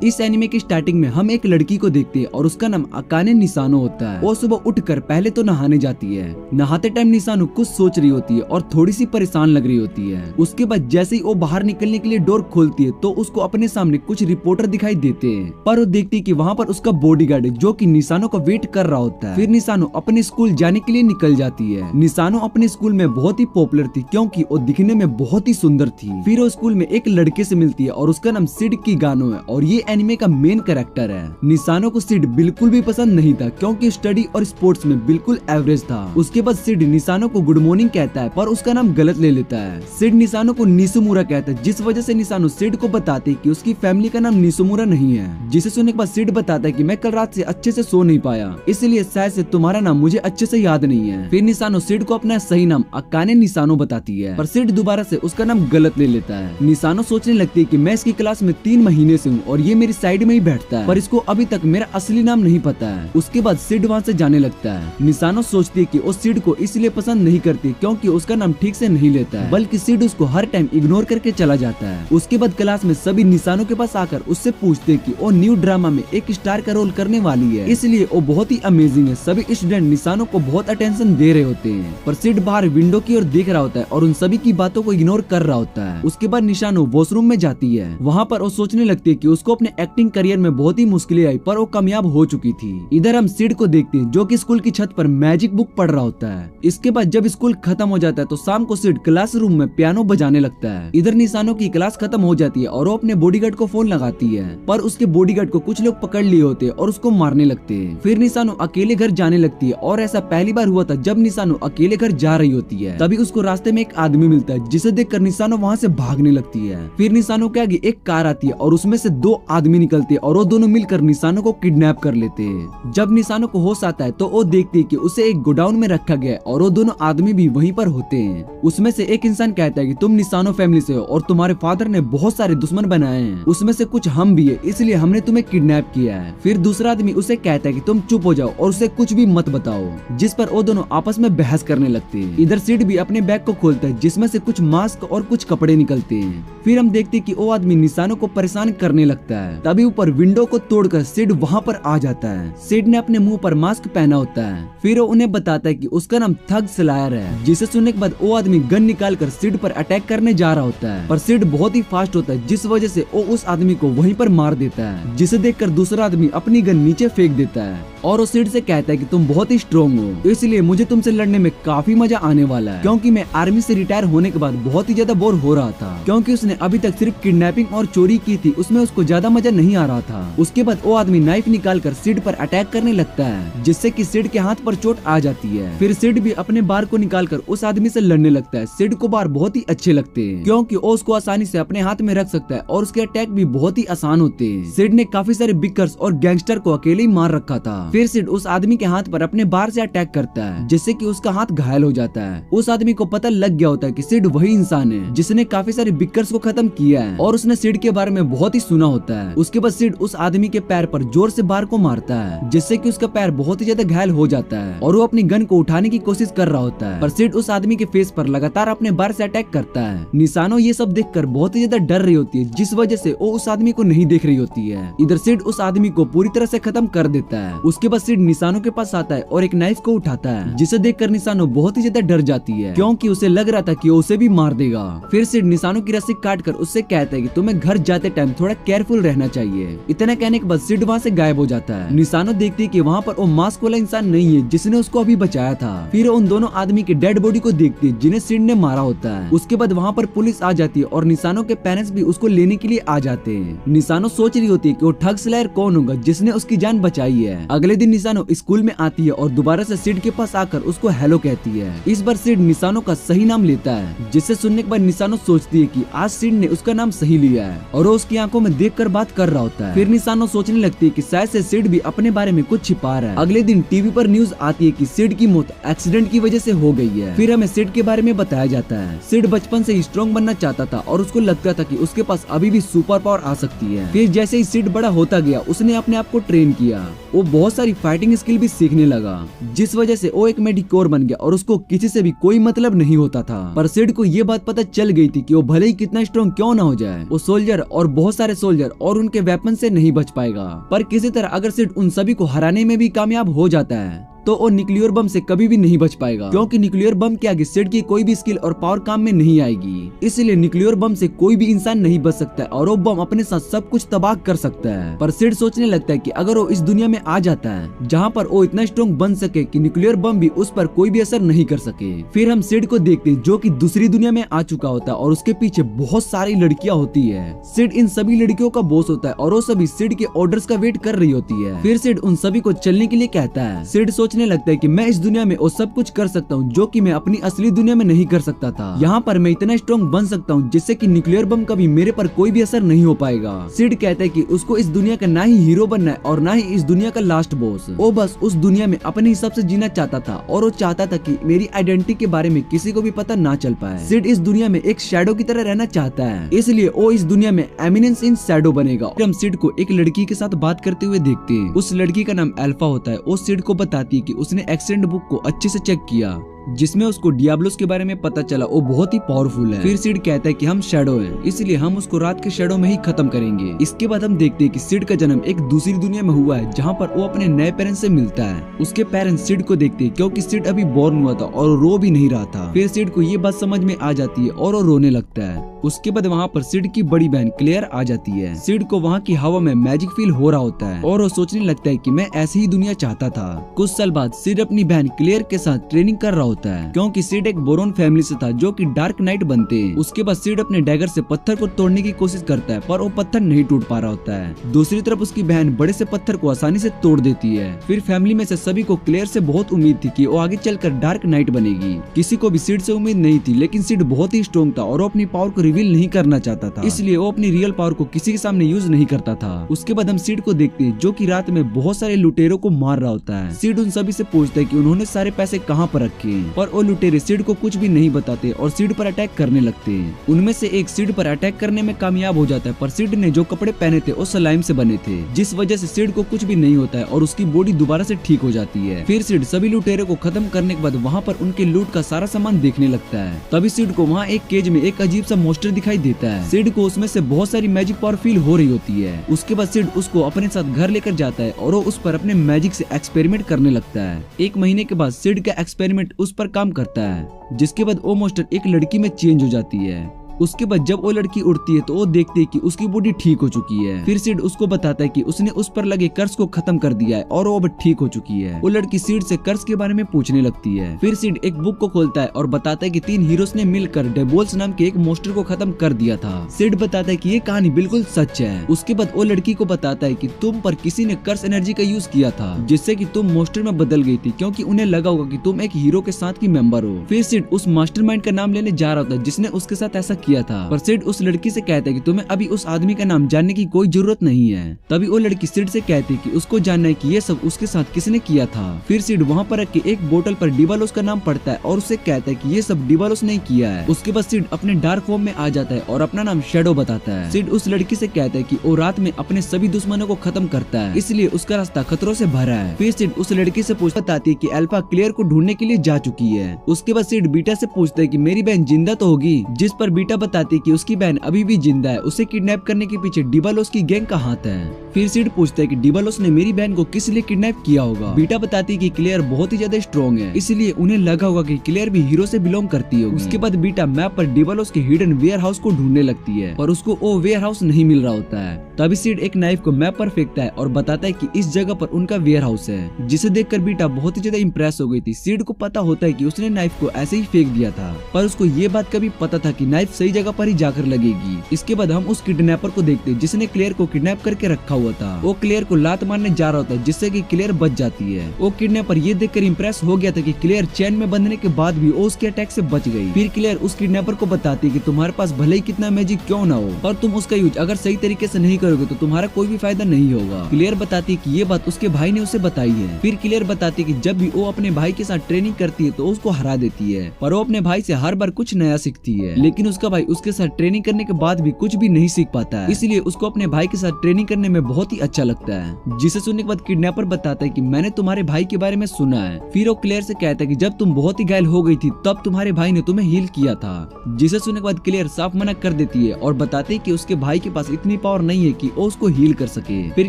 इस एनिमे की स्टार्टिंग में हम एक लड़की को देखते हैं और उसका नाम अकाने निसानो होता है। वो सुबह उठकर पहले तो नहाने जाती है। नहाते टाइम निसानो कुछ सोच रही होती है और थोड़ी सी परेशान लग रही होती है। उसके बाद जैसे ही वो बाहर निकलने के लिए डोर खोलती है तो उसको अपने सामने कुछ रिपोर्टर दिखाई देते हैं, पर वो देखती है कि वहाँ पर उसका बॉडीगार्ड है जो कि निसानो का वेट कर रहा होता है। फिर निसानो अपने स्कूल जाने के लिए निकल जाती है। निसानो अपने स्कूल में बहुत ही पॉपुलर थी क्योंकि वो दिखने में बहुत ही सुंदर थी। फिर वो स्कूल में एक लड़के से मिलती है और उसका नाम सिड किगानो है और ये एनिमे का मेन कैरेक्टर है। निसानो को सिड बिल्कुल भी पसंद नहीं था क्योंकि स्टडी और स्पोर्ट्स में बिल्कुल एवरेज था। उसके बाद सिड निसानो को गुड मॉर्निंग कहता है पर उसका नाम गलत ले लेता है। सिड निसानो को निसुमुरा कहता है, जिस वजह से निसानो सिड को बताते कि उसकी फैमिली का नाम निसुमुरा नहीं है। जिसे सुनने के बाद सिड बताता है कि मैं कल रात से अच्छे से सो नहीं पाया, इसलिए शायद से तुम्हारा नाम मुझे अच्छे से याद नहीं है। फिर निसानो सिड को अपना सही नाम अकाने निसानो बताती है, पर सिड दोबारा से उसका नाम गलत ले लेता है। निसानो सोचने लगती है कि मैं इसकी क्लास में 3 महीने से हूँ और ये मेरी साइड में ही बैठता है, पर इसको अभी तक मेरा असली नाम नहीं पता है। उसके बाद सिड वहाँ से जाने लगता है। निसानो सोचती है कि वो सिड को इसलिए पसंद नहीं करती क्योंकि उसका नाम ठीक से नहीं लेता है, बल्कि सिड उसको हर टाइम इग्नोर करके चला जाता है। उसके बाद क्लास में सभी निसानो के पास आकर उससे पूछते हैं कि वो न्यू ड्रामा में एक स्टार का रोल करने वाली है, इसलिए वो बहुत ही अमेजिंग है। सभी स्टूडेंट निसानो को बहुत अटेंशन दे रहे होते हैं, पर सिड बाहर विंडो की ओर देख रहा होता है और उन सभी की बातों को इग्नोर कर रहा होता है। उसके बाद निसानो वॉशरूम में जाती है। वहाँ पर वो सोचने लगती है कि उसको अपने एक्टिंग करियर में बहुत ही मुश्किलें आई, पर वो कामयाब हो चुकी थी। इधर हम सिड को देखते हैं जो कि स्कूल की छत पर मैजिक बुक पढ़ रहा होता है। इसके बाद जब स्कूल खत्म हो जाता है तो शाम को सिड क्लासरूम में पियानो बजाने लगता है। इधर निसानो की क्लास खत्म हो जाती है और वो अपने बॉडीगार्ड को फोन लगाती है, पर उसके बॉडीगार्ड को कुछ लोग पकड़ लिए होते हैं और उसको मारने लगते हैं। फिर निसानो अकेले घर जाने लगती है और ऐसा पहली बार हुआ था जब निसानो अकेले घर जा रही होती है। तभी उसको रास्ते में एक आदमी मिलता है जिसे देखकर निसानो वहाँ से भागने लगती है। फिर निसानो के आगे एक कार आती है और उसमें से 2 आदमी निकलते हैं और वो दोनों मिलकर निसानो को किडनैप कर लेते हैं। जब निसानो को होश आता है तो वो देखती है कि उसे एक गोडाउन में रखा गया है और वो दोनों आदमी भी वहीं पर होते हैं। उसमें से एक इंसान कहता है कि तुम निसानो फैमिली से हो और तुम्हारे फादर ने बहुत सारे दुश्मन बनाए हैं, उसमें से कुछ हम भी है, इसलिए हमने तुम्हें किडनैप किया है। फिर दूसरा आदमी उसे कहता है कि तुम चुप हो जाओ और उसे कुछ भी मत बताओ, जिस पर वो दोनों आपस में बहस करने लगते हैं। इधर सिड भी अपने बैग को खोलता है जिसमें से कुछ मास्क और कुछ कपड़े निकलते हैं। फिर हम देखते हैं कि वो आदमी निसानो को परेशान करने लगता है। तभी ऊपर विंडो को तोड़कर सिड वहाँ पर आ जाता है। सिड ने अपने मुंह पर मास्क पहना होता है। फिर वो उन्हें बताता है कि उसका नाम थग स्लायर है, जिसे सुनने के बाद वो आदमी गन निकालकर सिड पर अटैक करने जा रहा होता है, पर सिड बहुत ही फास्ट होता है जिस वजह से वो उस आदमी को वहीं पर मार देता है, जिसे देखकर दूसरा आदमी अपनी गन नीचे फेंक देता है और वो सिड से कहता है कि तुम बहुत ही स्ट्रॉन्ग हो, इसलिए मुझे तुमसे लड़ने में काफी मजा आने वाला है, क्योंकि मैं आर्मी से रिटायर होने के बाद बहुत ही ज्यादा बोर हो रहा था, क्योंकि उसने अभी तक सिर्फ किडनैपिंग और चोरी की थी, उसमें उसको ज्यादा मजा नहीं आ रहा था। उसके बाद वो आदमी नाइफ निकालकर सिड पर अटैक करने लगता है, जिससे कि सिड के हाथ पर चोट आ जाती है। फिर सिड भी अपने बार को निकालकर उस आदमी से लड़ने लगता है। सिड को बार बहुत ही अच्छे लगते हैं क्योंकि वो उसको आसानी से अपने हाथ में रख सकता है और उसके अटैक भी बहुत ही आसान होते हैं। सिड ने काफी सारे बिकर्स और गैंगस्टर को अकेले ही मार रखा था। फिर सिड उस आदमी के हाथ पर अपने बार से अटैक करता है, जिससे कि उसका हाथ घायल हो जाता है। उस आदमी को पता लग गया होता है कि सिड वही इंसान है जिसने काफी सारे बिकर्स को खत्म किया है और उसने सिड के बारे में बहुत ही सुना होता है। उसके बाद सिड उस आदमी के पैर पर जोर से बार को मारता है, जिससे कि उसका पैर बहुत ही ज्यादा घायल हो जाता है और वो अपनी गन को उठाने की कोशिश कर रहा होता है, पर सिड उस आदमी के फेस पर लगातार अपने बार से अटैक करता है। निसानो ये सब देखकर बहुत ही ज्यादा डर रही होती है, जिस वजह से वो उस आदमी को नहीं देख रही होती है। इधर सिड उस आदमी को पूरी तरह से खत्म कर देता है। उसके बाद सिड निसानो के पास आता है और एक नाइफ को उठाता है, जिसे देखकर निसानो बहुत ही ज्यादा डर जाती है क्योंकि उसे लग रहा था कि वो उसे भी मार देगा। फिर सिड निसानो की रस्सी काटकर उससे कहता है कि तुम्हें घर जाते टाइम थोड़ा केयरफुल रहना चाहिए। इतना कहने के बाद सिड वहाँ से गायब हो जाता है। निसानो देखती है कि वहाँ पर वो मास्क वाला इंसान नहीं है जिसने उसको अभी बचाया था। फिर उन दोनों आदमी के डेड बॉडी को देखती है जिन्हें सिड ने मारा होता है। उसके बाद वहाँ पर पुलिस आ जाती है और निसानो के पेरेंट्स भी उसको लेने के लिए आ जाते हैं। निसानो सोच रही होती है कि वो ठग स्लायर कौन होगा जिसने उसकी जान बचाई है। अगले दिन निसानो स्कूल में आती है और दोबारा से सिड के पास आकर उसको हेलो कहती है। इस बार सिड निसानो का सही नाम लेता है, जिससे सुनने के बाद निसानो सोचती है कि आज सिड ने उसका नाम सही लिया है और वो उसकी आंखों में देखकर बात कर रहा होता है। फिर निसानो सोचने लगती है कि शायद से सिड भी अपने बारे में कुछ छिपा रहा है। अगले दिन टीवी पर न्यूज आती है कि सिड की मौत एक्सीडेंट की वजह से हो गई है। फिर हमें सिड के बारे में बताया जाता है। सिड बचपन से ही स्ट्रॉन्ग बनना चाहता था और उसको लगता था कि उसके पास अभी भी सुपर पावर आ सकती है। फिर जैसे ही सिड बड़ा होता गया उसने अपने आप को ट्रेन किया वो बहुत सारी फाइटिंग स्किल भी सीखने लगा, जिस वजह से वो एक मेडिकोर बन गया और उसको किसी से भी कोई मतलब नहीं होता था। पर सिड को ये बात पता चल गई थी कि वो भले ही कितना स्ट्रॉन्ग क्यों ना हो जाए, वो सोल्जर और बहुत सारे सोल्जर और उनके वेपन से नहीं बच पाएगा। पर किसी तरह अगर सिड उन सभी को हराने में भी कामयाब हो जाता है तो वो न्यूक्लियर बम से कभी भी नहीं बच पाएगा, क्योंकि न्यूक्लियर बम के आगे सिड की कोई भी स्किल और पावर काम में नहीं आएगी। इसलिए न्यूक्लियर बम से कोई भी इंसान नहीं बच सकता है और वो बम अपने साथ सब कुछ तबाह कर सकता है। पर सिड सोचने लगता है कि अगर वो इस दुनिया में आ जाता है जहाँ पर वो इतना स्ट्रॉन्ग बन सके कि न्यूक्लियर बम भी उस पर कोई भी असर नहीं कर सके। फिर हम सिड को देखते हैं जो कि दूसरी दुनिया में आ चुका होता है और उसके पीछे बहुत सारी लड़कियां होती है। सिड इन सभी लड़कियों का बॉस होता है और वो सभी सिड के ऑर्डर्स का वेट कर रही होती है। फिर सिड उन सभी को चलने के लिए कहता है। सिड सोचने लगता है कि मैं इस दुनिया में वो सब कुछ कर सकता हूँ जो कि मैं अपनी असली दुनिया में नहीं कर सकता था। यहाँ पर मैं इतना स्ट्रॉन्ग बन सकता हूँ जिससे कि न्यूक्लियर बम का भी मेरे पर कोई भी असर नहीं हो पाएगा। सिड कहता है कि उसको इस दुनिया का ना ही हीरो बनना है और ना ही इस दुनिया का लास्ट बॉस। वो बस उस दुनिया में अपने हिसाब से जीना चाहता था और वो चाहता था कि मेरी आइडेंटिटी के बारे में किसी को भी पता ना चल पाए। सिड इस दुनिया में एक शैडो की तरह रहना चाहता है, इसलिए वो इस दुनिया में एमिनेंस इन शैडो बनेगा। हम सिड को एक लड़की के साथ बात करते हुए देखते हैं। उस लड़की का नाम अल्फा होता है। वो सिड को बताती है कि उसने एक्सीडेंट बुक को अच्छे से चेक किया जिसमें उसको डियाब्लोस के बारे में पता चला, वो बहुत ही पावरफुल है। फिर सिड कहता है कि हम शैडो हैं, इसलिए हम उसको रात के शैडो में ही खत्म करेंगे। इसके बाद हम देखते हैं कि सिड का जन्म एक दूसरी दुनिया में हुआ है जहाँ पर वो अपने नए पेरेंट्स से मिलता है। उसके पेरेंट्स सिड को देखते हैं क्योंकि सिड अभी बोर्न हुआ था और रो भी नहीं रहा था। फिर सिड को ये बात समझ में आ जाती है और वो रोने लगता है। उसके बाद वहाँ पर सिड की बड़ी बहन क्लेयर आ जाती है। सिड को वहाँ की हवा में मैजिक फील हो रहा होता है और वो सोचने लगता है कि मैं ऐसी ही दुनिया चाहता था। कुछ साल बाद सिड अपनी बहन क्लेयर के साथ ट्रेनिंग कर रहा होता है, क्योंकि सिड एक बोरोन फैमिली से था जो कि डार्क नाइट बनते हैं। उसके बाद सिड अपने डैगर से पत्थर को तोड़ने की कोशिश करता है पर वो पत्थर नहीं टूट पा रहा होता है। दूसरी तरफ उसकी बहन बड़े से पत्थर को आसानी से तोड़ देती है। फिर फैमिली में से सभी को क्लेयर से बहुत उम्मीद थी कि वो आगे चलकर डार्क नाइट बनेगी। किसी को भी सिड से उम्मीद नहीं थी, लेकिन सिड बहुत ही स्ट्रॉन्ग था और वो अपनी पावर को रिवील नहीं करना चाहता था, इसलिए वो अपनी रियल पावर को किसी के सामने यूज नहीं करता था। उसके बाद हम सिड को देखते हैं जो कि रात में बहुत सारे लुटेरों को मार रहा होता है। सिड उन सभी से पूछता है कि उन्होंने सारे पैसे कहाँ पर रखे हैं, पर वो लुटेरे सिड को कुछ भी नहीं बताते और सिड पर अटैक करने लगते हैं। उनमें से एक सिड पर अटैक करने में कामयाब हो जाता है, पर सिड ने जो कपड़े पहने थे वो स्लाइम से बने थे, जिस वजह से सिड को कुछ भी नहीं होता है और उसकी बॉडी दोबारा से ठीक हो जाती है। फिर सिड सभी लुटेरों को खत्म करने के बाद वहाँ पर उनके लूट का सारा सामान देखने लगता है। तभी सिड को वहाँ एक केज में एक अजीब सा मॉन्स्टर दिखाई देता है। सिड को उसमें से बहुत सारी मैजिक पावर फील हो रही होती है। उसके बाद सिड उसको अपने साथ घर लेकर जाता है और वो उस पर अपने मैजिक से एक्सपेरिमेंट करने लगता है। एक महीने के बाद सिड का एक्सपेरिमेंट उस पर काम करता है, जिसके बाद वो मॉन्स्टर एक लड़की में चेंज हो जाती है। उसके बाद जब वो लड़की उड़ती है तो वो देखती है कि उसकी बॉडी ठीक हो चुकी है। फिर सिड उसको बताता है कि उसने उस पर लगे कर्ज को खत्म कर दिया है और वो अब ठीक हो चुकी है। वो लड़की सिड से कर्ज के बारे में पूछने लगती है। फिर सिड एक बुक को खोलता है और बताता है कि 3 हीरोज ने मिलकर डेबोल्स नाम के एक मॉन्स्टर को खत्म कर दिया था। सिड बताता है कि ये कहानी बिल्कुल सच है। उसके बाद वो लड़की को बताता है कि तुम पर किसी ने कर्ज एनर्जी का यूज किया था, जिससे कि तुम मॉन्स्टर में बदल गई थी, क्योंकि उन्हें लगा होगा कि तुम एक हीरो के साथ की मेंबर हो। फिर सिड उस मास्टरमाइंड का नाम लेने जा रहा होता है जिसने उसके साथ ऐसा किया था, पर सिड उस लड़की से कहता है कि तुम्हें अभी उस आदमी का नाम जानने की कोई जरूरत नहीं है। तभी वो लड़की सिड से कहती है कि उसको जानना है कि ये सब उसके साथ किसने किया था। फिर सिड वहाँ पर रख के एक बोतल पर डिबालोस का नाम पढ़ता है और उससे कहता है कि ये सब डिबालोस ने किया है। उसके बाद सिड अपने डार्क फॉर्म में आ जाता है और अपना नाम शैडो बताता है। सिड उस लड़की से कहता है कि वो रात में अपने सभी दुश्मनों को खत्म करता है, इसलिए उसका रास्ता खतरों से भरा है। फिर सिड उस लड़की से बताती है कि अल्फा क्लियर को ढूंढने के लिए जा चुकी है। उसके बाद सिड बीटा से पूछता है कि मेरी बहन जिंदा तो होगी, जिस पर बीटा बताती है कि उसकी बहन अभी भी जिंदा है। उसे किडनैप करने के पीछे डिबालोस की गैंग का हाथ है। फिर सिड पूछता है कि डिबालोस ने मेरी बहन को किस लिए किडनैप किया होगा। बीटा बताती है कि क्लेयर बहुत ही ज्यादा स्ट्रॉन्ग है, इसलिए उन्हें लगा होगा कि क्लेयर भी हीरो से बिलोंग करती होगी। उसके बाद बीटा मैप पर डिबालोस के हिडन वेयर हाउस को ढूंढने लगती है, पर उसको वो वेयर हाउस नहीं मिल रहा होता है। तभी सिड एक नाइफ को मैप पर फेंकता है और बताता है कि इस जगह पर उनका वेयर हाउस है, जिसे देखकर बीटा बहुत ही ज्यादा इंप्रेस हो गई थी। सिड को पता होता है कि उसने नाइफ को ऐसे ही फेंक दिया था, पर उसको ये बात कभी पता था कि नाइफ सही जगह पर ही जाकर लगेगी। इसके बाद हम उस किडनैपर को देखते हैं जिसने क्लेयर को किडनैप करके रखा हुआ था। वो क्लेयर को लात मारने जा रहा होता है, जिससे कि क्लेयर बच जाती है। वो किडनैपर ये देखकर इंप्रेस हो गया था कि क्लेयर चैन में बंधने के बाद भी वो उसके अटैक से बच गई। फिर क्लेयर उस किडनैपर को बताती है कि तुम्हारे पास भले ही कितना मैजिक क्यों ना हो, पर तुम उसका यूज अगर सही तरीके से नहीं करोगे तो तुम्हारा कोई भी फायदा नहीं होगा। क्लेयर बताती है कि ये बात उसके भाई ने उसे बताई है। फिर क्लेयर बताती है कि जब भी वो अपने भाई के साथ ट्रेनिंग करती है तो उसको हरा देती है, पर वो अपने भाई से हर बार कुछ नया सीखती है। लेकिन उसका भाई भाई उसके साथ ट्रेनिंग करने के बाद भी कुछ भी नहीं सीख पाता है, इसलिए उसको अपने भाई के साथ ट्रेनिंग करने में बहुत ही अच्छा लगता है। जिसे सुनने के बाद किडनैपर बताता है कि मैंने तुम्हारे भाई के बारे में सुना है। फिर वो क्लेयर से कहता है कि जब तुम बहुत ही घायल हो गई थी तब तुम्हारे भाई ने तुम्हें हील किया था। जिसे सुनने के बाद क्लेयर साफ मना कर देती है और बताती है कि उसके भाई के पास इतनी पावर नहीं है कि वो उसको हील कर सके। फिर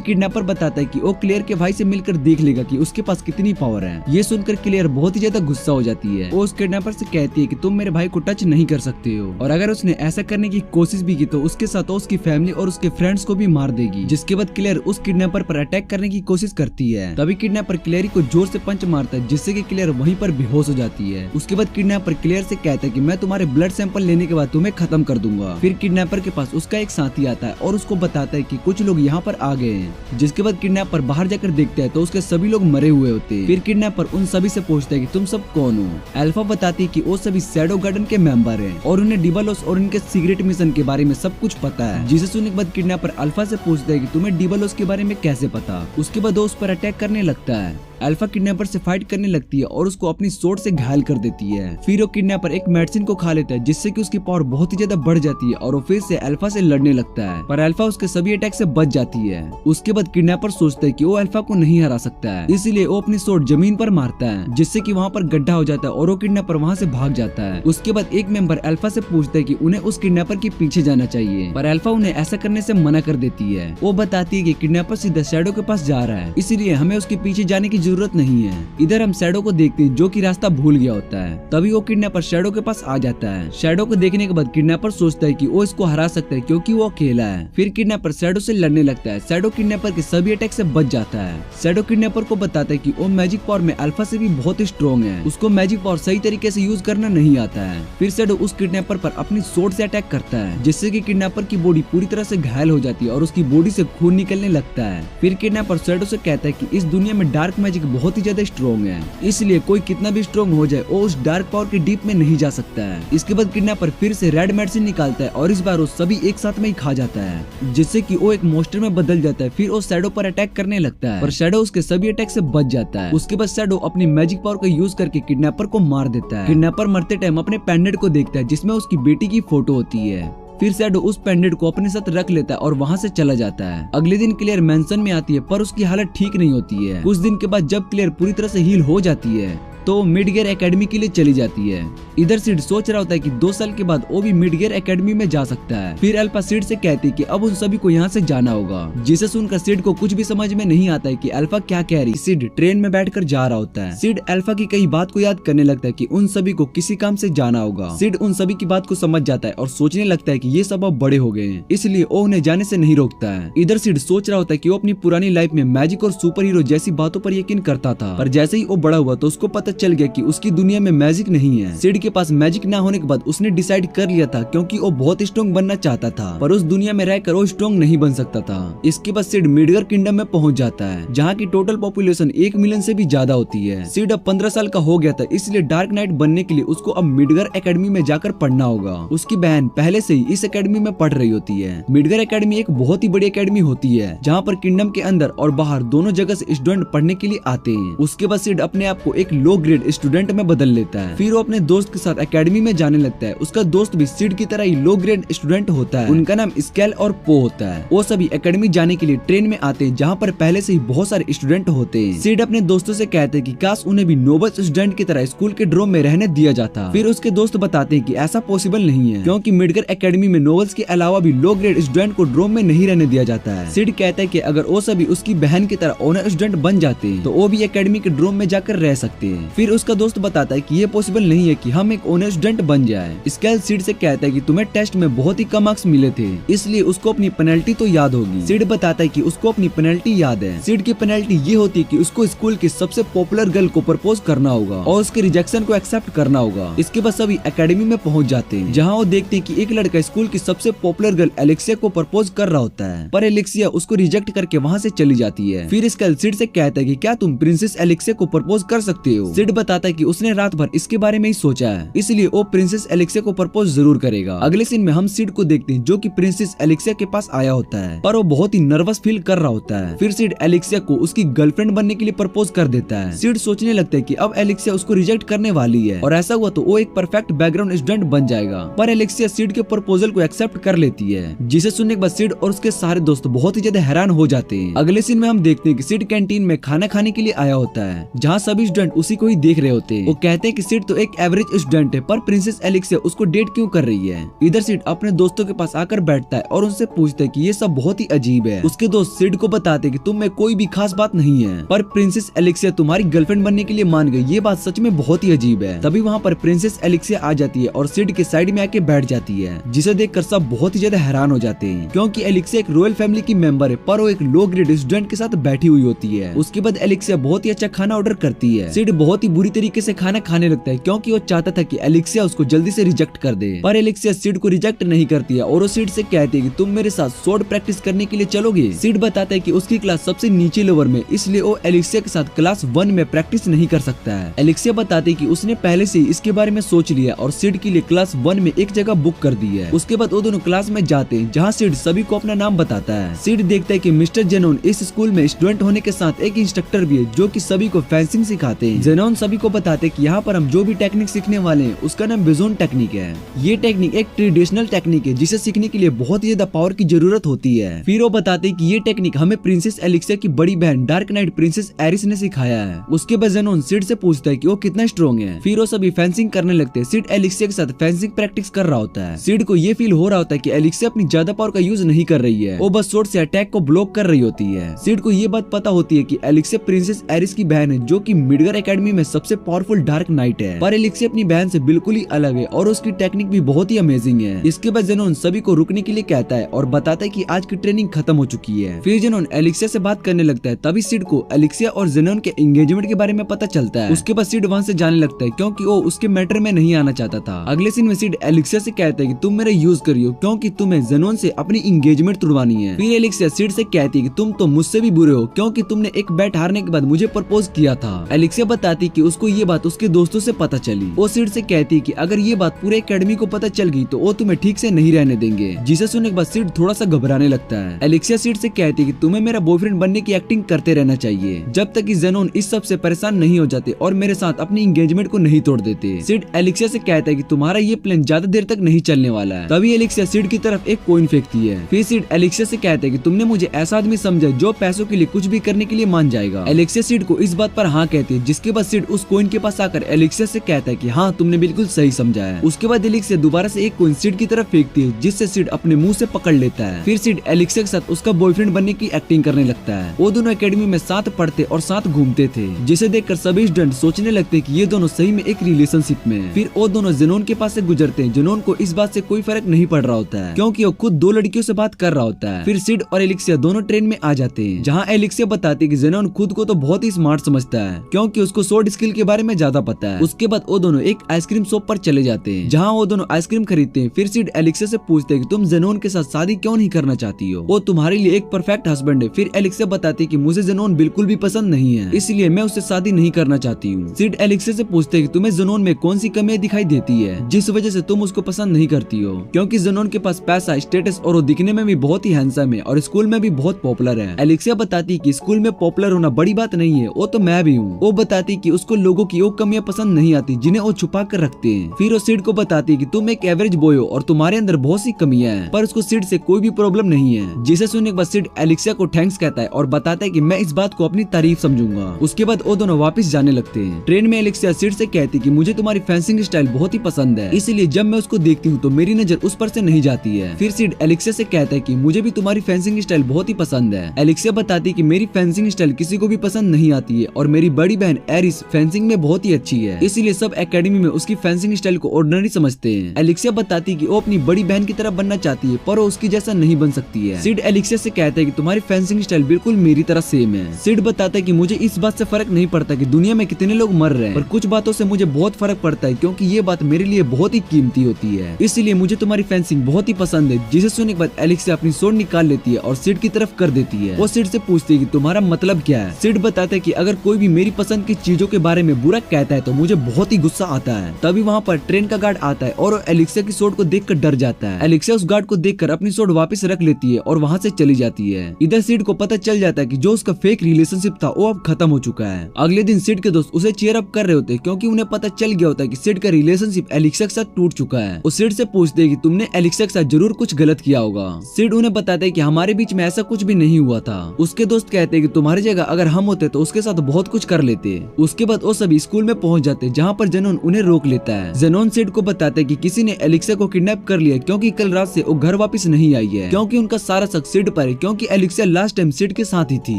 किडनैपर बताता है कि वो क्लेयर के भाई से मिलकर देख लेगा कि उसके पास कितनी पावर है। ये सुनकर क्लेयर बहुत ही ज्यादा गुस्सा हो जाती है। वो उस किडनैपर से कहती है कि तुम मेरे भाई को टच नहीं कर सकते हो, और अगर उसने ऐसा करने की कोशिश भी की तो उसके साथ उसकी फैमिली और उसके फ्रेंड्स को भी मार देगी। जिसके बाद क्लेयर उस किडनैपर पर अटैक करने की कोशिश करती है। तभी किडनैपर क्लेयर को जोर से पंच मारता है, जिससे कि क्लेयर वहीं पर बेहोश हो जाती है। उसके बाद किडनैपर क्लेयर से कहता है कि मैं तुम्हारे ब्लड सैंपल लेने के बाद तुम्हें खत्म कर दूंगा। फिर किडनैपर के पास उसका एक साथी आता है और उसको बताता है कि कुछ लोग यहाँ पर आ गए हैं। जिसके बाद किडनैपर बाहर जाकर देखता है तो उसके सभी लोग मरे हुए होते हैं। फिर किडनैपर उन सभी से पूछता है कि तुम सब कौन हो। अल्फा बताती है कि वो सभी शैडो गार्डन के मेंबर हैं और उन्हें डिबालोस और उनके सीक्रेट मिशन के बारे में सब कुछ पता है। जिसे सुनने के बाद किडनैपर अल्फा से पूछता है कि तुम्हें डिबालोस के बारे में कैसे पता। उसके बाद वो उस पर अटैक करने लगता है। अल्फा किडनैपर से फाइट करने लगती है और उसको अपनी सोर्ड से घायल कर देती है। फिर वो किडनैपर एक मेडिसिन को खा लेता है, जिससे कि उसकी पावर बहुत ही ज्यादा बढ़ जाती है और वो फिर से अल्फा से लड़ने लगता है, पर अल्फा उसके सभी अटैक से बच जाती है। उसके बाद किडनैपर सोचता है कि वो अल्फा को नहीं हरा सकता है, इसलिए वो अपनी सोर्ड जमीन पर मारता है, जिससे कि वहाँ पर गड्ढा हो जाता है और वो किडनैपर वहाँ से भाग जाता है। उसके बाद एक मेंबर अल्फा से पूछता है कि उन्हें उस किडनैपर के पीछे जाना चाहिए, पर अल्फा उन्हें ऐसा करने से मना कर देती है। वो बताती है कि किडनैपर सीधा शैडो के पास जा रहा है, इसलिए हमें उसके पीछे जाने की जरूरत नहीं है। इधर हम शैडो को देखते हैं जो कि रास्ता भूल गया होता है। तभी वो किडनैपर शैडो के पास आ जाता है। शैडो को देखने के बाद किडनैपर सोचता है कि वो इसको हरा सकता है क्योंकि वो अकेला है। फिर किडनैपर शैडो से लड़ने लगता है। शैडो किडनैपर के सभी अटैक से बच जाता है। शैडो किडनैपर को बताता है कि वो मैजिक पावर में अल्फा से भी बहुत स्ट्रॉन्ग है, उसको मैजिक पावर सही तरीके से यूज करना नहीं आता है। फिर शैडो उस किडनैपर पर अपनी सोर्ड से अटैक करता है, जिससे कि किडनैपर की बॉडी पूरी तरह से घायल हो जाती है और उसकी बॉडी से खून निकलने लगता है। फिर किडनैपर शैडो से कहता है कि इस दुनिया में डार्क मैजिक बहुत ही ज्यादा स्ट्रॉन्ग है, इसलिए कोई कितना भी स्ट्रॉन्ग हो जाए वो उस डार्क पावर के डीप में नहीं जा सकता है। इसके बाद किडनैपर फिर से रेड मेडिसिन निकालता है और इस बार वो सभी एक साथ में ही खा जाता है, जिससे कि वो एक मॉन्स्टर में बदल जाता है। फिर वो शैडो पर अटैक करने लगता है, पर शैडो उसके सभी अटैक से बच जाता है। उसके बाद शैडो अपनी मैजिक पावर का यूज करके किडनैपर को मार देता है। किडनैपर मरते टाइम अपने पेंडेंट को देखता है, जिसमें उसकी बेटी की फोटो होती है। फिर शैडो उस पेंडेंट को अपने साथ रख लेता है और वहाँ से चला जाता है। अगले दिन क्लेयर मेंशन में आती है, पर उसकी हालत ठीक नहीं होती है। कुछ दिन के बाद जब क्लेयर पूरी तरह से हील हो जाती है तो मिडगियर एकेडमी के लिए चली जाती है। इधर सिड सोच रहा होता है कि 2 साल के बाद वो भी मिडगियर एकेडमी में जा सकता है। फिर अल्फा सिड से कहती है कि अब उन सभी को यहाँ से जाना होगा, जिसे सुनकर सिड को कुछ भी समझ में नहीं आता है कि अल्फा क्या कह रही। सिड ट्रेन में बैठकर जा रहा होता है। सिड अल्फा की कई बात को याद करने लगता है कि उन सभी को किसी काम से जाना होगा। सिड उन सभी की बात को समझ जाता है और सोचने लगता है कि ये सब अब बड़े हो गए हैं, इसलिए वो उन्हें जाने से नहीं रोकता है। इधर सिड सोच रहा होता है कि वो अपनी पुरानी लाइफ में मैजिक और सुपर हीरो जैसी बातों पर यकीन करता था, पर जैसे ही वो बड़ा हुआ तो उसको पता चल गया कि उसकी दुनिया में मैजिक नहीं है। सिड के पास मैजिक ना होने के बाद उसने डिसाइड कर लिया था, क्योंकि वो बहुत स्ट्रॉन्ग बनना चाहता था, पर उस दुनिया में रहकर वो स्ट्रॉन्ग नहीं बन सकता था। इसके बाद सिड मिडगर किंगडम में पहुंच जाता है, जहाँ की टोटल पॉपुलेशन 1 मिलियन से भी ज्यादा होती है। सिड अब 15 साल का हो गया था, इसलिए डार्क नाइट बनने के लिए उसको अब मिडगर एकेडमी में जाकर पढ़ना होगा। उसकी बहन पहले से ही इस एकेडमी में पढ़ रही होती है। मिडगर एकेडमी एक बहुत ही बड़ी एकेडमी होती है, जहाँ पर किंगडम के अंदर और बाहर दोनों जगह से स्टूडेंट पढ़ने के लिए आते हैं। उसके बाद सिड अपने आप को एक लो ग्रेड स्टूडेंट में बदल लेता है। फिर वो अपने दोस्त के साथ एकेडमी में जाने लगता है। उसका दोस्त भी सिड की तरह ही लो ग्रेड स्टूडेंट होता है। उनका नाम स्केल और पो होता है। वो सभी एकेडमी जाने के लिए ट्रेन में आते हैं, जहाँ पर पहले से ही बहुत सारे स्टूडेंट होते हैं। सिड अपने दोस्तों से कहते हैं कि काश उन्हें भी नोबल स्टूडेंट की तरह स्कूल के ड्रोम में रहने दिया जाता। फिर उसके दोस्त बताते हैं कि ऐसा पॉसिबल नहीं है, क्योंकि मिडगर एकेडमी में नोबल्स के अलावा भी लो ग्रेड स्टूडेंट को ड्रोम में नहीं रहने दिया जाता है। सिड कहता है कि अगर वो सभी उसकी बहन की तरह ऑनर स्टूडेंट बन जाते हैं तो वो भी एकेडमी के ड्रोम में जाकर रह सकते हैं। फिर उसका दोस्त बताता है कि ये पॉसिबल नहीं है कि हम एक ऑनर स्टूडेंट बन जाए। स्केल सिड से कहता है कि तुम्हें टेस्ट में बहुत ही कम मार्क्स मिले थे, इसलिए उसको अपनी पेनल्टी तो याद होगी। सिड बताता है कि उसको अपनी पेनल्टी याद है। सिड की पेनल्टी ये होती है कि उसको स्कूल की सबसे पॉपुलर गर्ल को प्रपोज करना होगा और उसके रिजेक्शन को एक्सेप्ट करना होगा। इसके बाद सभी एकेडमी में पहुंच जाते हैं, जहाँ वो देखते हैं कि एक लड़का स्कूल की सबसे पॉपुलर गर्ल एलेक्सिया को प्रपोज कर रहा होता है, पर एलेक्सिया उसको रिजेक्ट करके वहाँ से चली जाती है। फिर स्केल सिड से कहता है कि क्या तुम प्रिंसेस एलेक्सिया को प्रपोज कर सकते हो। सिड बताता है कि उसने रात भर इसके बारे में ही सोचा है, इसलिए वो प्रिंसेस एलेक्सिया को प्रपोज जरूर करेगा। अगले सीन में हम सिड को देखते हैं जो कि प्रिंसेस एलेक्सिया के पास आया होता है, पर वो बहुत ही नर्वस फील कर रहा होता है। फिर सिड एलेक्सिया को उसकी गर्लफ्रेंड बनने के लिए प्रपोज कर देता है। सिड सोचने लगता है कि अब एलेक्सिया उसको रिजेक्ट करने वाली है और ऐसा हुआ तो वो एक परफेक्ट बैकग्राउंड स्टूडेंट बन जाएगा, पर एलेक्सिया सिड के प्रपोजल को एक्सेप्ट कर लेती है, जिसे सुनने के बाद सिड और उसके सारे दोस्त बहुत ही ज्यादा हैरान हो जाते हैं। अगले सीन में हम देखते हैं कि सिड कैंटीन में खाना खाने के लिए आया होता है, जहाँ सभी स्टूडेंट उसी को ही देख रहे होते हैं। वो कहते हैं कि सिड तो एक एवरेज स्टूडेंट है, पर प्रिंसेस एलेक्सिया उसको डेट क्यों कर रही है। इधर सिड अपने दोस्तों के पास आकर बैठता है और उनसे पूछता है कि ये सब बहुत ही अजीब है। उसके दोस्त सिड को बताते हैं कि तुम में कोई भी खास बात नहीं है, पर प्रिंसेस एलेक्सिया तुम्हारी गर्लफ्रेंड बनने के लिए मान गई, ये बात सच में बहुत ही अजीब है। तभी वहाँ पर प्रिंसेस एलेक्सिया आ जाती है और सिड के साइड में आके बैठ जाती है, जिसे देखकर सब बहुत ही ज्यादा हैरान हो जाते हैं, क्योंकि एलेक्सिया एक रॉयल फैमिली की मेंबर है, पर वो एक लो ग्रेड स्टूडेंट के साथ बैठी हुई होती है। उसके बाद एलेक्सिया बहुत ही अच्छा खाना ऑर्डर करती है। सिड बहुत ही बुरी तरीके से खाना खाने लगता है, क्योंकि वो चाहता था कि एलेक्सिया उसको जल्दी से रिजेक्ट कर दे, पर एलेक्सिया सिड को रिजेक्ट नहीं करती है और वो सिड से कहती है कि तुम मेरे साथ स्वॉर्ड प्रैक्टिस करने के लिए चलोगे। सिड बताता है कि उसकी क्लास सबसे नीचे लेवल में, इसलिए वो एलेक्सिया के साथ क्लास 1 में प्रैक्टिस नहीं कर सकता है। एलेक्सिया बताती है कि उसने पहले से इसके बारे में सोच लिया और सिड के लिए क्लास 1 में एक जगह बुक कर दी है। उसके बाद वो दोनों क्लास में जाते हैं, जहाँ सिड सभी को अपना नाम बताता है। सिड देखता है कि मिस्टर जेनोन इस स्कूल में स्टूडेंट होने के साथ एक इंस्ट्रक्टर भी है, जो कि सभी को फेंसिंग सिखाते हैं। जेनोन सभी को बताते हैं कि यहाँ पर हम जो भी टेक्निक सीखने वाले हैं उसका नाम बिजोन टेक्निक है। ये टेक्निक एक ट्रेडिशनल टेक्निक है, जिसे सीखने के लिए बहुत ही ज्यादा पावर की जरूरत होती है। फिर वो बताते हैं कि ये टेक्निक हमें प्रिंसेस एलेक्सिया की बड़ी बहन डार्क नाइट प्रिंसेस एरिस ने सिखाया है। उसके बाद जेनोन सिड से पूछता है कि वो कितना स्ट्रॉन्ग है। फिर वो सभी फेंसिंग करने लगते हैं। सिड एलेक्सिया के साथ फेंसिंग प्रैक्टिस कर रहा होता है। सिड को ये फील हो रहा होता है कि एलेक्सिया अपनी ज्यादा पावर का यूज नहीं कर रही है, वो बस शॉट से अटैक को ब्लॉक कर रही होती है। सिड को ये बात पता होती है कि एलेक्सिया प्रिंसेस एरिस की बहन है, जो कि मिडगर एकेडमी में सबसे पावरफुल डार्क नाइट है, पर एलेक्सिया अपनी बहन से बिल्कुल ही अलग है और उसकी टेक्निक भी बहुत ही अमेजिंग है। इसके बाद जेनोन सभी को रुकने के लिए कहता है और बताता है कि आज की ट्रेनिंग खत्म हो चुकी है। फिर जेनोन एलेक्सिया से बात करने लगता है। तभी सिड को एलेक्सिया और जेनोन के एंगेजमेंट के बारे में पता चलता है। उसके बाद सिड वहाँ से जाने लगता है, क्योंकि वो उसके मैटर में नहीं आना चाहता था। अगले सीन में सिड एलेक्सिया से कहता है कि तुम मेरा यूज करियो, क्योंकि तुम्हें जेनोन से अपनी एंगेजमेंट तुड़वानी है। फिर एलेक्सिया सिड से कहती है कि तुम तो मुझसे भी बुरे हो, क्योंकि तुमने एक बैट हारने के बाद मुझे प्रपोज किया था। एलेक्सिया बताती कि उसको ये बात उसके दोस्तों से पता चली। वो सिड से कहती है कि अगर ये बात पूरे एकेडमी को पता चल गई तो वो तुम्हें ठीक से नहीं रहने देंगे, जिसे सुनने के बाद सिड थोड़ा सा घबराने लगता है। एलेक्सिया सिड से कहती है कि तुम्हें मेरा बॉयफ्रेंड बनने की एक्टिंग करते रहना चाहिए, जब तक कि जेनोन इस सब से परेशान नहीं हो जाते और मेरे साथ अपनी एंगेजमेंट को नहीं तोड़ देते। सिड एलेक्सिया से कहता है कि तुम्हारा ये प्लान ज्यादा देर तक नहीं चलने वाला है। तभी एलेक्सिया सिड की तरफ एक कॉइन फेंकती है। फिर सिड एलेक्सिया से कहता है कि तुमने मुझे ऐसा आदमी समझा जो पैसों के लिए कुछ भी करने के लिए मान जाएगा। एलेक्सिया सिड को इस बात पर हाँ कहती है, जिसके बाद सिड उस कॉइन के पास आकर एलेक्सिया से कहता है कि हाँ तुमने बिल्कुल सही समझा है। उसके बाद एलेक्सिया दोबारा से एक कॉइन सिड की तरफ फेंकती है, जिससे सिड अपने मुंह से पकड़ लेता है। फिर सिड एलेक्सिया के साथ उसका बॉयफ्रेंड बनने की एक्टिंग करने लगता है। वो दोनों एकेडमी में साथ पढ़ते और साथ घूमते थे, जिसे देखकर सभी स्टूडेंट सोचने लगते हैं कि ये दोनों सही में एक रिलेशनशिप में हैं। फिर वो दोनों जेनोन के पास से गुजरते हैं। जेनोन को इस बात से कोई फर्क नहीं पड़ रहा होता है, क्योंकि वो खुद 2 लड़कियों से बात कर रहा होता है। फिर सिड और एलेक्सिया दोनों ट्रेन में आ जाते हैं, जहाँ एलेक्सिया बताती है कि जेनोन खुद को तो बहुत ही स्मार्ट समझता है, क्योंकि उसको स्वॉर्ड स्किल के बारे में ज्यादा पता है। उसके बाद वो दोनों एक आइसक्रीम शॉप पर चले जाते हैं, जहाँ वो दोनों आइसक्रीम खरीदते हैं। फिर सिड एलेक्सिया से पूछते हैं कि तुम जेनोन के साथ शादी क्यों नहीं करना चाहती हो, वो तुम्हारे लिए एक परफेक्ट हस्बैंड है। फिर एलेक्सिया बताती है कि मुझे जेनोन बिल्कुल भी पसंद नहीं है, इसलिए मैं उससे शादी नहीं करना चाहती हूँ। सिड एलेक्सिया से पूछते हैं कि तुम्हें जेनोन में कौन सी कमियां दिखाई देती है, जिस वजह से तुम उसको पसंद नहीं करती हो। क्योंकि जेनोन के पास पैसा, स्टेटस और वो दिखने में भी बहुत ही हैंडसम है और स्कूल में भी बहुत पॉपुलर है। एलेक्सिया बताती है कि स्कूल में पॉपुलर होना बड़ी बात नहीं है, वो तो मैं भी हूँ। वो बताती है कि उसको लोगों की वो कमियां पसंद नहीं आती जिन्हें वो छुपा कर रखते हैं। फिर वो सिड को बताती है कि तुम एक एवरेज बॉय हो और तुम्हारे अंदर बहुत सी कमियां हैं, पर उसको सिड से कोई भी प्रॉब्लम नहीं है। जिसे सुनने के बाद सिड एलेक्सिया को थैंक्स कहता है और बताता है कि मैं इस बात को अपनी तारीफ समझूंगा। उसके बाद वो दोनों वापस जाने लगते हैं। ट्रेन में एलेक्सिया सिड से कहती है कि मुझे तुम्हारी फेंसिंग स्टाइल बहुत ही पसंद है, इसलिए जब मैं उसको देखती हूँ तो मेरी नजर उस पर से नहीं जाती है। फिर सिड एलेक्सिया से कहता है कि मुझे भी तुम्हारी फेंसिंग स्टाइल बहुत ही पसंद है। एलेक्सिया बताती है कि मेरी फेंसिंग स्टाइल किसी को भी पसंद नहीं आती है और मेरी बड़ी बहन एरिस फेंसिंग में बहुत ही अच्छी है, इसलिए सब एकेडमी में उसकी फेंसिंग स्टाइल को ऑर्डिनरी समझते हैं। एलेक्सिया बताती है कि वो अपनी बड़ी बहन की तरह बनना चाहती है, पर वो उसकी जैसा नहीं बन सकती है। सिड एलेक्सिया से कहता है कि तुम्हारी फेंसिंग स्टाइल बिल्कुल मेरी तरह सेम है। सिड बताता है कि मुझे इस बात से फर्क नहीं पड़ता कि दुनिया में कितने लोग मर रहे हैं, पर कुछ बातों से मुझे बहुत फर्क पड़ता है, क्योंकि ये बात मेरे लिए बहुत ही कीमती होती है, इसलिए मुझे तुम्हारी फेंसिंग बहुत ही पसंद है। जिसे सुनने के बाद एलेक्सिया अपनी स्वॉर्ड निकाल लेती है और सिड की तरफ कर देती है। वो सिड से पूछती है कि तुम्हारा मतलब क्या है। सिड बताता है कि अगर कोई भी मेरी पसंद की चीजों के बारे में बुरा कहता है तो मुझे बहुत ही गुस्सा आता है। तभी वहाँ पर ट्रेन का गार्ड आता है और एलेक्सिया की सोट को देखकर डर जाता है। एलेक्सिया उस गार्ड को देखकर अपनी सोट वापस रख लेती है और वहाँ से चली जाती है। इधर सिड को पता चल जाता है कि जो उसका फेक रिलेशनशिप था वो अब खत्म हो चुका है। अगले दिन सिड के दोस्त उसे चीयर अप कर रहे होते हैं क्योंकि उन्हें पता चल गया होता है कि सिड का रिलेशनशिप एलेक्सिया के साथ टूट चुका है। वो सिड से पूछते हैं कि तुमने एलेक्सिया के साथ जरूर कुछ गलत किया होगा। सिड उन्हें बताता है कि हमारे बीच में ऐसा कुछ भी नहीं हुआ था। उसके दोस्त कहते हैं कि तुम्हारी जगह अगर हम होते तो उसके साथ बहुत कुछ कर लेते। उसके बाद वो सभी स्कूल में पहुंच जाते जहाँ पर जेनोन उन्हें रोक लेता है। जेनोन सिड को बताता है कि किसी ने एलेक्सिया को किडनैप कर लिया क्योंकि कल रात से वो घर वापस नहीं आई है, क्योंकि उनका सारा शक सिड पर है क्योंकि एलेक्सिया लास्ट टाइम सिड के साथ ही थी।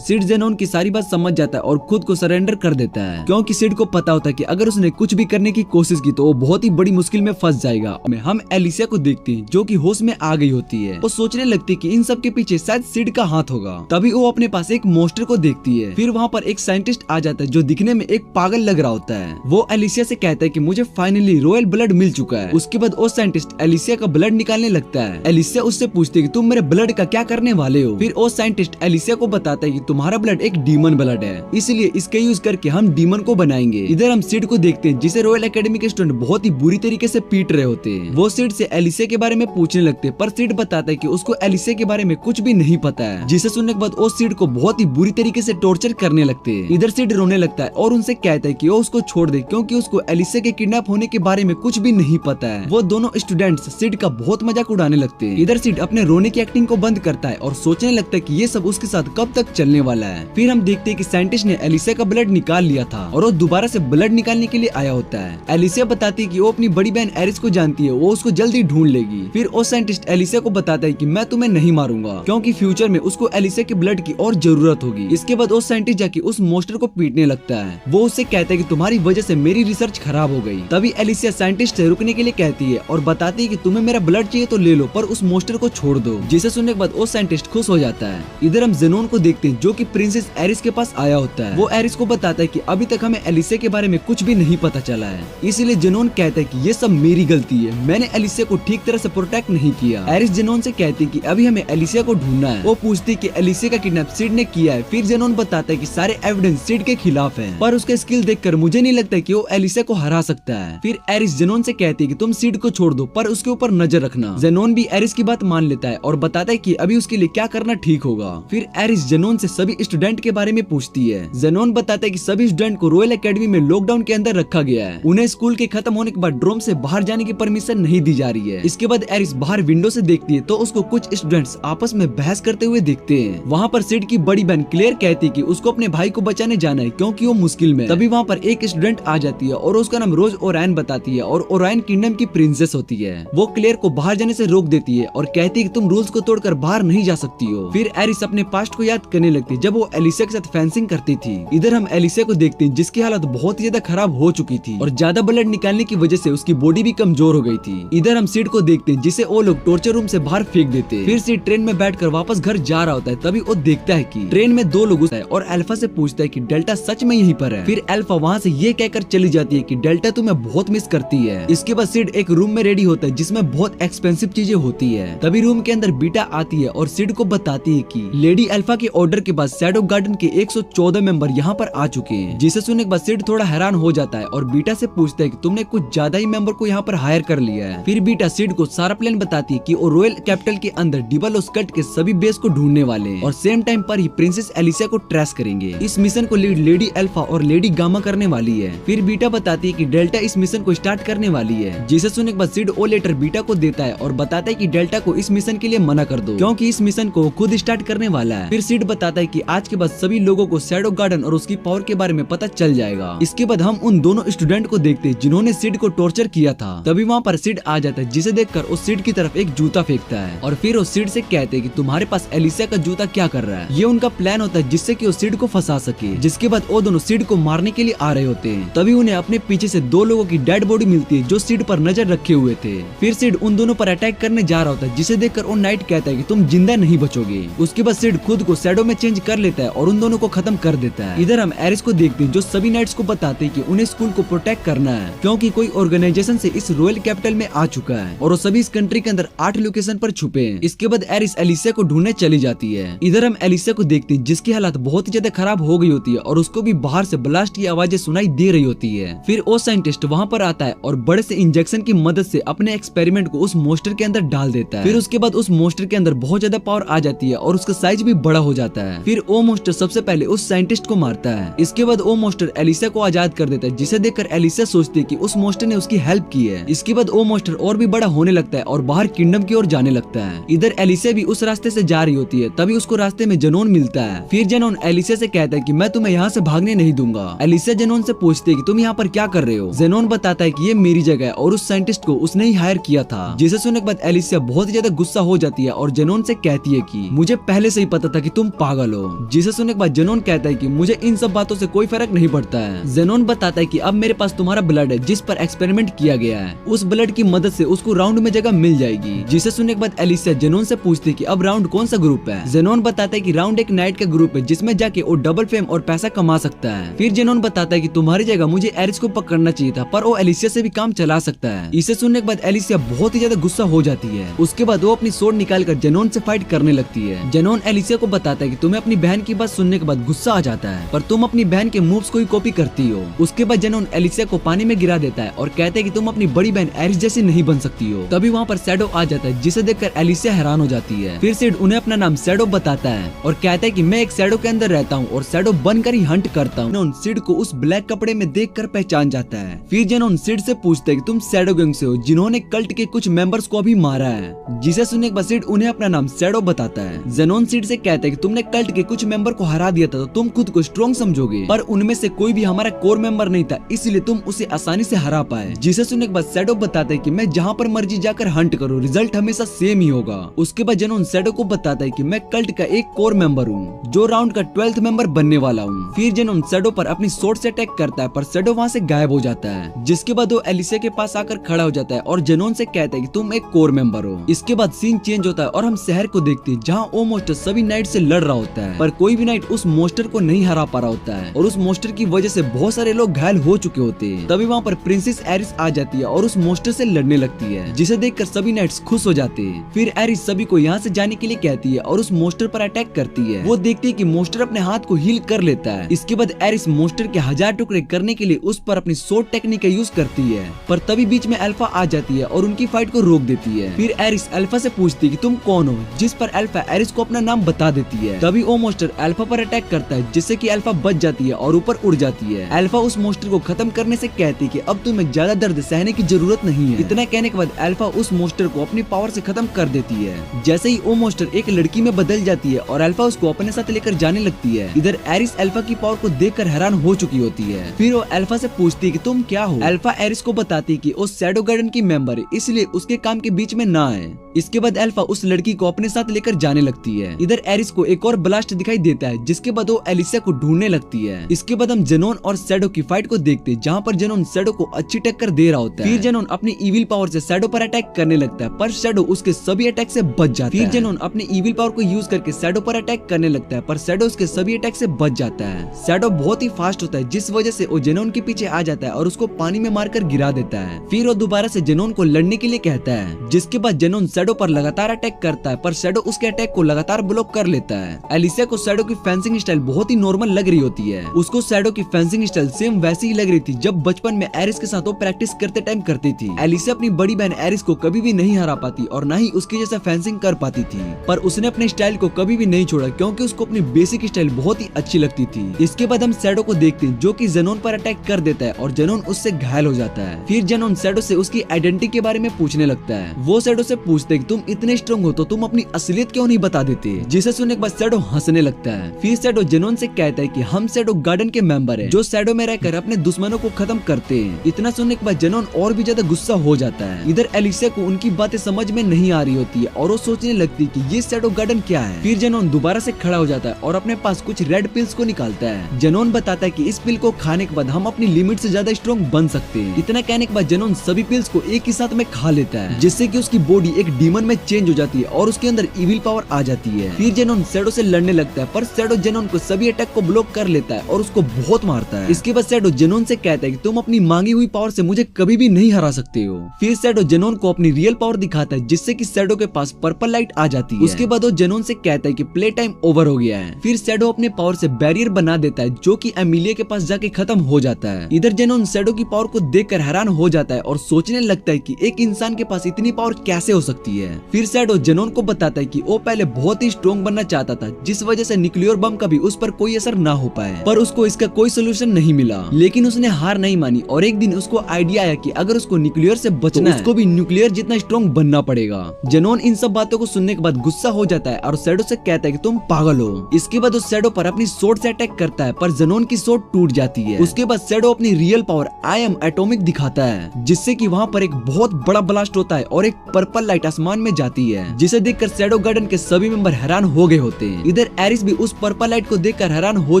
सिड जेनोन की सारी बात समझ जाता है और खुद को सरेंडर कर देता है क्योंकि सिड को पता होता है कि अगर उसने कुछ भी करने की कोशिश की तो वो बहुत ही बड़ी मुश्किल में फंस जाएगा। हम एलिसिया को देखते हैं जो कि होश में आ गई होती है। वो सोचने लगती है कि इन सब के पीछे शायद सिड का हाथ होगा। तभी वो अपने पास एक मॉन्स्टर को देखती है। फिर वहाँ पर एक साइंटिस्ट आ जाता है जो दिखने में एक पागल लग रहा होता है। वो एलिसिया से कहता है कि मुझे फाइनली रॉयल ब्लड मिल चुका है। उसके बाद वो साइंटिस्ट एलिसिया का ब्लड निकालने लगता है। एलिसिया उससे पूछती है कि तुम मेरे ब्लड का क्या करने वाले हो। फिर वो साइंटिस्ट एलिसिया को बताता है कि तुम्हारा ब्लड एक डीमन ब्लड है, इसलिए इसके यूज करके हम डीमन को बनाएंगे। इधर हम सिड को देखते हैं जिसे रॉयल एकेडमी के स्टूडेंट बहुत ही बुरी तरीके से पीट रहे होते हैं। वो सिड से एलिसिया के बारे में पूछने लगते हैं पर सिड बताता है कि उसको एलिसिया के बारे में कुछ भी नहीं पता है, जिसे सुनने के बाद वो सिड को बहुत ही बुरी तरीके से टॉर्चर करने लगते हैं। इधर सिड रोने लगता है और उनसे कहता है कि वो उसको छोड़ दे क्योंकि उसको एलिसिया के किडनैप होने के बारे में कुछ भी नहीं पता है। वो दोनों स्टूडेंट्स सिड का बहुत मजाक उड़ाने लगते हैं। इधर सिड अपने रोने की एक्टिंग को बंद करता है और सोचने लगता है कि ये सब उसके साथ कब तक चलने वाला है। फिर हम देखते हैं कि साइंटिस्ट ने एलिसिया का ब्लड निकाल लिया था और वो दोबारा से ब्लड निकालने के लिए आया होता है। एलिसिया बताती है कि वो अपनी बड़ी बहन एरिस को जानती है, वो उसको जल्दी ढूंढ लेगी। फिर वो साइंटिस्ट एलिसिया को बताता है कि मैं तुम्हें नहीं मारूंगा क्योंकि फ्यूचर में उसको एलिसिया के ब्लड की और जरूरत होगी। इसके बाद वो साइंटिस्ट जाके उस मॉन्स्टर को पीटने लगता है। वो उससे कहता है कि तुम्हारी वजह से मेरी रिसर्च खराब हो गई। तभी एलिसिया साइंटिस्ट से रुकने के लिए कहती है और बताती है कि तुम्हें मेरा ब्लड चाहिए तो ले लो पर उस मॉन्स्टर को छोड़ दो, जिसे सुनने के बाद वो साइंटिस्ट खुश हो जाता है। इधर हम जेनोन को देखते हैं जो कि प्रिंसेस एरिस के पास आया होता है। वो एरिस को बताता है कि अभी तक हमें एलिसिया के बारे में कुछ भी नहीं पता चला है, इसलिए जेनोन कहता है कि ये सब मेरी गलती है, मैंने एलिसिया को ठीक तरह से प्रोटेक्ट नहीं किया। एरिस जेनोन से कहती है कि अभी हमें एलिसिया को ढूंढना है। वो पूछती है कि एलिसिया का किडनैप सिड ने किया है। फिर जेनोन बताता है कि सारे एविडेंस सिड के खिलाफ है, पर उसका स्किल देखकर मुझे नहीं लगता कि वो एलिसिया को हरा सकता है। फिर एरिस जेनोन से कहती है कि तुम सिड को छोड़ दो पर उसके ऊपर नजर रखना। जेनोन भी एरिस की बात मान लेता है और बताता है कि अभी उसके लिए क्या करना ठीक होगा। फिर एरिस जेनोन से सभी स्टूडेंट के बारे में पूछती है। जेनोन बताता है कि सभी स्टूडेंट को रॉयल एकेडमी में लॉकडाउन के अंदर रखा गया है, उन्हें स्कूल के खत्म होने के बाद ड्रोम से बाहर जाने की परमिशन नहीं दी जा रही है। इसके बाद एरिस बाहर विंडो से देखती है तो उसको कुछ स्टूडेंट्स आपस में बहस करते हुए देखते हैं। वहाँ पर सिड की बड़ी बहन क्लेयर कहती है कि उसको अपने भाई को बचाने जाना है क्योंकि वो मुश्किल में। तभी वहाँ पर एक स्टूडेंट आ जाती है और उसका नाम रोज ओरायन बताती है और ओरायन किंगडम की प्रिंसेस होती है। वो क्लेयर को बाहर जाने से रोक देती है और कहती है कि तुम रूल्स को तोड़कर बाहर नहीं जा सकती हो। फिर एरिस अपने पास्ट को याद करने लगती है जब वो एलिसिया के साथ फेंसिंग करती थी। इधर हम एलिसिया को देखते हैं जिसकी हालत बहुत ज्यादा खराब हो चुकी थी और ज्यादा ब्लड निकालने की वजह से उसकी बॉडी भी कमजोर हो गई थी। इधर हम सिड को देखते हैं जिसे वो लोग टॉर्चर रूम से बाहर फेंक देते। फिर सिड ट्रेन में बैठकर वापस घर जा रहा होता है। तभी वो देखता है कि ट्रेन में दो लोग है और अल्फा से पूछता है कि डेल्टा सच में यहीं पर है। फिर अल्फा वहाँ से ये कहकर चली जाती है कि डेल्टा तुम्हें बहुत मिस करती है। इसके बाद सिड एक रूम में रेडी होता है जिसमें बहुत एक्सपेंसिव चीजें होती है। तभी रूम के अंदर बीटा आती है और सिड को बताती है कि लेडी अल्फा के ऑर्डर के बाद शैडो गार्डन के 114 मेंबर यहाँ पर आ चुके हैं, जिसे सुनने के बाद सिड थोड़ा हैरान हो जाता है और बीटा से पूछता है कि तुमने कुछ ज्यादा ही मेंबर को यहाँ पर हायर कर लिया है। फिर बीटा सिड को सारा प्लान बताती है कि वो रॉयल कैपिटल के अंदर डिबल स्कट के सभी बेस को ढूंढने वाले हैं और सेम टाइम पर ही प्रिंसेस एलिसिया को ट्रेस करेंगे। इस मिशन को लीड लेडी अल्फा और लेडी गामा करने वाली है। फिर बीटा बताती है कि डेल्टा इस मिशन को स्टार्ट करने वाली है, जिसे सुनने के बाद सिड ओ लेटर बीटा को देता है और बताता है कि डेल्टा को इस मिशन के लिए मना कर दो क्योंकि इस मिशन को खुद स्टार्ट करने वाला है। फिर सिड बताता है कि आज के बाद सभी लोगों को शैडो गार्डन और उसकी पावर के बारे में पता चल जाएगा। इसके बाद हम उन दोनों स्टूडेंट को देखते हैं जिन्होंने सिड को टॉर्चर किया था। तभी वहाँ पर सिड आ जाता है जिसे देखकर उस सिड की तरफ एक जूता फेंकता है और फिर उस सिड से कहते हैं कि तुम्हारे पास एलिसिया का जूता क्या कर रहा है। ये उनका प्लान होता है जिससे कि वो सिड को फंसा सके। जिसके बाद वो दोनों सिड को मारने के लिए आ रहे होते हैं। तभी उन्हें अपने पीछे से दो लोगों की डेड बॉडी मिलती है जो सिड पर नजर रखे हुए थे। फिर सिड उन दोनों पर अटैक करने जा रहा होता है जिसे देखकर वो नाइट कहता है कि तुम जिंदा नहीं बचोगे। उसके बाद सिड खुद को शैडो में चेंज कर लेता है और उन दोनों को खत्म कर देता है। इधर हम एरिस को देखते हैं जो सभी नाइट्स को बताते हैं कि उन्हें स्कूल को प्रोटेक्ट करना है क्योंकि कोई ऑर्गेनाइजेशन से इस रॉयल कैपिटल में आ चुका है और वो सभी इस कंट्री के अंदर 8 लोकेशन पर छुपे हैं। इसके बाद एरिस एलिसिया को ढूंढने चली जाती है। इधर हम एलिसिया को देखते हैं जिसकी हालत बहुत ही ज्यादा खराब हो गई होती है और उसको भी बाहर से ब्लास्ट की आवाजें सुनाई दे रही होती है। फिर वो साइंटिस्ट वहाँ पर आता है और बड़े से इंजेक्शन की मदद से अपने एक्सपेरिमेंट को उस मोस्टर के अंदर डाल देता है। फिर उसके बाद उस मोस्टर के अंदर बहुत ज्यादा पावर आ जाती है और उसका साइज भी बड़ा हो जाता है। फिर वो मोस्टर सबसे पहले उस साइंटिस्ट को मारता है। इसके बाद वो मोस्टर एलिसा को आजाद कर देता है, जिसे देखकर एलिसा सोचती है कि उस मोस्टर ने उसकी हेल्प की है। इसके बाद वो मोस्टर और भी बड़ा होने लगता है और बाहर किंगडम की ओर जाने लगता है। इधर एलिसा भी उस रास्ते से जा रही होती है, तभी उसको रास्ते में जेनोन मिलता है। फिर जेनोन एलिसा से कहता है कि मैं तुम्हें यहाँ से भागने नहीं दूंगा। एलिसा जेनोन से पूछती है कि तुम यहाँ पर क्या कर रहे हो। जेनोन बताता है कि ये मेरी जगह है और उस साइंटिस्ट को उसने ही हायर किया था। जिसे सुनने के बाद एलिसा बहुत ज्यादा गुस्सा हो जाती है और जेनोन से कहती है कि मुझे पहले से ही पता था कि तुम पागल हो। जिसे सुनने के बाद जेनोन कहता है कि मुझे इन सब बातों से कोई फर्क नहीं पड़ता है। जेनोन बताता है कि अब मेरे पास तुम्हारा ब्लड है जिस पर एक्सपेरिमेंट किया गया है, उस ब्लड की मदद से उसको राउंड में जगह मिल जाएगी। जिसे सुनने के बाद एलिसा जेनोन से पूछती है कि अब राउंड कौन सा ग्रुप है। जेनोन बताता है कि राउंड एक नाइट का ग्रुप है जिसमें जाके वो डबल फेम और पैसा कमा सकता है। फिर जेनोन बताता है कि तुम्हारी जगह मुझे एरिस को पकड़ना चाहिए था, पर वो एलिसा से भी काम चला सकता है। इसे सुनने के बाद एलिसा बहुत ही ज्यादा गुस्सा हो जाती है। उसके बाद वो अपनी सोर्ड निकालकर जेनोन से फाइट करने लगती है। जेनोन एलिसा को बताता है कि तुम्हें अपनी बहन की बात सुनने के बाद गुस्सा आ जाता है, पर तुम अपनी बहन के मूव्स को ही कॉपी करती हो। उसके बाद जेनोन एलिसा को पानी में गिरा देता है और कहते हैं कि तुम अपनी बड़ी बहन एरिस जैसी नहीं बन सकती हो। तभी वहाँ पर शैडो आ जाता है, जिसे देखकर एलिसा हैरान हो जाती है। फिर सिड उन्हें अपना नाम शैडो बताता है और कहता है कि मैं एक शैडो के अंदर रहता हूँ और शैडो बनकर ही हंट करता हूँ। जेनोन सिड को उस ब्लैक कपड़े में देखकर पहचान जाता है। फिर जेनोन सिड से पूछता है कि तुम शैडो गैंग से हो जिन्होंने कल्ट के कुछ मेंबर्स को भी मारा है। जिसे सुनने के बाद सिड उन्हें अपना नाम शैडो बताता है। जेनोन सिड से कहता है कि तुमने कल्ट के कुछ मेंबर को हरा दिया था तो तुम खुद को स्ट्रॉन्ग समझोगे, पर उनमें से कोई भी हमारा कोर मेंबर नहीं था, इसलिए तुम उसे आसानी से हरा पाए। जिसे सुनने के बाद शैडो बताता है कि मैं जहाँ पर मर्जी जाकर हंट करूँ, रिजल्ट हमेशा सेम ही होगा। उसके बाद जेनोन शैडो को बताता है कि मैं कल्ट का एक कोर मेंबर हूँ जो राउंड का 12th मेंबर बनने वाला हूँ। फिर जेनोन शैडो पर अपनी सोर्ड से अटैक करता है, पर शैडो वहाँ से गायब हो जाता है। जिसके बाद वो एलिसा के पास आकर खड़ा हो जाता है और जेनोन से कहता है कि तुम एक कोर मेंबर हो। इसके बाद सीन चेंज होता है और हम शहर को देखते हैं जहाँ वो मोस्टर सभी नाइट से लड़ रहा होता है, पर कोई भी नाइट उस मोस्टर को नहीं हरा पा रहा होता है और उस मोस्टर की वजह से बहुत सारे लोग घायल हो चुके होते हैं। तभी वहाँ पर प्रिंसेस एरिस आ जाती है और उस मोस्टर से लड़ने लगती है, जिसे देखकर सभी नाइट्स खुश हो जाते हैं। फिर एरिस सभी को यहाँ से जाने के लिए कहती है और उस मोस्टर पर अटैक करती है। वो देखती है कि मोस्टर अपने हाथ को हील कर लेता है। इसके बाद एरिस मोस्टर के 1000 टुकड़े करने के लिए उस पर अपनी सोर्ड टेक्निक का यूज करती है, पर तभी बीच में अल्फा आ जाती है और उनकी फाइट को रोक देती है। फिर एरिस अल्फा से पूछती है कि तुम कौन हो, जिस पर अल्फा एरिस को अपना नाम बता देती है। तभी वो मोस्टर अल्फा पर अटैक करता है, जिससे कि अल्फा बच जाती है और ऊपर उड़ जाती है। अल्फा उस मोस्टर को खत्म करने से कहती है कि अब तुम्हें ज्यादा दर्द सहने की जरूरत नहीं है। इतना कहने के बाद अल्फा उस मोस्टर को अपनी पावर से खत्म कर देती है। जैसे ही वो मोस्टर एक लड़की में बदल जाती है और अल्फा उसको अपने साथ लेकर जाने लगती है। इधर एरिस अल्फा की पावर को देखकर हैरान हो चुकी होती है। फिर वो अल्फा से पूछती है कि तुम क्या हो। अल्फा एरिस को बताती है कि वो शैडो गार्डन की मेंबर है, इसलिए उसके काम के बीच में ना आए। इसके बाद अल्फा उस लड़की को अपने साथ लेकर जाने लगती है। इधर एरिस को एक और ब्लास्ट दिखाई देता है, जिसके बाद वो एलिसा को ढूंढने लगती है। इसके बाद हम जेनोन और शैडो की फाइट को देखते हैं, जहाँ पर जेनोन शैडो को अच्छी टक्कर दे रहा होता है। फिर जेनोन अपनी इविल पावर से शैडो पर अटैक करने लगता है, पर शैडो उसके सभी अटैक से बच जाता है। फिर जेनोन अपनी इविल पावर को यूज करके शैडो पर अटैक करने लगता है, पर शैडो उसके सभी अटैक से बच जाता है। शैडो बहुत ही फास्ट होता है, जिस वजह से वो जेनोन के पीछे आ जाता है और उसको पानी में मारकर गिरा देता है। फिर वो दोबारा से जेनोन को लड़ने के लिए कहता है, जिसके बाद जेनोन शैडो पर लगातार अटैक करता है, पर शैडो उसके अटैक को लगातार ब्लॉक कर लेता है। एलिसा को शैडो की फेंसिंग स्टाइल बहुत ही नॉर्मल लग रही होती है। उसको शैडो की फेंसिंग स्टाइल सेम वैसी ही लग रही थी जब बचपन में एरिस के साथ वो प्रैक्टिस करते टाइम करती थी। एलिसा अपनी बड़ी बहन एरिस को कभी भी नहीं हरा पाती और न ही उसकी जैसा फेंसिंग कर पाती थी, पर उसने अपने स्टाइल को कभी भी नहीं छोड़ा क्योंकि उसको अपनी बेसिक स्टाइल बहुत ही अच्छी लगती थी। इसके बाद हम शैडो को देखते हैं, जो कि जेनोन पर अटैक कर देता है और जेनोन उससे घायल हो जाता है। फिर जेनोन शैडो से उसकी आइडेंटिटी के बारे में पूछने लगता है। वो शैडो से पूछते हैं कि तुम इतने स्ट्रॉन्ग हो तो तुम अपनी असलियत क्यों नहीं बता देते, जिसे सुनने के बाद शैडो हंसने लगता है। फिर शैडो जेनोन से कहता है कि हम शैडो गार्डन के मेंबर हैं, जो शैडो में रहकर अपने दुश्मनों को खत्म करते हैं। इतना सुनने के बाद जेनोन और भी ज्यादा गुस्सा हो जाता है। इधर एलिसा को उनकी बातें समझ में नहीं आ रही होती है और वो सोचने लगती है कि ये शैडो गार्डन क्या है। फिर जेनोन दोबारा से खड़ा हो जाता है और अपने पास कुछ रेड पिल्स को निकालता है। जेनोन बताता है कि इस पिल को खाने के बाद हम अपनी लिमिट से ज्यादा स्ट्रॉन्ग बन सकते हैं। इतना कहने के बाद जेनोन सभी पिल्स को एक ही साथ में खा लेता है, जिससे कि उसकी बॉडी एक डीमन में चेंज हो जाती है और उसके अंदर इविल पावर आ जाती है। फिर जेनोन शैडो से लड़ने लगता है, पर शैडो जेनोन को सभी अटैक को ब्लॉक कर लेता है और उसको बहुत मारता है। इसके बाद शैडो जेनोन से कहता है कि तुम अपनी मांगी हुई पावर से मुझे कभी भी नहीं हरा सकते हो। फिर शैडो जेनोन को अपनी रियल पावर दिखाता है, जिससे कि शैडो के पास पर्पल लाइट आ जाती है। उसके बाद वो जेनोन से कहता है कि प्ले टाइम ओवर हो गया है। फिर शैडो अपने पावर से बैरियर बना देता है, जो कि एमिलिया के पास जाके खत्म हो जाता है। इधर जेनोन शैडो की पावर को देखकर हैरान हो जाता है और सोचने लगता है कि एक इंसान के पास इतनी पावर कैसे हो सकती है। फिर शैडो जेनोन को बताता है कि वो पहले बहुत ही स्ट्रॉन्ग बनना चाहता था, जिस वजह से न्यूक्लियर बम का भी उस पर कोई असर ना हो पाए, पर उसको इसका कोई सोल्यूशन नहीं मिला। लेकिन उसने हार नहीं मानी और एक दिन उसको आइडिया आया कि अगर उसको न्यूक्लियर से बचना है, उसको भी न्यूक्लियर जितना स्ट्रॉन्ग बनना पड़ेगा। जेनोन इन सब बातों को सुनने के बाद गुस्सा हो जाता है और शैडो से कहता है कि तुम पागल हो। इसके बाद उस शैडो पर अपनी सोर्ड से अटैक करता है, पर जेनोन की सोर्ड टूट जाती है। उसके बाद शैडो अपनी real power I am atomic दिखाता है, जिससे कि वहाँ पर एक बहुत बड़ा ब्लास्ट होता है और एक पर्पल लाइट आसमान में जाती है, जिसे देखकर शैडो गार्डन के सभी मेंबर हैरान हो गए होते हैं। इधर एरिस भी उस पर्पल लाइट को देखकर हैरान हो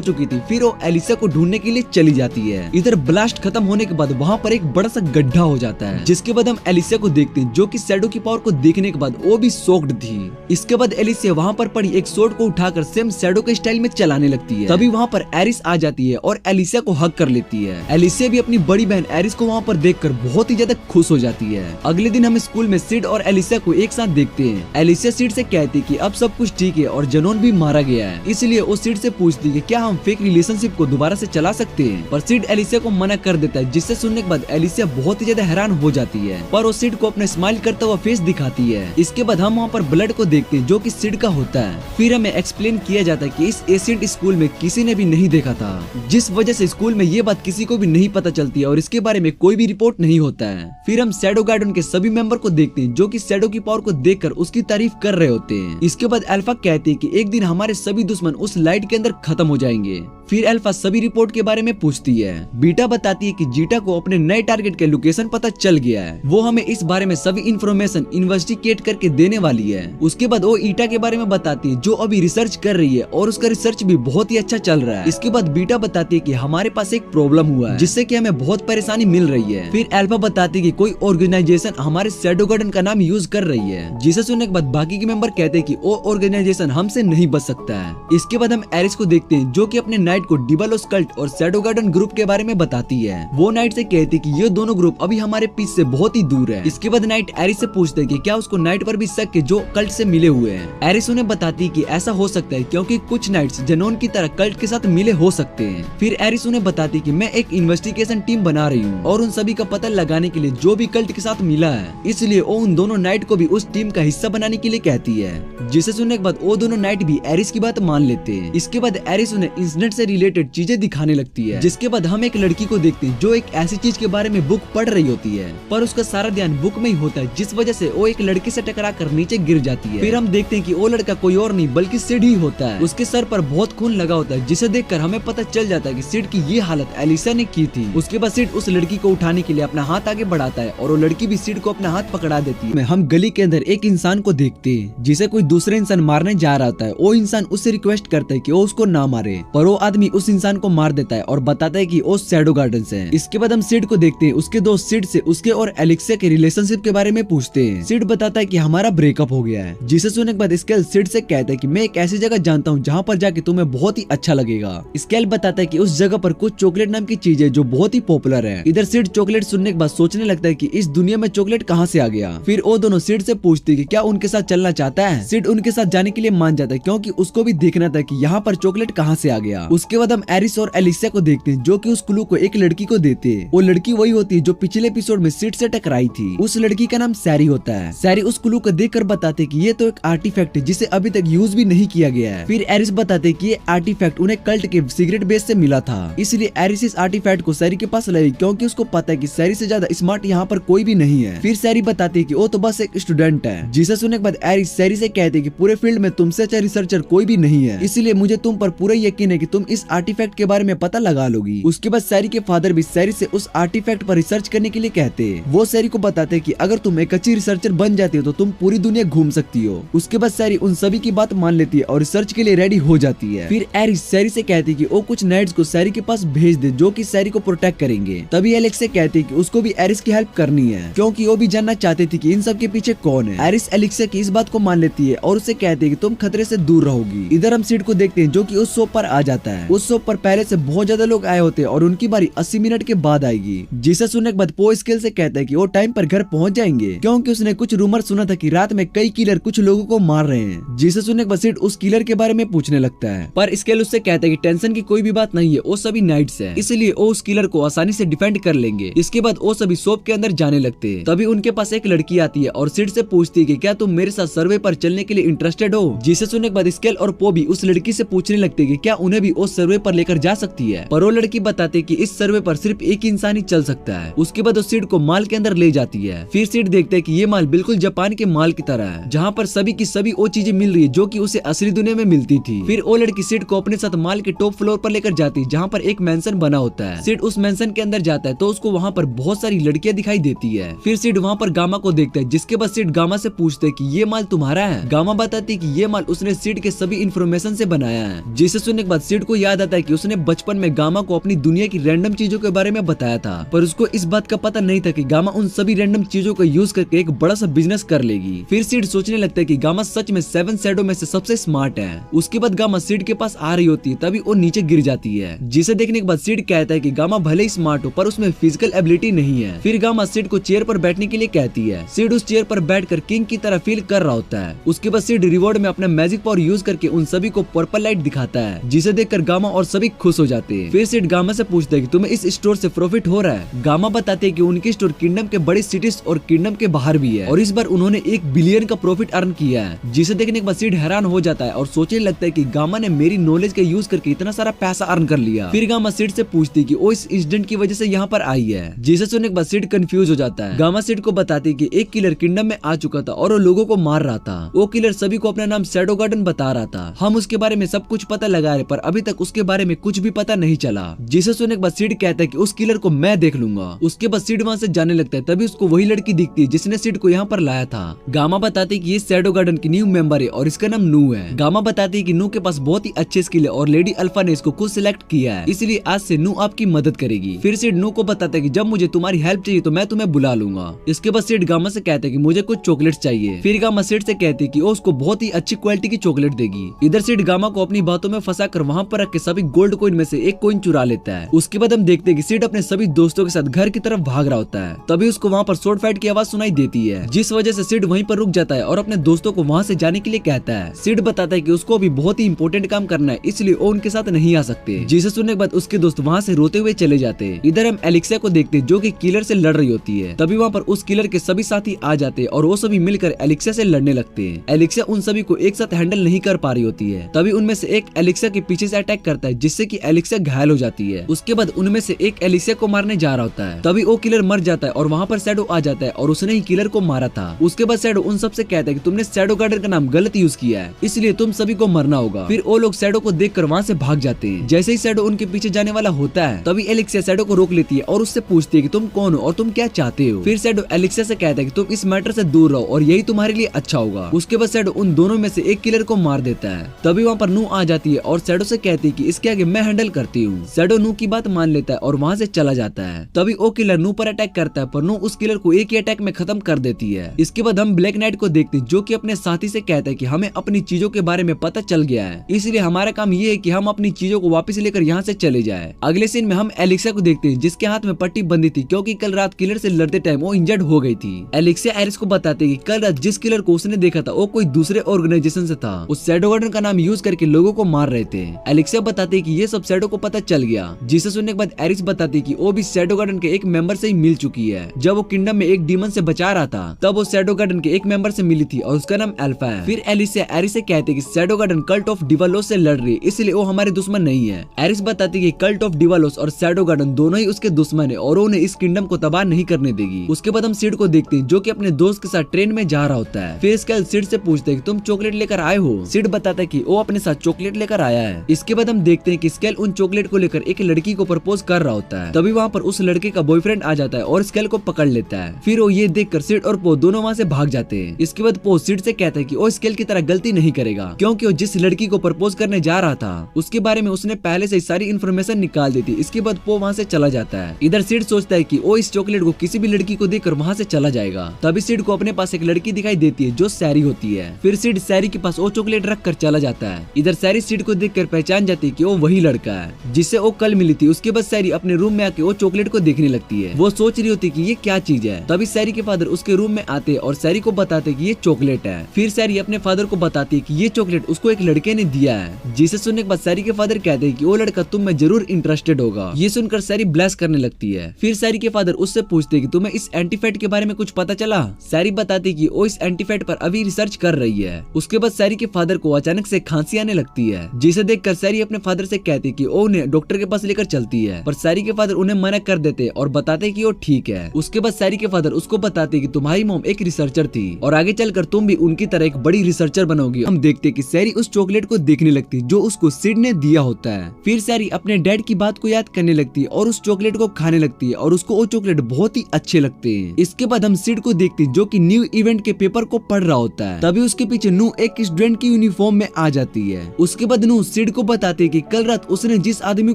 चुकी थी। फिर वो एलिसा को ढूंढने के लिए चली जाती है। इधर ब्लास्ट खत्म होने के बाद वहाँ पर एक बड़ा सा गड्ढा हो जाता है, जिसके बाद हम एलिसा को देखते हैं, जो कि शैडो की पावर को देखने के बाद वो भी शॉक्ड थी। इसके बाद एलिसा वहाँ पर पड़ी एक सोर्ड को उठाकर सेम शैडो के स्टाइल में चलाने लगती है। तभी वहाँ पर एरिस आ जाती है और एलिसा को हग कर लेती है। एलिसा भी अपनी बड़ी बहन एरिस को वहाँ पर देखकर बहुत ही ज्यादा खुश हो जाती है। अगले दिन हम स्कूल में सिड और एलिसा को एक साथ देखते हैं। एलिसा सिड से कहती कि अब सब कुछ ठीक है और जेनोन भी मारा गया है, इसलिए वो सिड से पूछती कि क्या हम फेक रिलेशनशिप को दोबारा से चला सकते हैं, पर सिड एलिसा को मना कर देता है, जिससे सुनने के बाद एलिसा बहुत ही ज्यादा हैरान हो जाती है, पर वो सिड को अपना स्माइल करता हुआ फेस दिखाती है। इसके बाद हम वहाँ पर ब्लड को देखते हैं, जो कि सिड का होता है। फिर हमें एक्सप्लेन किया जाता है कि इस एसिड स्कूल में किसी ने भी नहीं देखा था, जिस वजह से स्कूल में ये बात किसी को भी नहीं पता चलती है और इसके बारे में कोई भी रिपोर्ट नहीं होता है। फिर हम शैडो गार्डन के सभी मेंबर को देखते हैं, जो कि शैडो की पावर को देखकर उसकी तारीफ कर रहे होते हैं। इसके बाद अल्फा कहती है कि एक दिन हमारे सभी दुश्मन उस लाइट के अंदर खत्म हो जाएंगे। फिर अल्फा सभी रिपोर्ट के बारे में पूछती है। बीटा बताती है कि जीटा को अपने नए टारगेट के लोकेशन पता चल गया है, वो हमें इस बारे में सभी इंफॉर्मेशन इन्वेस्टिगेट करके देने वाली है। उसके बाद वो ईटा के बारे में बताती है, जो अभी रिसर्च कर रही है और उसका रिसर्च भी बहुत ही अच्छा चल रहा है। इसके बाद बीटा बताती है कि हमारे पास एक प्रॉब्लम हुआ है, जिससे कि हमें बहुत परेशानी मिल रही है। फिर अल्फा बताती है कि कोई ऑर्गेनाइजेशन हमारे शैडो गार्डन का नाम यूज कर रही है, जिसे सुनने के बाद बाकी के मेंबर कहते हैं कि वो ऑर्गेनाइजेशन हमसे नहीं बच सकता है। इसके बाद हम एरिस को देखते हैं, जो कि अपने नाइट को डिबलोस कल्ट और शैडो गार्डन ग्रुप के बारे में बताती है। वो नाइट से कहती है कि ये दोनों ग्रुप अभी हमारे पीछे से बहुत ही दूर है। इसके बाद नाइट एरिस से पूछते हैं कि क्या उसको नाइट पर भी शक है जो कल्ट से मिले हुए हैं। एरिस उन्हें बताती है कि ऐसा हो सकता है क्योंकि कुछ नाइट्स जेनोन की तरह कल्ट के साथ मिले हो सकते हैं। फिर एरिस उन्हें बताती है कि मैं एक इन्वेस्टिगेशन टीम बना रही हूँ और उन सभी का पता लगाने के लिए जो भी कल्ट के साथ मिला है, इसलिए वो उन दोनों नाइट को भी उस टीम का हिस्सा बनाने के लिए कहती है। जिसे सुनने के बाद वो दोनों नाइट भी एरिस की बात मान लेते हैं। इसके बाद एरिस उन्हें इंसिडेंट से रिलेटेड चीजें दिखाने लगती है, जिसके बाद हम एक लड़की को देखते हैं जो एक ऐसी चीज के बारे में बुक पढ़ रही होती है, पर उसका सारा ध्यान बुक में ही होता है, जिस वजह से वो एक लड़के से टकरा कर नीचे गिर जाती है। फिर हम देखते हैं कि वो लड़का कोई और नहीं बल्कि सिड ही होता है। उसके सर पर बहुत खून लगा होता है, जिसे देखकर हमें पता चल जाता है कि सिड की ये हालत एलिसा ने की थी। उसके बाद सिड उस लड़की को उठाने के लिए अपना हाथ आगे बढ़ाता है और वो लड़की भी सिड को अपना हाथ पकड़ा देती है। हम गली के अंदर एक इंसान को देखते हैं, जिसे कोई दूसरे इंसान मारने जा रहा होता है। वो इंसान उससे रिक्वेस्ट करता है कि वो उसको ना मारे, पर वो आदमी उस इंसान को मार देता है और बताता है कि वो शैडो गार्डन से है। इसके बाद हम सिड को देखते हैं, उसके दोस्त सिड से उसके और एलेक्सिया के रिलेशनशिप के बारे में पूछते हैं। सिड बताता है कि हमारा ब्रेकअप हो गया है, जिसे सुनने के बाद स्केल सिड से कहता है कि मैं एक ऐसी जगह जानता हूँ जहाँ पर जाके तुम्हें बहुत ही अच्छा लगेगा। स्केल बताता है कि उस जगह पर कुछ चॉकलेट नाम की चीज है जो बहुत ही पॉपुलर है। इधर सिड चॉकलेट सुनने के बाद सोचने लगता है कि इस दुनिया में चॉकलेट कहाँ से आ गया। फिर वो दोनों सिड से पूछते हैं कि क्या उनके साथ चलना चाहता है। सिड उनके साथ जाने के लिए मान जाता है, क्योंकि उसको भी देखना था कि यहाँ पर चॉकलेट कहाँ से आ गया। उसके बाद हम एरिस और एलिसा को देखते हैं, जो कि उस क्लू को एक लड़की को देते हैं। वो लड़की वही होती है जो पिछले एपिसोड में सिड से टकराई थी। उस लड़की का नाम सैरी होता है। सैरी उस क्लू को देखकर बताते हैं कि ये तो एक आर्टिफैक्ट है जिसे अभी तक यूज भी नहीं किया गया है। फिर एरिस बताते हैं कि ये आर्टिफैक्ट उन्हें कल्ट के सिगरेट बेस से मिला था, इसलिए एरिस इस आर्टिफैक्ट को सैरी के पास लाई, क्योंकि उसको पता है कि सैरी से ज्यादा स्मार्ट यहाँ पर कोई भी नहीं है। फिर सैरी बताती है कि वो तो बस एक स्टूडेंट है। जिसे सुनने के बाद एरिस सैरी से कहते हैं कि पूरे फील्ड में तुमसे अच्छा रिसर्चर कोई भी नहीं है, इसलिए मुझे तुम पर पूरा यकीन है कि तुम इस आर्टिफैक्ट के बारे में पता लगा लोगी। उसके बाद सैरी के फादर भी सैरी से उस आर्टिफैक्ट पर रिसर्च करने के लिए कहते हैं। वो सैरी को बताते हैं कि अगर तुम एक अच्छी रिसर्चर बन जाती हो तो तुम पूरी दुनिया घूम सकती हो। उसके बाद सैरी उन सभी की बात मान लेती है और रिसर्च के लिए रेडी हो जाती है। फिर एरिस सैरी से कहती है कि वो कुछ नाइट्स को सैरी के पास भेज दे, जो कि सैरी को प्रोटेक्ट करेंगे। तभी एलेक्स से कहती है कि उसको भी एरिस की हेल्प करनी है, क्योंकि वो भी जानना चाहती थी कि इन सब के पीछे कौन है। एरिस एलेक्सा की इस बात को मान लेती है और उसे कहती है कि तुम खतरे से दूर रहोगी। इधर हम सिड को देखते हैं, जो कि उस शो पर आ जाता है। उस शो पर पहले से बहुत ज्यादा लोग आए होते हैं और उनकी बारी 80 मिनट के बाद आएगी। जिसे सुनने के बाद पो स्केल से कहता है कि वो टाइम पर घर पहुंच जाएंगे, क्योंकि उसने कुछ रूमर सुना था कि रात में कई किलर कुछ लोगों को मार रहे हैं। जिसे सुनने के बाद सिड उस किलर के बारे में पूछने लगता है, पर स्केल उससे कहता है कि टेंशन की कोई कोई भी बात नहीं है, वो सभी नाइट्स है, इसलिए वो उस किलर को आसानी से डिफेंड कर लेंगे। इसके बाद वो सभी शॉप के अंदर जाने लगते हैं। तभी उनके पास एक लड़की आती है और सिड से पूछती है कि क्या तुम मेरे साथ सर्वे पर चलने के लिए इंटरेस्टेड हो। जिसे सुनने के बाद स्केल और पो भी उस लड़की से पूछने लगते हैं कि क्या उन्हें भी उस सर्वे पर लेकर जा सकती है, पर वो लड़की बताती है कि इस सर्वे पर सिर्फ एक इंसान ही चल सकता है। उसके बाद वो सिड को माल के अंदर ले जाती है। फिर सिड देखते है कि ये माल बिल्कुल जापान के माल की तरह है, जहाँ पर सभी की सभी वो चीजें मिल रही है जो कि उसे असली दुनिया में मिलती थी। फिर वो लड़की सिड को अपने साथ माल के टॉप फ्लोर पर लेकर जाती है, जहाँ पर एक मेंशन बना होता है। सिड उस मेंशन के अंदर जाता है तो उसको वहाँ पर बहुत सारी लड़कियां दिखाई देती है। फिर सिड वहाँ पर गामा को देखता है, जिसके बाद सिड गामा से पूछते है कि ये माल तुम्हारा है। गामा बताती है कि ये माल उसने सिड के सभी इन्फॉर्मेशन से बनाया है। जिसे सुनने के बाद सिड को याद आता है कि उसने बचपन में गामा को अपनी दुनिया की रैंडम चीजों के बारे में बताया था, पर उसको इस बात का पता नहीं था कि गामा उन सभी रैंडम चीजों को यूज करके एक बड़ा सा बिजनेस कर लेगी। फिर सिड सोचने लगता है कि गामा सच में 7 शैडो में से सबसे स्मार्ट है। उसके बाद गामा सिड के पास आ रही होती है, तभी वो नीचे गिर जाती है। जिसे देखने के बाद सिड कहता है कि गामा भले ही स्मार्ट हो पर उसमें फिजिकल एबिलिटी नहीं है। फिर गामा सिड को चेयर पर बैठने के लिए कहती है। सिड उस चेयर पर बैठकर किंग की तरह फील कर रहा होता है। उसके बाद सिड रिवॉर्ड में अपना मैजिक पावर यूज करके उन सभी को पर्पल लाइट दिखाता है, जिसे देखकर गामा और सभी खुश हो जाते हैं। फिर सिड गामा से पूछता है कि तुम्हें इस स्टोर से प्रॉफिट हो रहा है। गामा बताते हैं कि उनकी स्टोर किंगडम के बड़ी सिटीज और किंगडम के बाहर भी है और इस बार उन्होंने 1 बिलियन का प्रॉफिट अर्न किया है। जिसे देखने के बाद सिड हैरान हो जाता है और सोचने लगता है कि गामा ने मेरी नॉलेज का यूज करके इतना सारा पैसा अर्न कर लिया। फिर गामा सिड से पूछती है कि वो इस इंसिडेंट की वजह से यहाँ पर आई है। जिसे सुनने के बाद सिड कंफ्यूज हो जाता है। गामा सिड को बताती है कि एक किलर किंगडम में आ चुका था और वो लोगों को मार रहा था। वो किलर सभी को अपना नाम शैडो गार्डन बता रहा था। हम उसके बारे में सब कुछ पता लगा रहे पर अभी तक उसके बारे में कुछ भी पता नहीं चला। जिसे सुनने के बाद सिड कहता है कि उस किलर को मैं देख लूंगा। उसके बाद सिड वहाँ से जाने लगता है। तभी उसको वही लड़की दिखती है जिसने सिड को यहाँ पर लाया था। गामा बताती है कि ये शैडो गार्डन की न्यू मेंबर है और इसका नाम नू है। गामा बताती है कि नू के पास बहुत ही अच्छे स्किल है और लेडी अल्फा ने इसको खुद सिलेक्ट किया है, इसलिए आज से नू आपकी मदद करेगी। फिर सिड नू को बताता है कि जब मुझे तुम्हारी हेल्प चाहिए तो मैं तुम्हें बुला लूंगा। इसके बाद सिड गामा से कहते हैं कि मुझे कुछ चॉकलेट्स चाहिए। फिर गामा सिड से कहती है कि वो उसको बहुत ही अच्छी क्वालिटी की चॉकलेट देगी। इधर सिड गामा को अपनी बातों में फंसा कर वहाँ पर रख के सभी गोल्ड कॉइन में से एक कॉइन चुरा लेता है। उसके बाद हम देखते हैं कि सिड अपने सभी दोस्तों के साथ घर की तरफ भाग रहा होता है। तभी उसको वहाँ पर स्वॉर्ड फाइट की आवाज सुनाई देती है, जिस वजह से सिड वहीं पर रुक जाता है और अपने दोस्तों को वहाँ से जाने के लिए कहता है। सिड बताता है कि उसको अभी बहुत ही इंपॉर्टेंट काम करना है, इसलिए वो उनके साथ नहीं आ सकते। जिसे सुनने के बाद उसके दोस्त वहाँ से रोते हुए चले जाते हैं। इधर हम एलेक्सिया को देखते हैं जो कि किलर से लड़ रही होती है। तभी वहाँ पर उस किलर के सभी साथी आ जाते हैं और वो सभी मिलकर एलेक्सिया से लड़ने लगते हैं। एलेक्सिया उन सभी को एक साथ हैंडल नहीं कर पा रही होती है। तभी उनमें से एक एलेक्सिया के पीछे से अटैक करता है, जिससे कि एलेक्सिया घायल हो जाती है। उसके बाद उनमें से एक एलेक्सिया को मारने जा रहा होता है। तभी वो किलर मर जाता है और वहाँ पर शैडो आ जाता है और उसने ही किलर को मारा था। उसके बाद शैडो उन सबसे कहता है कि तुमने शैडो गार्डन का नाम गलत यूज किया है, इसलिए तुम सभी को मरना होगा। फिर वो लोग शैडो को देखकर वहाँ से भाग जाते हैं। जैसे ही शैडो उनके पीछे जाने वाला होता है तभी एलेक्सिया शैडो को रोक लेती है और उससे पूछती है कि तुम कौन हो और तुम क्या चाहते हो। फिर शैडो एलेक्सिया से कहता है कि तुम इस मैटर से दूर रहो और यही तुम्हारे लिए अच्छा होगा। उसके बाद शैडो उन दोनों में से एक किलर को मार देता है। तभी वहाँ पर नू आ जाती है और शैडो से कहती है कि इसके आगे मैं हैंडल करती हूँ। शैडो नू की बात मान लेता है और वहाँ से चला जाता है। तभी वो किलर नू पर अटैक करता है पर नू उस किलर को एक ही अटैक में खत्म कर देती है। इसके बाद हम ब्लैक नाइट को देखते हैं जो कि अपने साथी से कहता है कि हमें अपनी चीजों के बारे में पता चल गया है, इसलिए हमारा काम ये है कि हम अपनी चीजों को वापस लेकर यहाँ से चले जाए। अगले सीन में हम एलेक्सिया को देखते हैं जिसके हाथ में पट्टी बंधी थी क्योंकि कल रात किलर से लड़ते टाइम वो इंजर्ड हो गई थी। एलेक्सिया एरिस को बताते कि कल रात जिस किलर को उसने देखा था वो कोई दूसरे ऑर्गेनाइजेशन से था। उस शैडो गार्डन का नाम यूज करके लोगों को मार रहे थे। एलेक्सिया बताते कि ये सब शैडो को पता चल गया। जिसे सुनने के बाद एरिस बताती कि वो भी शैडो गार्डन के एक मेंबर से ही मिल चुकी है। जब वो किंगडम में एक डीमन से बचा रहा था तब वो शैडो गार्डन के एक मेंबर से मिली थी और उसका नाम अल्फा है। फिर एलिसिया एरिस से कहते कि शैडो गार्डन कल्ट ऑफ डिवालोस से लड़ रही है, इसलिए वो हमारे दुश्मन नहीं है। एरिस बताती कि कल्ट ऑफ डिवालोस और शैडो गार्डन दोनों ही उसके दुश्मन है और उन्हें इस किंगडम को तबाह नहीं करने देगी। उसके बाद हम सिड को देखते हैं जो कि अपने दोस्त के साथ ट्रेन में जा रहा होता है। फिर स्केल सिड से पूछते हैं कि तुम चॉकलेट लेकर आए हो। सिड बताता है कि वो अपने साथ चॉकलेट लेकर आया है। इसके बाद हम देखते हैं कि स्केल उन चॉकलेट को लेकर एक लड़की को प्रपोज कर रहा होता है। तभी वहाँ पर उस लड़के का बॉयफ्रेंड आ जाता है और स्केल को पकड़ लेता है। फिर वो ये देखकर सिड और पो दोनों वहाँ से भाग जाते हैं। इसके बाद पो सिड से कहता है कि वो स्केल की तरह गलती नहीं करेगा क्योंकि वो जिस लड़की को प्रपोज करने जा रहा था उसके बारे में उसने पहले से सारी इन्फॉर्मेशन निकाल दी थी। इसके बाद पो वहाँ से चला जाता है। इधर सिड सोचता है कि वो इस चॉकलेट को किसी भी लड़की को देकर वहाँ से चला जाएगा। तभी सिड को अपने पास एक लड़की दिखाई देती है जो सैरी होती है। फिर सिड सैरी के पास वो चॉकलेट रख कर चला जाता है। इधर सैरी सिड को देखकर पहचान जाती है कि वो वही लड़का है जिससे वो कल मिली थी। उसके बाद सैरी अपने रूम में आके वो चॉकलेट को देखने लगती है। वो सोच रही होती कि ये क्या चीज है। तभी सैरी के फादर उसके रूम में आते और सैरी को बताते कि ये चॉकलेट है। फिर सैरी अपने फादर को बताती है कि ये चॉकलेट उसको एक लड़के ने दिया है। जिसे सुनने के बाद सैरी के फादर कहते हैं कि वो लड़का तुम में जरूर इंटरेस्टेड होगा। ये सुनकर सैरी ब्लेस करने लगती है। फिर सैरी के फादर उससे पूछते कि तुम्हें इस एंटीफैट के बारे में कुछ पता चला। सैरी बताती कि वो इस एंटीफैट पर अभी रिसर्च कर रही है। उसके बाद सैरी के फादर को अचानक से खांसी आने लगती है, जिसे देखकर सैरी अपने फादर से कहती कि वो उन्हें डॉक्टर के पास लेकर चलती है, पर सैरी के फादर उन्हें मना कर देते और बताते कि वो ठीक है। उसके बाद सैरी के फादर उसको बताते कि तुम्हारी मॉम एक रिसर्चर थी और आगे चलकर तुम भी उनकी तरह एक बड़ी रिसर्चर बनोगी। हम देखते कि सैरी उस चॉकलेट को देखने लगती जो उसको सिड ने दिया होता है। फिर सैरी अपने डैड की बात को याद करने लगती है और उस चॉकलेट को खाने लगती है और उसको वो चॉकलेट बहुत ही अच्छे लगते हैं। इसके बाद हम सिड को देखते जो कि न्यू इवेंट के पेपर को पढ़ रहा होता है। तभी उसके पीछे नू एक स्टूडेंट की यूनिफॉर्म में आ जाती है। उसके बाद नू सिड को बताती कि कल रात उसने जिस आदमी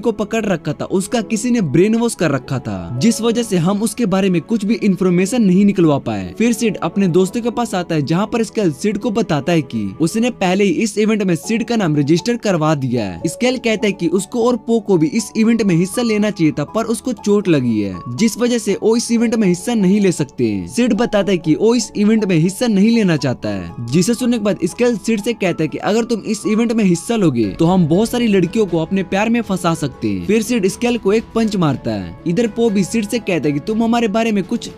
को पकड़ रखा था उसका किसी ने ब्रेन वॉश कर रखा था, जिस वजह से हम उसके बारे में कुछ भी इंफॉर्मेशन नहीं निकलवा पाए। फिर सिड अपने दोस्तों के पास आता है, जहाँ पर स्केल सिड को बताता है कि उसने पहले ही इस इवेंट में सिड का नाम रजिस्टर करवा दिया है। स्केल कहता है कि उसको और पो को भी इस इवेंट में हिस्सा लेना चाहिए था, पर उसको चोट लगी है, जिस वजह से वो इस इवेंट में हिस्सा नहीं ले सकते। सिड बताता है कि वो इस इवेंट में हिस्सा नहीं लेना चाहता है, जिसे सुनने के बाद स्केल सिड से कहता है कि अगर तुम इस इवेंट में हिस्सा लोगे तो हम बहुत सारी लड़कियों को अपने प्यार में फंसा सकते हैं। फिर सिड स्केल को एक पंच मारता है। इधर पो भी सिड से कहता है कि तुम हमारे बारे में कुछ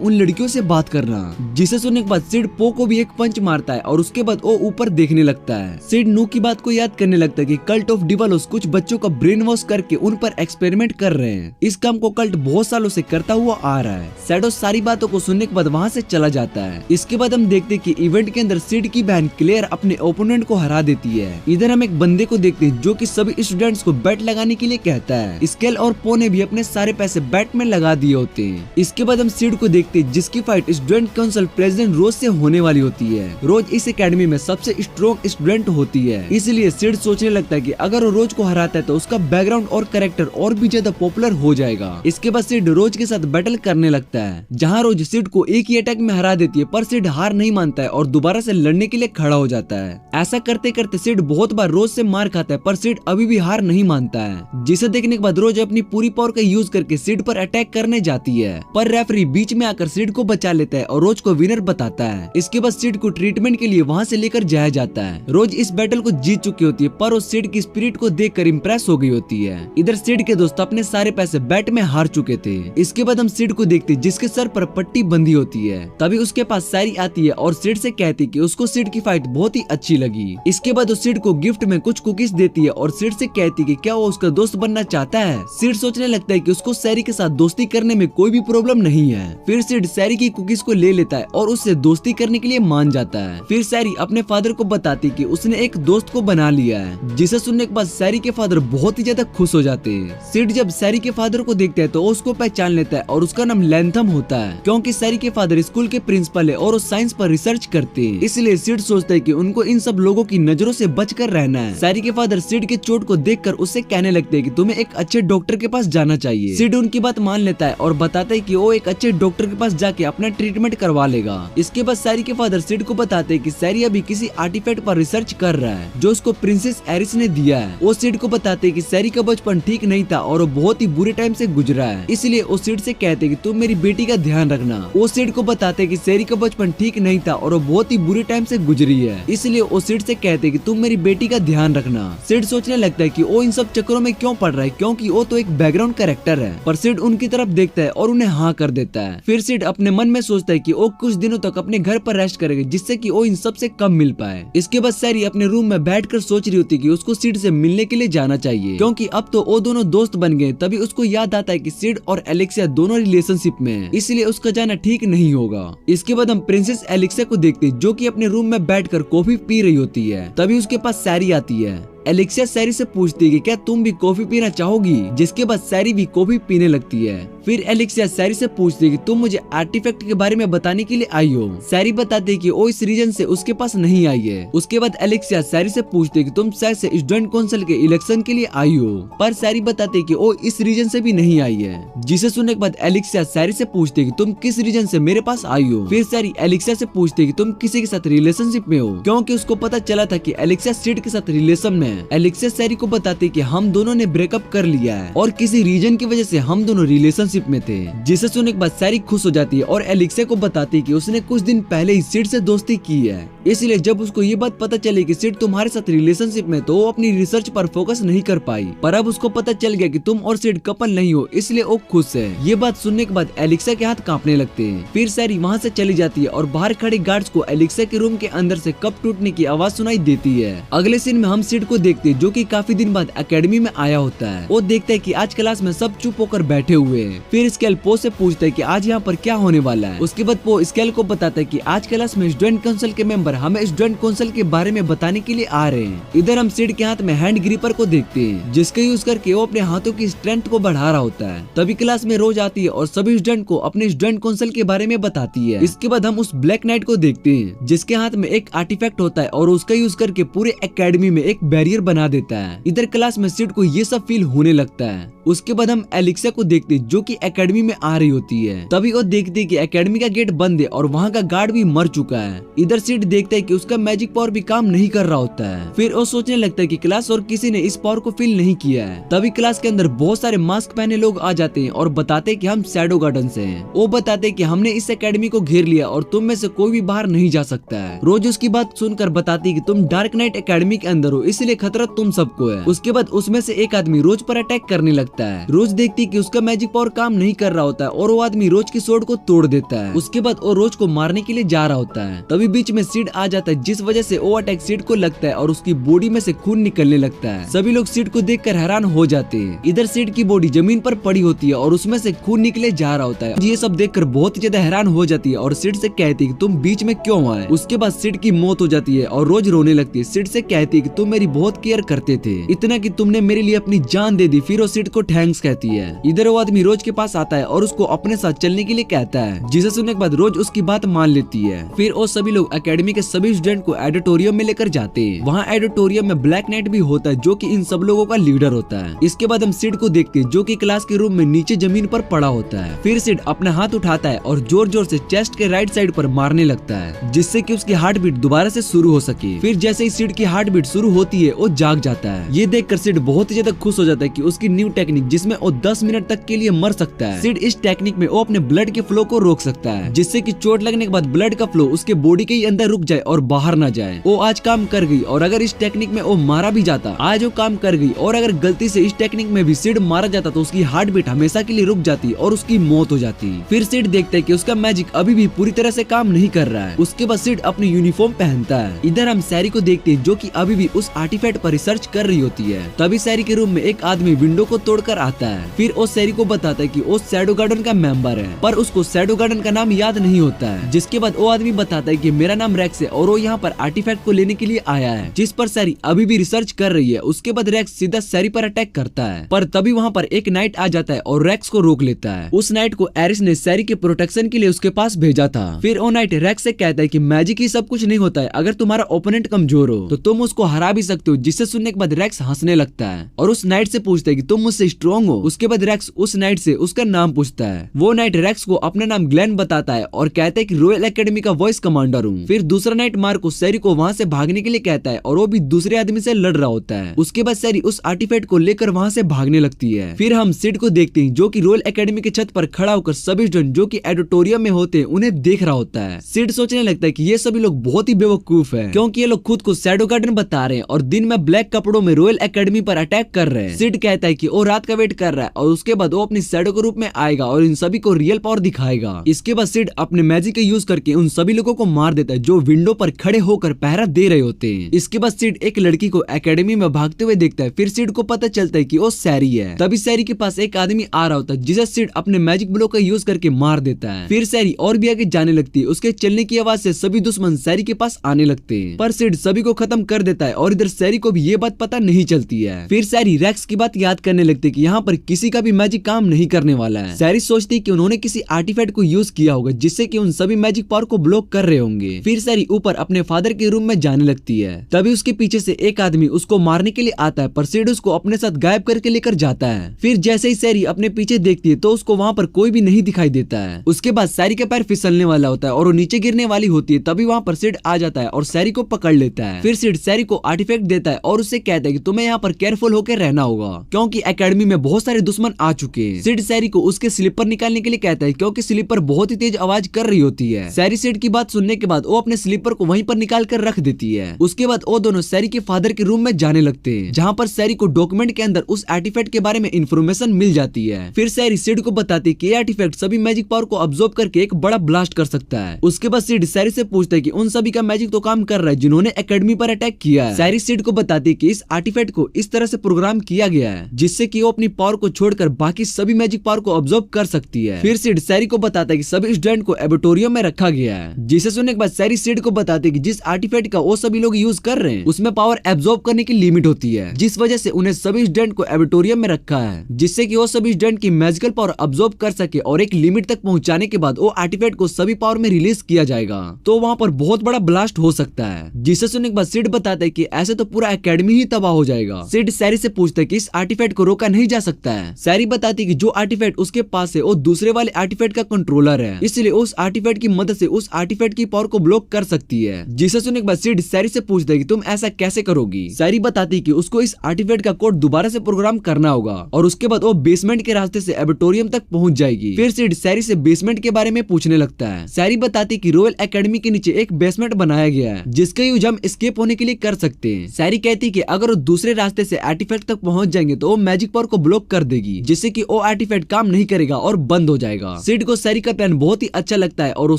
उन लड़कियों से बात करना, जिसे सुनने के बाद सिड पो को भी एक पंच मारता है और उसके बाद वो ऊपर देखने लगता है। सिड नू की बात को याद करने लगता है कि कल्ट ऑफ डिवालोस कुछ बच्चों का ब्रेन वॉश करके उन पर एक्सपेरिमेंट कर रहे हैं। इस काम को कल्ट बहुत सालों से करता हुआ आ रहा है। शैडो सारी बातों को सुनने के बाद वहाँ से चला जाता है। इसके बाद हम देखते कि इवेंट के अंदर सिड की बहन क्लेयर अपने ओपोनेंट को हरा देती है। इधर हम एक बंदे को देखते हैं जो कि सभी स्टूडेंट्स को बैट लगाने के लिए कहता है। स्केल और पो ने भी अपने सारे पैसे बैट में लगा दिए होते हैं। इसके बाद हम सिड को देखते हैं जिसकी फाइट स्टूडेंट काउंसिल प्रेसिडेंट रोज से होने वाली होती है। रोज इस एकेडमी में सबसे स्ट्रॉन्ग स्टूडेंट होती है, इसलिए सिड सोचने लगता है कि अगर वो रोज को हराता है तो उसका बैकग्राउंड और कैरेक्टर और भी ज्यादा पॉपुलर हो जाएगा। इसके बाद सिड रोज के साथ बैटल करने लगता है, जहाँ रोज सिड को एक ही अटैक में हरा देती है, पर सिड हार नहीं मानता है और दोबारा से लड़ने के लिए खड़ा हो जाता है। ऐसा करते करते सिड बहुत बार रोज से मार खाता है, पर सिड अभी भी हार नहीं मानता है, जिसे देखने के बाद रोज अपनी पूरी पावर का यूज करके सिड पर अटैक करने जाती है, पर रेफरी बीच में आकर सिड को बचा लेता है और रोज को विनर बताता है। इसके बाद सिड को ट्रीटमेंट के लिए वहाँ से लेकर जाया जाता है। रोज इस बैटल को जीत चुकी होती है, पर वो सिड की स्पिरिट को देखकर इम्प्रेस हो गई होती है। इधर सिड के दोस्त अपने सारे पैसे बैट में हार चुके थे। इसके बाद हम सिड को देखते जिसके सर पर पट्टी बंधी होती है। तभी उसके पास सैरी आती है और सिड से कहती कि उसको सिड की फाइट बहुत ही अच्छी लगी। इसके बाद वो सिड को गिफ्ट में कुछ कुकीज देती है और सिड से कहती कि क्या वो उसका दोस्त बनना चाहता है। सिड सोचने लगता है कि उसको सैरी के साथ दोस्ती करने में कोई भी प्रॉब्लम नहीं है। फिर सिड सैरी की कुकीज को ले लेता है और उससे दोस्ती करने के लिए मान जाता है। फिर सैरी अपने फादर को बताती कि उसने एक दोस्त को बना लिया है, जिसे सुनने के बाद सैरी के फादर बहुत ही ज्यादा खुश हो जाते हैं। सिड जब सैरी के फादर को देखता है तो उसको पहचान लेता है और उसका नाम लैंथम होता है, क्योंकि सैरी के फादर स्कूल के प्रिंसिपल है और वो साइंस पर रिसर्च करते हैं। इसलिए सिड सोचता है कि उनको इन सब लोगों की नजरों से बचकर रहना है। सैरी के फादर सिड के चोट को देखकर उससे कहने लगते हैं कि तुम्हें एक अच्छे डॉक्टर के पास जाना चाहिए। सिड उनकी बात मान लेता है और बताता है कि वो एक अच्छे डॉक्टर के पास जाके अपना ट्रीटमेंट करवा लेगा। इसके बाद सैरी के फादर सिड को बताते हैं कि सैरी अभी किसी आर्टिफैक्ट पर रिसर्च कर रहा है जो उसको प्रिंसेस एरिस ने दिया है। वो सिड को बताते हैं कि सैरी का बचपन ठीक नहीं था और वो बहुत ही बुरे टाइम से गुजरा है, इसलिए वो सिड से कहते हैं कि तुम मेरी बेटी का ध्यान रखना। वो सिड को बताते हैं कि सैरी का बचपन ठीक नहीं था और वो बहुत ही बुरे टाइम से गुजरी है, इसलिए वो सिड से कहते हैं कि तुम मेरी बेटी का ध्यान रखना। सिड सोचने लगता है कि वो इन सब चक्करों में क्यों पड़ रहा है, क्योंकि वो तो एक बैकग्राउंड कैरेक्टर है। पर सिड उनकी तरफ देखता है और उन्हें हाँ कर देता है। फिर सिड अपने मन में सोचता है कि वो कुछ दिनों तक अपने घर पर रेस्ट करेगा, जिससे कि वो इन सब से कम मिल पाए। इसके बाद सैरी अपने रूम में बैठकर सोच रही होती है कि उसको सिड से मिलने के लिए जाना चाहिए, क्योंकि अब तो वो दोनों दोस्त बन गए। तभी उसको याद आता है कि सिड और एलेक्सिया दोनों रिलेशनशिप में हैं, इसलिए उसका जाना ठीक नहीं होगा। इसके बाद हम प्रिंसेस एलेक्सिया को देखते हैं जो कि अपने रूम में बैठकर कॉफी पी रही होती है। तभी उसके पास सैरी आती है। एलेक्सिया सैरी से पूछती है कि क्या तुम भी कॉफी पीना चाहोगी, जिसके बाद सैरी भी कॉफी पीने लगती है। फिर एलेक्सिया सैरी से पूछती है कि तुम मुझे आर्टिफैक्ट के बारे में बताने के लिए आई हो। सैरी बताती है कि वो इस रीजन से उसके पास नहीं आई है। उसके बाद एलेक्सिया सैरी से पूछती है कि तुम शायद से स्टूडेंट काउंसिल के इलेक्शन के लिए आई हो, पर सैरी बताती है कि वो इस रीजन से भी नहीं आई है। जिसे सुनने के बाद एलेक्सिया सैरी से पूछती है कि तुम किस रीजन से मेरे पास आई हो। फिर सैरी एलेक्सिया से पूछती है कि तुम किसी के साथ रिलेशनशिप में हो, क्योंकि उसको पता चला था कि एलेक्सिया सिड के साथ रिलेशन में एलेक्सिया सैरी को बताती कि हम दोनों ने ब्रेकअप कर लिया है और किसी रीजन की वजह से हम दोनों रिलेशनशिप रिलेशनशिप में थे, जिसे सुनने के बाद सैरी खुश हो जाती है और एलिक्सा को बताती है कि उसने कुछ दिन पहले ही सिड से दोस्ती की है। इसलिए जब उसको ये बात पता चली कि सिड तुम्हारे साथ रिलेशनशिप में, तो वो अपनी रिसर्च पर फोकस नहीं कर पाई। पर अब उसको पता चल गया कि तुम और सिड कपल नहीं हो, इसलिए वो खुश है। ये बात सुनने के बाद एलिक्सा के हाथ कांपने लगते हैं। फिर सैरी वहाँ से चली जाती है और बाहर खड़े गार्ड्स को एलिक्सा के रूम के अंदर से कप टूटने की आवाज सुनाई देती है। अगले सीन में हम सिड को देखते हैं, जो कि काफी दिन बाद एकेडमी में आया होता है। वो देखता है कि आज क्लास में सब चुप होकर बैठे हुए हैं। फिर स्केल पो से पूछता है कि आज यहाँ पर क्या होने वाला है। उसके बाद पो स्केल को बताता है कि आज क्लास में स्टूडेंट काउंसिल के मेंबर हमें स्टूडेंट काउंसिल के बारे में बताने के लिए आ रहे हैं। इधर हम सिड के हाथ में हैंड ग्रिपर को देखते हैं, जिसका यूज करके वो अपने हाथों की स्ट्रेंथ को बढ़ा रहा होता है। तभी क्लास में रोज आती है और सभी स्टूडेंट को अपने स्टूडेंट काउंसिल के बारे में बताती है। इसके बाद हम उस ब्लैक नाइट को देखते हैं, जिसके हाथ में एक आर्टिफैक्ट होता है और उसका यूज करके पूरे एकेडमी में एक बैरियर बना देता है। इधर क्लास में सिड को ये सब फील होने लगता है। उसके बाद हम एलिक्सा को देखते हैं, जो कि एकेडमी में आ रही होती है। तभी वो देखते हैं कि एकेडमी का गेट बंद है और वहाँ का गार्ड भी मर चुका है। इधर सिड देखता है कि उसका मैजिक पावर भी काम नहीं कर रहा होता है। फिर वो सोचने लगता है कि क्लास और किसी ने इस पावर को फील नहीं किया है। तभी क्लास के अंदर बहुत सारे मास्क पहने लोग आ जाते हैं और बताते हैं कि हम शैडो गार्डन से हैं। वो बताते हैं कि हमने इस एकेडमी को घेर लिया और तुम में से कोई भी बाहर नहीं जा सकता है। रोज उसकी बात सुनकर बताती है कि तुम डार्क नाइट एकेडमी के अंदर हो, इसलिए खतरा तुम सबको है। उसके बाद उसमें से एक आदमी रोज पर अटैक करने लगता है। रोज देखती है कि उसका मैजिक पावर काम नहीं कर रहा होता है और वो आदमी रोज की स्वॉर्ड को तोड़ देता है। उसके बाद वो रोज को मारने के लिए जा रहा होता है। तभी बीच में सिड आ जाता है, जिस वजह से वो अटैक सिड को लगता है और उसकी बॉडी में से खून निकलने लगता है। सभी लोग सिड को देखकर हैरान हो जाते हैं। इधर सिड की बॉडी जमीन पर पड़ी होती है और उसमें से खून निकले जा रहा होता है। ये सब देखकर बहुत ही ज्यादा हैरान हो जाती है और सिड से कहती है कि तुम बीच में क्यों आए। उसके बाद सिड की मौत हो जाती है और रोज रोने लगती है। सिड से कहती है कि तुम मेरी बहुत केयर करते थे, इतना कि तुमने मेरे लिए अपनी जान दे दी। फिर वो सिड को थैंक्स कहती है। इधर वो आदमी रोज के पास आता है और उसको अपने साथ चलने के लिए कहता है, जिसे सुनने के बाद रोज उसकी बात मान लेती है। फिर वो सभी लोग एकेडमी के सभी स्टूडेंट को एडिटोरियम में लेकर जाते हैं। वहाँ एडिटोरियम में ब्लैक नाइट भी होता है, जो कि इन सब लोगों का लीडर होता है। इसके बाद हम सिड को देखते हैं, जो कि क्लास के रूम में नीचे जमीन पर पड़ा होता है। फिर सिड अपना हाथ उठाता है और जोर जोर से चेस्ट के राइट साइड पर मारने लगता है, जिससे कि उसकी हार्ट बीट दोबारा से शुरू हो सके। फिर जैसे ही सिड की हार्ट बीट शुरू होती है, वो जाग जाता है। ये देखकर सिड बहुत ही ज्यादा खुश हो जाता है कि उसकी न्यू टेक्निक, जिसमें वो 10 मिनट तक के लिए मर सकता है। सिड इस टेक्निक में वो अपने ब्लड के फ्लो को रोक सकता है, जिससे कि चोट लगने के बाद ब्लड का फ्लो उसके बॉडी के ही अंदर रुक जाए और बाहर ना जाए। वो आज काम कर गई और अगर इस टेक्निक में वो मारा भी जाता, आज वो काम कर गई। और अगर गलती से इस टेक्निक में भी सिड मारा जाता तो उसकी हार्ट बीट हमेशा के लिए रुक जाती और उसकी मौत हो जाती। फिर सिड देखता है कि उसका मैजिक अभी भी पूरी तरह से काम नहीं कर रहा है। उसके बाद सिड अपनी यूनिफॉर्म पहनता है। इधर हम सैरी को देखते हैं, जो कि अभी भी उस आर्टिफैक्ट पर रिसर्च कर रही होती है। तभी सैरी के रूम में एक आदमी विंडो को तोड़कर आता है। फिर वो सैरी को बताता है कि वो शैडो गार्डन का मेंबर है, पर उसको शैडो गार्डन का नाम याद नहीं होता है। जिसके बाद वो आदमी बताता है कि मेरा नाम रैक्स है और वो यहाँ पर आर्टिफैक्ट को लेने के लिए आया है, जिस पर सैरी अभी भी रिसर्च कर रही है। उसके बाद रैक्स सीधा सैरी पर अटैक करता है, पर तभी वहाँ पर एक नाइट आ जाता है और रैक्स को रोक लेता है। उस नाइट को एरिस ने सैरी के प्रोटेक्शन के लिए उसके पास भेजा था। फिर वो नाइट रैक्स से कहता है कि मैजिक ही सब कुछ नहीं होता है, अगर तुम्हारा ओपोनेंट कमजोर हो तो तुम उसको हरा भी सकते हो। जिससे सुनने के बाद रैक्स हंसने लगता है और उस नाइट से पूछता है कि तुम मुझसे स्ट्रॉन्ग हो। उसके बाद रैक्स उस नाइट से उसका नाम पूछता है। वो नाइट रैक्स को अपना नाम ग्लेन बताता है और कहता है कि रॉयल एकेडमी का वॉइस कमांडर हूँ। फिर दूसरा नाइट मार्को सैरी को वहाँ से भागने के लिए कहता है और वो भी दूसरे आदमी से लड़ रहा होता है। उसके बाद सैरी उस आर्टिफैक्ट को लेकर वहाँ से भागने लगती है। फिर हम सिड को देखते हैं, जो कि रॉयल एकेडमी के छत पर खड़ा होकर सभी स्टूडेंट जो कि एडिटोरियम में होते हैं उन्हें देख रहा होता है। सिड सोचने लगता है कि ये सभी लोग बहुत ही बेवकूफ है, क्योंकि ये लोग खुद को शैडो गार्डन बता रहे हैं और दिन में ब्लैक कपड़ों में रॉयल एकेडमी पर अटैक कर रहे हैं। सिड कहता है कि वो रात का वेट कर रहा है और उसके बाद वो अपनी शैडो के रूप में आएगा और इन सभी को रियल पावर दिखाएगा। इसके बाद सिड अपने मैजिक का यूज करके उन सभी लोगों को मार देता है जो विंडो पर खड़े होकर पहरा दे रहे होते हैं। इसके बाद सिड एक लड़की को एकेडमी में भागते हुए देखता है। फिर सिड को पता चलता है कि वो सैरी है। तभी सैरी के पास एक आदमी आ रहा होता है, जिसे सिड अपने मैजिक ब्लो का यूज करके मार देता है। फिर सैरी और भी आगे जाने लगती है। उसके चलने की आवाज से सभी दुश्मन सैरी के पास आने लगते हैं, पर सिड सभी को खत्म कर देता है और इधर सैरी को भी ये बात पता नहीं चलती है। फिर सैरी रैक्स की बात याद करने लगती है कि यहाँ पर किसी का भी मैजिक काम नहीं करने वाला है। सैरी सोचती है कि उन्होंने किसी आर्टिफैक्ट को यूज किया होगा, जिससे कि उन सभी मैजिक पावर को ब्लॉक कर रहे होंगे। फिर सैरी ऊपर अपने फादर के रूम में जाने लगती है। तभी उसके पीछे से एक आदमी उसको मारने के लिए आता है, पर सिड उसको अपने साथ गायब करके लेकर जाता है। फिर जैसे ही सैरी अपने पीछे देखती है तो उसको वहाँ पर कोई भी नहीं दिखाई देता है। उसके बाद सैरी का पैर फिसलने वाला होता है और वो नीचे गिरने वाली होती है। तभी वहाँ पर सिड आ जाता है और सैरी को पकड़ लेता है। फिर सिड सैरी को आर्टिफैक्ट देता है और उससे कहता है कि तुम्हें यहाँ पर केयरफुल होकर रहना होगा, क्योंकि एकेडमी में बहुत सारे दुश्मन आ चुके हैं। सिड सिड सैरी को उसके स्लीपर निकालने के लिए कहता है क्योंकि स्लीपर बहुत ही तेज आवाज कर रही होती है। सैरी सिड की बात सुनने के बाद वो अपने स्लीपर को वहीं पर निकाल कर रख देती है। उसके बाद वो दोनों सैरी के फादर के रूम में जाने लगते हैं, जहाँ पर सैरी को डॉक्यूमेंट के अंदर उस आर्टिफैक्ट के बारे में इंफॉर्मेशन मिल जाती है। फिर सैरी सिड को बताती है कि ये आर्टिफैक्ट सभी मैजिक पावर को अब्सॉर्ब करके एक बड़ा ब्लास्ट कर सकता है। उसके बाद सिड सैरी से पूछता है कि उन सभी का मैजिक तो काम कर रहा है जिन्होंने एकेडमी पर अटैक किया है। सैरी सिड को बताती है कि इस आर्टिफैक्ट को इस तरह से प्रोग्राम किया गया है जिससे कि वो अपनी पावर को छोड़कर बाकी सभी मैजिक पावर को अब्सॉर्ब कर सकती है। फिर सिड सैरी को बताता है कि सभी स्टूडेंट को एबोटोरियम में रखा गया है, जिसे सुनने के बाद सैरी सिड को बताते हैं कि जिस आर्टिफैक्ट का वो सभी लोग यूज कर रहे हैं उसमें पावर एब्सॉर्ब करने की लिमिट होती है, जिस वजह से उन्हें सभी स्टूडेंट को एबोटोरियम में रखा है जिससे कि वो सभी स्टूडेंट की मैजिकल पावर अब्सॉर्ब कर सके और एक लिमिट तक पहुंचाने के बाद वो आर्टिफैक्ट को सभी पावर में रिलीज किया जाएगा तो वहाँ पर बहुत बड़ा ब्लास्ट हो सकता है। जिसे सुनने के बाद सिड बताता है कि ऐसे तो पूरा एकेडमी ही तबाह हो जाएगा। सिड सैरी से पूछता है कि इस आर्टिफैक्ट को रोका नहीं जा सकता है। सैरी बताती है कि जो आर्टिफैक्ट उसके पास है वो दूसरे वाले आर्टिफैक्ट का कंट्रोलर है, इसलिए उस आर्टिफैक्ट की मदद से उस आर्टिफैक्ट की पावर को ब्लॉक कर सकती है। जिसे सुनने के बाद सिड सैरी से पूछता है कि तुम ऐसा कैसे करोगी। सैरी बताती है कि उसको इस आर्टिफैक्ट का कोड दोबारा से प्रोग्राम करना होगा और उसके बाद वो बेसमेंट के रास्ते से एबोटोरियम तक पहुंच जाएगी। फिर सिड सैरी से बेसमेंट के बारे में पूछने लगता है। सैरी बताती है कि रॉयल एकेडमी के नीचे एक बेसमेंट बनाया गया है जिसका यूज हम एस्केप होने के लिए कर सकते हैं। सैरी कहती है कि अगर वो दूसरे रास्ते से आर्टिफैक्ट तक पहुंच जाएंगे तो वो मैजिक पावर को ब्लॉक कर देगी जिससे कि वो आर्टिफैक्ट काम नहीं करेगा और बंद हो जाएगा। सिड को सैरी का प्लान बहुत ही अच्छा लगता है और वो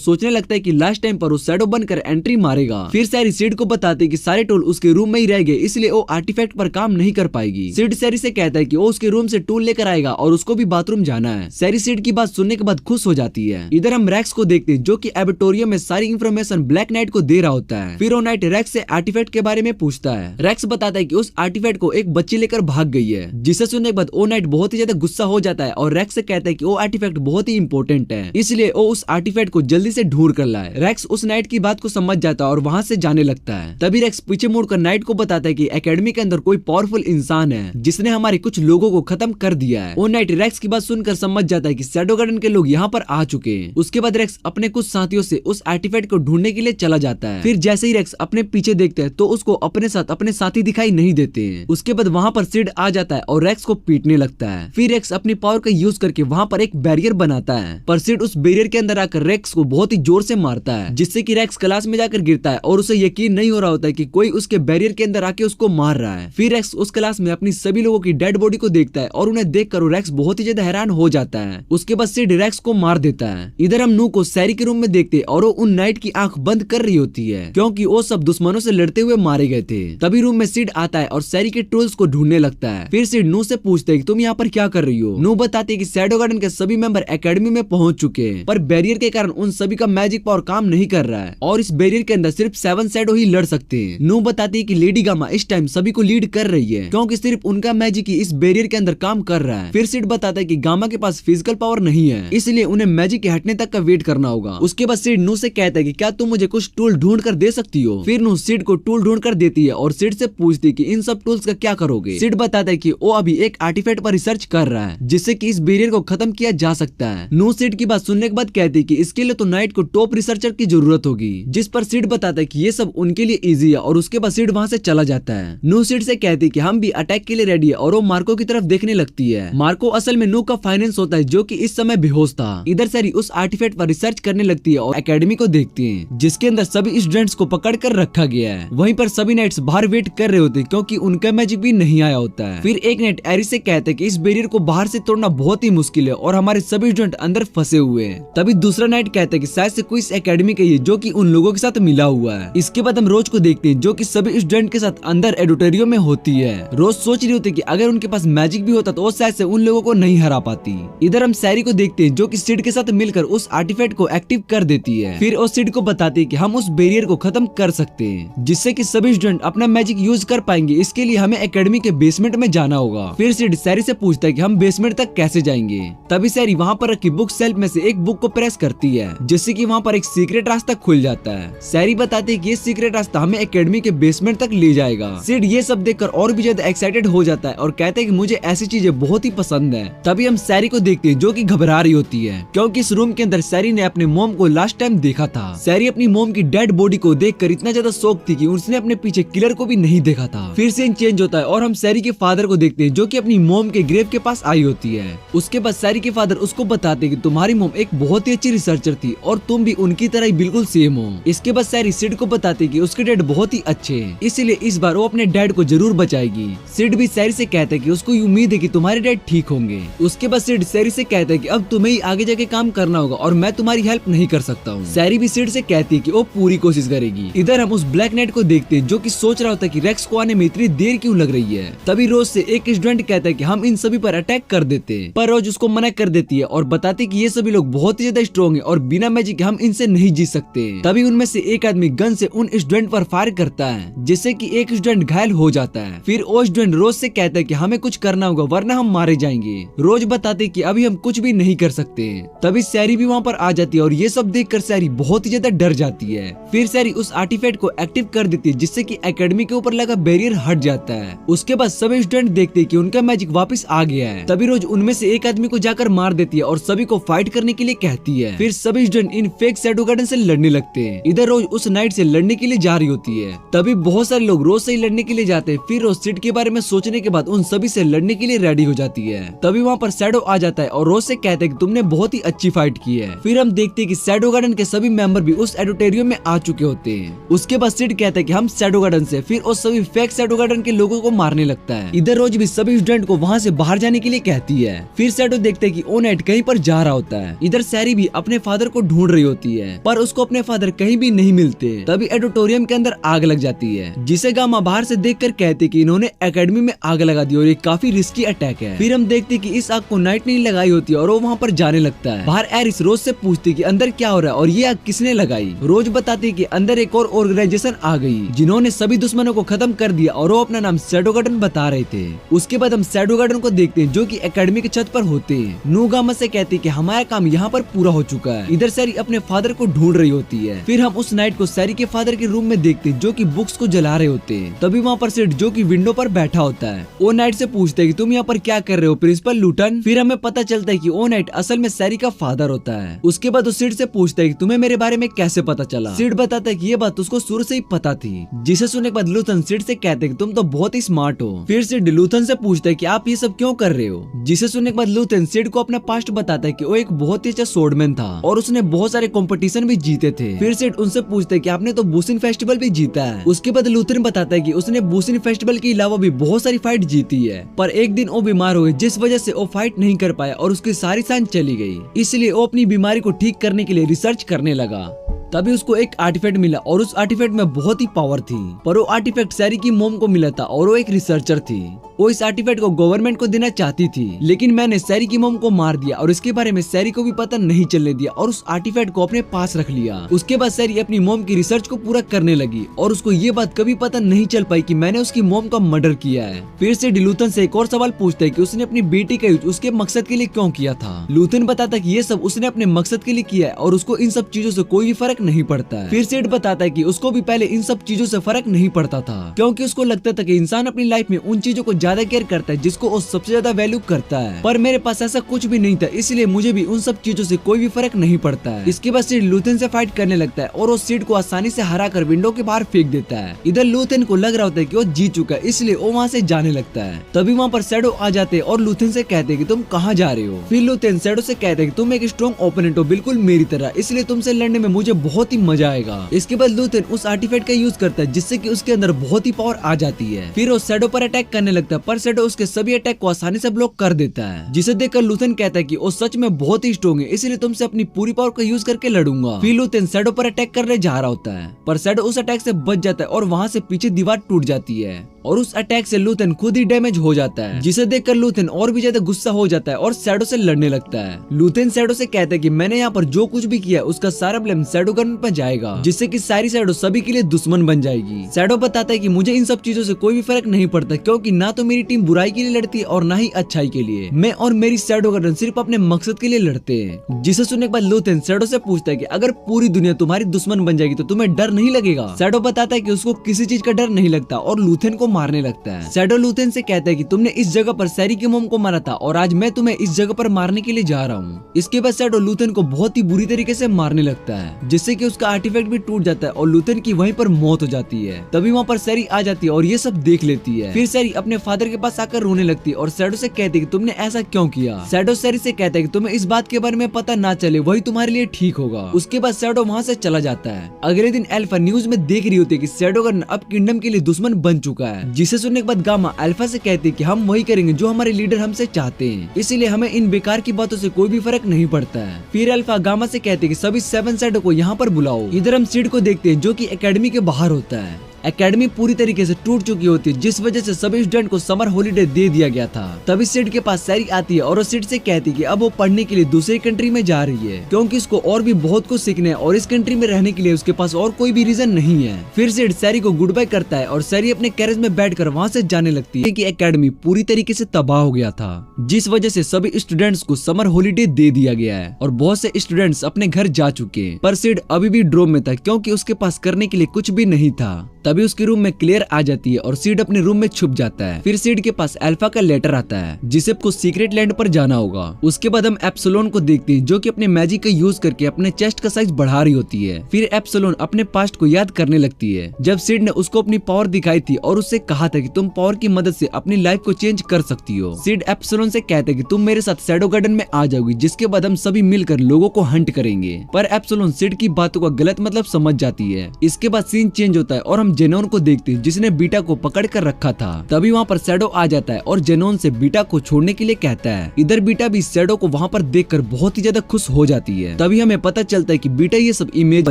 सोचने लगता है कि लास्ट टाइम पर वो शैडो बनकर एंट्री मारेगा। फिर सैरी सिड को बताती है कि सारे टूल उसके रूम में ही रह गए इसलिए वो आर्टिफैक्ट पर काम नहीं कर पाएगी। सिड सैरी से कहता है कि वो उसके रूम से टूल लेकर आएगा और उसको भी बाथरूम जाना है। सैरी सिड की बात सुनने के बाद खुश हो जाती है। इधर हम रैक्स को देखते हैं जो कि एबोटोरियम में सारी इंफॉर्मेशन ब्लैक नाइट को दे रहा होता है। फिर वो नाइट रैक्स से आर्टिफैक्ट के बारे में पूछता है। रैक्स बताता है कि उस आर्टिफैक्ट को एक बच्ची लेकर भाग गई है, जिसे सुनने के बाद ओ नाइट बहुत ही ज्यादा गुस्सा हो जाता है और रैक्स से कहता है कि वो आर्टिफैक्ट बहुत ही इंपॉर्टेंट है इसलिए वो उस आर्टिफैक्ट को जल्दी से ढूंढ कर लाए। रैक्स उस नाइट की बात को समझ जाता है और वहाँ से जाने लगता है। तभी रैक्स पीछे मुड़कर नाइट को बताता है कि एकेडमी के अंदर कोई पावरफुल इंसान है जिसने हमारे कुछ लोगों को खत्म कर दिया है। वो नाइट रैक्स की बात सुनकर समझ जाता है कि शैडो गार्डन के लोग यहाँ पर आ चुके हैं। उसके बाद रैक्स अपने कुछ साथियों से उस आर्टिफैक्ट को ढूंढने के लिए चला जाता है। फिर जैसे ही रैक्स अपने पीछे देखता है तो उसको अपने साथ अपने साथी दिखाई नहीं देते हैं। उसके बाद वहाँ पर सिड आ जाता है और रैक्स को पीटने लगता है। फिर रैक्स अपनी पावर का यूज करके वहाँ पर एक बैरियर बनाता है, पर सिड उस बैरियर के अंदर आकर रैक्स को बहुत ही जोर से मारता है जिससे कि रैक्स क्लास में जाकर गिरता है और उसे यकीन नहीं हो रहा होता है कि कोई उसके बैरियर के अंदर आके उसको मार रहा है। फिर रैक्स उस क्लास में अपनी सभी लोगों की डेड बॉडी को देखता है और उन्हें देखकर रैक्स बहुत ही ज्यादा हैरान हो जाता है। उसके बाद सिड रैक्स को मार देता है। इधर हम नू को सैरी के रूम में देखते और वो उन नाइट की आंख बंद कर रही होती है क्योंकि वो सब दुश्मनों से लड़ते हुए मारे गए थे। तभी रूम में सिड आता है और सैरी के टूल्स को ढूंढने लगता है। फिर सिड नू से पूछते है कि तुम यहाँ पर क्या कर रही हो। नू बताती है कि शैडो गार्डन के सभी मेंबर एकेडमी में पहुंच चुके हैं पर बैरियर के कारण उन सभी का मैजिक पावर काम नहीं कर रहा है और इस बैरियर के अंदर सिर्फ 7 शैडो ही लड़ सकते हैं। नू बताती है कि लेडी गामा इस टाइम सभी को लीड कर रही है क्योंकि सिर्फ उनका मैजिक ही इस बैरियर के अंदर काम कर रहा है। फिर सिड बताता है कि गामा के पास फिजिकल पावर नहीं है इसलिए उन्हें मैजिक के हटने तक का वेट करना होगा। उसके बाद सिड नू से कहता है कि क्या तुम मुझे कुछ टूल ढूंढ कर दे सकती हो। फिर नू सिड को टूल ढूंढ कर देती है और सिड से पूछती है कि इन सब टूल्स का क्या करोगे। सिड बताता है कि वो अभी एक आर्टिफैक्ट पर रिसर्च कर रहा है जिससे कि इस बैरियर को खत्म किया जा सकता है। नू सिड की बात सुनने के बाद कहती है कि इसके लिए तो नाइट को टॉप रिसर्चर की जरूरत होगी, जिस पर सिड बताता है कि ये सब उनके लिए इजी है और उसके बाद सिड वहाँ से चला जाता है। नू सिड से कहती है कि हम भी अटैक के लिए रेडी है और वो मार्को की तरफ देखने लगती है। मार्को असल में नू का फाइनेंस होता है जो कि इस समय बेहोश था। इधर सैरी उस आर्टिफैक्ट पर रिसर्च करने लगती है और एकेडमी को देखती है जिसके अंदर सभी स्टूडेंट्स को पकड़ कर रखा गया है। वहीं पर सभी नाइट्स बाहर वेट कर रहे होते क्योंकि उनका मैजिक भी नहीं आया होता है। फिर एक नाइट एरिस से कहते हैं कि इस बैरियर को बाहर से तोड़ना बहुत ही मुश्किल है और हमारे सभी स्टूडेंट अंदर फंसे हुए हैं। तभी दूसरा नाइट कहते हैं कि शायद से कोई इस एकेडमी का ही है जो कि उन लोगों के साथ मिला हुआ है। इसके बाद हम रोज को देखते हैं जो कि सभी स्टूडेंट के साथ अंदर एडिटोरियम में होती है। रोज सोच रही होती है कि अगर उनके पास मैजिक भी होता तो वो शायद से उन लोगों को नहीं हरा पाती। इधर हम सैरी को देखते हैं जो कि सिड के साथ मिलकर उस आर्टिफैक्ट को एक्टिव कर देती है। फिर वो सिड को बताती है कि हम उस बैरियर को खत्म कर सकते हैं जिससे कि सभी स्टूडेंट अपना मैजिक यूज कर पाएंगे। इसके लिए हमें एकेडमी के बेसमेंट में जाना होगा। फिर सिड सैरी से पूछता है कि हम बेसमेंट तक कैसे जाएंगे। तभी सैरी वहाँ पर रखी बुक शेल्फ में से एक बुक को प्रेस करती है जिससे कि वहाँ पर एक सीक्रेट रास्ता खुल जाता है। सैरी बताती है कि ये सीक्रेट रास्ता हमें एकेडमी के बेसमेंट तक ले जाएगा। सिड ये सब देखकर और भी ज्यादा एक्साइटेड हो जाता है और कहता है कि मुझे ऐसी चीजें बहुत ही पसंद है। तभी हम सैरी को देखते हैं जो कि घबरा रही होती है क्योंकि इस रूम के अंदर सैरी ने अपने मॉम को लास्ट टाइम देखा था। सैरी अपनी मॉम की डेड बॉडी को देखकर इतना ज्यादा शॉक थी कि उसने अपने पीछे किलर को भी नहीं देखा था। फिर सीन चेंज होता है और हम सैरी के फादर को देखते हैं जो कि अपनी मॉम के ग्रेव के पास आई होती है। उसके बाद सैरी के फादर उसको बताते कि तुम्हारी मॉम एक बहुत ही अच्छी रिसर्चर थी और तुम भी उनकी तरह ही बिल्कुल सेम हो। इसके बाद सैरी सिड को बताते कि उसके डैड बहुत ही अच्छे हैं, इसलिए इस बार वो अपने डैड को जरूर बचाएगी। सिड भी सैरी से कहता है कि उसको उम्मीद है कि तुम्हारे डैड ठीक होंगे। उसके बाद सिड सैरी से कहता है कि अब तुम्हें ही आगे जाके काम करना होगा और मैं तुम्हारी हेल्प नहीं कर सकता हूँ। सैरी भी सिड से कहती है कि वो पूरी कोशिश करेगी। इधर हम उस ब्लैक नाइट को देखते हैं जो कि सोच रहा होता है कि रेक्स को आने में इतनी देर क्यों लग रही है। तभी रोज से एक स्टूडेंट कहता है कि हम इन सभी पर अटैक कर देते हैं, पर रोज उसको मना कर देती है और बताती कि ये सभी लोग बहुत ही ज्यादा स्ट्रॉन्ग है और बिना मैजिक के हम इनसे नहीं जीत सकते। तभी उनमें से एक आदमी गन से उन स्टूडेंट पर फायर करता है जिससे कि एक स्टूडेंट घायल हो जाता है। फिर वो स्टूडेंट रोज से कहता है कि हमें कुछ करना होगा वरना हम मारे जाएंगे। रोज बताते कि अभी हम कुछ भी नहीं कर सकते। तभी सैरी भी वहाँ पर आ जाती है और ये सब देखकर सैरी बहुत ही ज्यादा डर जाती है। फिर सैरी उस आर्टिफैक्ट को एक्टिव कर देती है जिससे कि एकेडमी के ऊपर लगा बैरियर हट जाता है। उसके बाद सभी स्टूडेंट देखते हैं कि उनका मैजिक वापस आ गया है। तभी रोज उनमें से एक आदमी को जाकर मार देती है और सभी को फाइट करने के लिए कहती है। फिर सभी student in fake shadow garden से लड़ने लगते हैं। इधर रोज उस नाइट से लड़ने के लिए जा रही होती है। तभी बहुत सारे लोग रोज से ही लड़ने के लिए जाते हैं। फिर रोज सिड के बारे में सोचने के बाद उन सभी से लड़ने के लिए रेडी हो जाती है। तभी वहाँ पर शैडो आ जाता है और रोज से कहते हैं कि तुमने बहुत ही अच्छी फाइट की है। फिर हम देखते हैं कि शैडो गार्डन के सभी मेंबर भी उस ऑडिटोरियम में आ चुके होते हैं। उसके बाद सिड कहता है कि हम शैडो गार्डन से, फिर उस सभी फेक शैडो गार्डन के लोगों को मारने लगता है। इधर रोज भी सभी स्टूडेंट को वहाँ से बाहर जाने के लिए कहती है। फिर शैडो देखते हैं कि ओ नाइट कहीं पर जा रहा होता है। इधर सैरी भी अपने फादर को ढूंढ रही होती है पर उसको अपने फादर कहीं भी नहीं मिलते। तभी ऑडिटोरियम के अंदर आग लग जाती है जिसे गामा बाहर से देखकर कहते कि इन्होंने एकेडमी में आग लगा दी और ये काफी रिस्की अटैक है। फिर हम देखते कि इस आग को नाइट ने लगाई होती है और वो वहाँ पर जाने लगता है। बाहर एरिस रोज से पूछती कि अंदर क्या हो रहा है और ये आग किसने लगाई। रोज बताती कि अंदर एक और ऑर्गेनाइजेशन आ गई जिन्होंने सभी दुश्मनों को खत्म कर दिया और वो अपना नाम शैडो गार्डन बता रहे थे। उसके बाद हम शैडो गार्डन को देखते हैं जो कि एकेडमी के छत पर होते हैं। नो गामा से कहती कि हमारा काम यहाँ पर पूरा हो चुका है। इधर सैरी अपने फादर को ढूंढ रही होती है। फिर हम उस नाइट को सैरी के फादर के रूम में देखते हैं जो कि बुक्स को जला रहे होते हैं। तभी वहाँ पर सिड जो कि विंडो पर बैठा होता है वो नाइट से पूछते हैं कि तुम यहाँ पर क्या कर रहे हो प्रिंसिपल लूटन। फिर हमें पता चलता है कि वो नाइट असल में सैरी का फादर होता है। उसके बाद वो सिड से पूछता है कि तुम्हें मेरे बारे में कैसे पता चला। सिड बताता है कि ये बात उसको शुरू से ही पता थी। जिसे सुनने के बाद लूथन सिड से कहते हैं कि तुम तो बहुत ही स्मार्ट हो। फिर सिड लूथन से पूछता है कि आप ये सब क्यों कर रहे हो। जिसे सुनने के बाद लूथन सिड को अपना पास्ट बताता है कि वो एक बहुत ही अच्छा स्वॉर्डमैन था और उसने बहुत सारे कंपटीशन भी जीते थे। फिर सिड उनसे पूछता है कि आपने तो बूसिन फेस्टिवल भी जीता है। उसके बाद लूथन बताता है कि उसने बूसिन फेस्टिवल के अलावा भी बहुत सारी फाइट जीती है पर एक दिन वो बीमार हो गई जिस वजह से वो फाइट नहीं कर पाया और उसकी सारी सांस चली गई। इसलिए वो अपनी बीमारी को ठीक करने के लिए रिसर्च करने लगा। तभी उसको एक आर्टिफैक्ट मिला और उस आर्टिफैक्ट में बहुत ही पावर थी पर वो आर्टिफैक्ट सैरी की मॉम को मिला था और वो एक रिसर्चर थी। वो इस आर्टिफैक्ट को गवर्नमेंट को देना चाहती थी लेकिन मैंने सैरी की मॉम को मार दिया और इसके बारे में सैरी को भी पता नहीं चलने दिया और उस आर्टिफैक्ट को अपने पास रख लिया। उसके बाद सैरी अपनी मॉम की रिसर्च को पूरा करने लगी और उसको ये बात कभी पता नहीं चल पाई कि मैंने उसकी मॉम का मर्डर किया है। फिर से लूथन से एक और सवाल पूछता है कि उसने अपनी बेटी का यूज उसके मकसद के लिए क्यों किया था। लूथन बताता है कि ये सब उसने अपने मकसद के लिए किया है और उसको इन सब चीजों से कोई भी फर्क नहीं पड़ता है। फिर सिड बताता है कि उसको भी पहले इन सब चीजों से फर्क नहीं पड़ता था क्योंकि उसको लगता था कि इंसान अपनी लाइफ में उन चीजों को ज्यादा केयर करता है जिसको वो सबसे ज्यादा वैल्यू करता है पर मेरे पास ऐसा कुछ भी नहीं था इसलिए मुझे भी उन सब चीजों से कोई भी फर्क नहीं पड़ता है। इसके बाद सिड लूथन से फाइट करने लगता है और वो सिड को आसानी से हरा कर विंडो के बाहर फेंक देता है। इधर लूथन को लग रहा होता है कि वो जीत चुका है इसलिए वो वहाँ से जाने लगता है। तभी वहाँ पर शैडो आ जाते हैं और लूथन से कहते हैं कि तुम कहाँ जा रहे हो। फिर लूथन शैडो से कहते हैं कि तुम एक स्ट्रॉन्ग ओपोनेंट हो बिल्कुल मेरी तरह इसलिए तुमसे लड़ने में मुझे बहुत ही मजा आएगा। इसके बाद लूथन उस आर्टिफैक्ट का यूज करता है जिससे कि उसके अंदर बहुत ही पावर आ जाती है। फिर वो शैडो पर अटैक करने लगता है पर शैडो उसके सभी अटैक को आसानी से ब्लॉक कर देता है जिसे देखकर लूथन कहता है कि वो सच में बहुत ही स्ट्रॉन्ग है इसलिए तुमसे अपनी पूरी पावर का यूज करके लड़ूंगा। फिर लूथन शैडो पर अटैक करने जा रहा होता है पर शैडो उस अटैक से बच जाता है और वहाँ से पीछे दीवार टूट जाती है और उस अटैक से लूथन खुद ही डैमेज हो जाता है जिसे देखकर लूथन और भी ज्यादा गुस्सा हो जाता है और शैडो से लड़ने लगता है। लूथन शैडो से कहता है कि मैंने यहाँ पर जो कुछ भी किया उसका सारा ब्लेम शैडो गन पर जाएगा जिससे कि सारी शैडो सभी के लिए दुश्मन बन जाएगी। शैडो बताता है कि मुझे इन सब चीजों से कोई भी फर्क नहीं पड़ता क्योंकि ना तो मेरी टीम बुराई के लिए लड़ती है और ना ही अच्छाई के लिए। मैं और मेरी शैडो गन सिर्फ अपने मकसद के लिए लड़ते हैं। जिसे सुनने के बाद लूथन शैडो से पूछता है कि अगर पूरी दुनिया तुम्हारी दुश्मन बन जाएगी तो तुम्हें डर नहीं लगेगा। शैडो बताता है कि उसको किसी चीज का डर नहीं लगता और लूथन को मारने लगता है। शैडो लूथन से कहता है कि तुमने इस जगह पर सैरी की मॉम को मारा था और आज मैं तुम्हें इस जगह पर मारने के लिए जा रहा हूँ। इसके बाद शैडो लूथन को बहुत ही बुरी तरीके से मारने लगता है जिससे जिससे कि उसका आर्टिफैक्ट भी टूट जाता है और लूथन की वहीं पर मौत हो जाती है। तभी वहाँ पर सैरी आ जाती है और ये सब देख लेती है। फिर सैरी अपने फादर के पास आकर रोने लगती है और शैडो से कहती है कि तुमने ऐसा क्यों किया। शैडो सैरी से कहता है कि तुम्हें इस बात के बारे में पता ना चले, वही तुम्हारे लिए ठीक होगा। उसके बाद शैडो वहाँ से चला जाता है। अगले दिन अल्फा न्यूज में देख रही होती है कि शैडो गन अब किंगडम के लिए दुश्मन बन चुका है, जिसे सुनने के बाद गामा अल्फा से कहती है कि हम वही करेंगे जो हमारे लीडर हमसे चाहते हैं, इसीलिए हमें इन बेकार की बातों से कोई भी फर्क नहीं पड़ता है। फिर अल्फा गामा से कहती है कि सभी 7 शैडो को यहाँ पर बुलाओ। इधर हम सिड को देखते हैं जो कि एकेडमी के बाहर होता है। एकेडमी पूरी तरीके से टूट चुकी होती है, जिस वजह से सभी स्टूडेंट को समर हॉलिडे दे दिया गया था। तभी सिड के पास सैरी आती है और वो सिड से कहती है कि अब वो पढ़ने के लिए दूसरी कंट्री में जा रही है, क्योंकि उसको और भी बहुत कुछ सीखना है और इस कंट्री में रहने के लिए उसके पास और कोई भी रीजन नहीं है। फिर सिड सैरी को गुड बाय करता है और सैरी अपने कैरेज में बैठकर वहाँ से जाने लगती है कि एकेडमी पूरी तरीके से तबाह हो गया था, जिस वजह से सभी स्टूडेंट्स को समर हॉलिडे दे दिया गया है और बहुत से स्टूडेंट्स अपने घर जा चुके हैं। पर सिड अभी भी ड्रोम में था, क्योंकि उसके पास करने के लिए कुछ भी नहीं था। तभी उसके रूम में क्लेयर आ जाती है और सिड अपने रूम में छुप जाता है। फिर सिड के पास अल्फा का लेटर आता है जिसे कुछ सीक्रेट लैंड पर जाना होगा। उसके बाद हम एप्सिलॉन को देखते हैं जो कि अपने मैजिक का यूज करके अपने चेस्ट का साइज बढ़ा रही होती है। फिर एप्सिलॉन अपने पास्ट को याद करने लगती है, जब सिड ने उसको अपनी पावर दिखाई थी और उससे कहा था कि तुम पावर की मदद से अपनी लाइफ को चेंज कर सकती हो। सिड एप्सिलॉन से कहते हैं कि तुम मेरे साथ शैडो गार्डन में आ जाओगी, जिसके बाद हम सभी मिलकर लोगों को हंट करेंगे। पर एप्सिलॉन सिड की बातों का गलत मतलब समझ जाती है। इसके बाद सीन चेंज होता है और हम जेनोन को देखते हैं जिसने बीटा को पकड़ कर रखा था। तभी वहाँ पर शैडो आ जाता है और जेनोन से बीटा को छोड़ने के लिए कहता है। इधर बीटा भी शैडो को वहाँ पर देखकर बहुत ही ज्यादा खुश हो जाती है। तभी हमें पता चलता है कि बीटा ये सब इमेज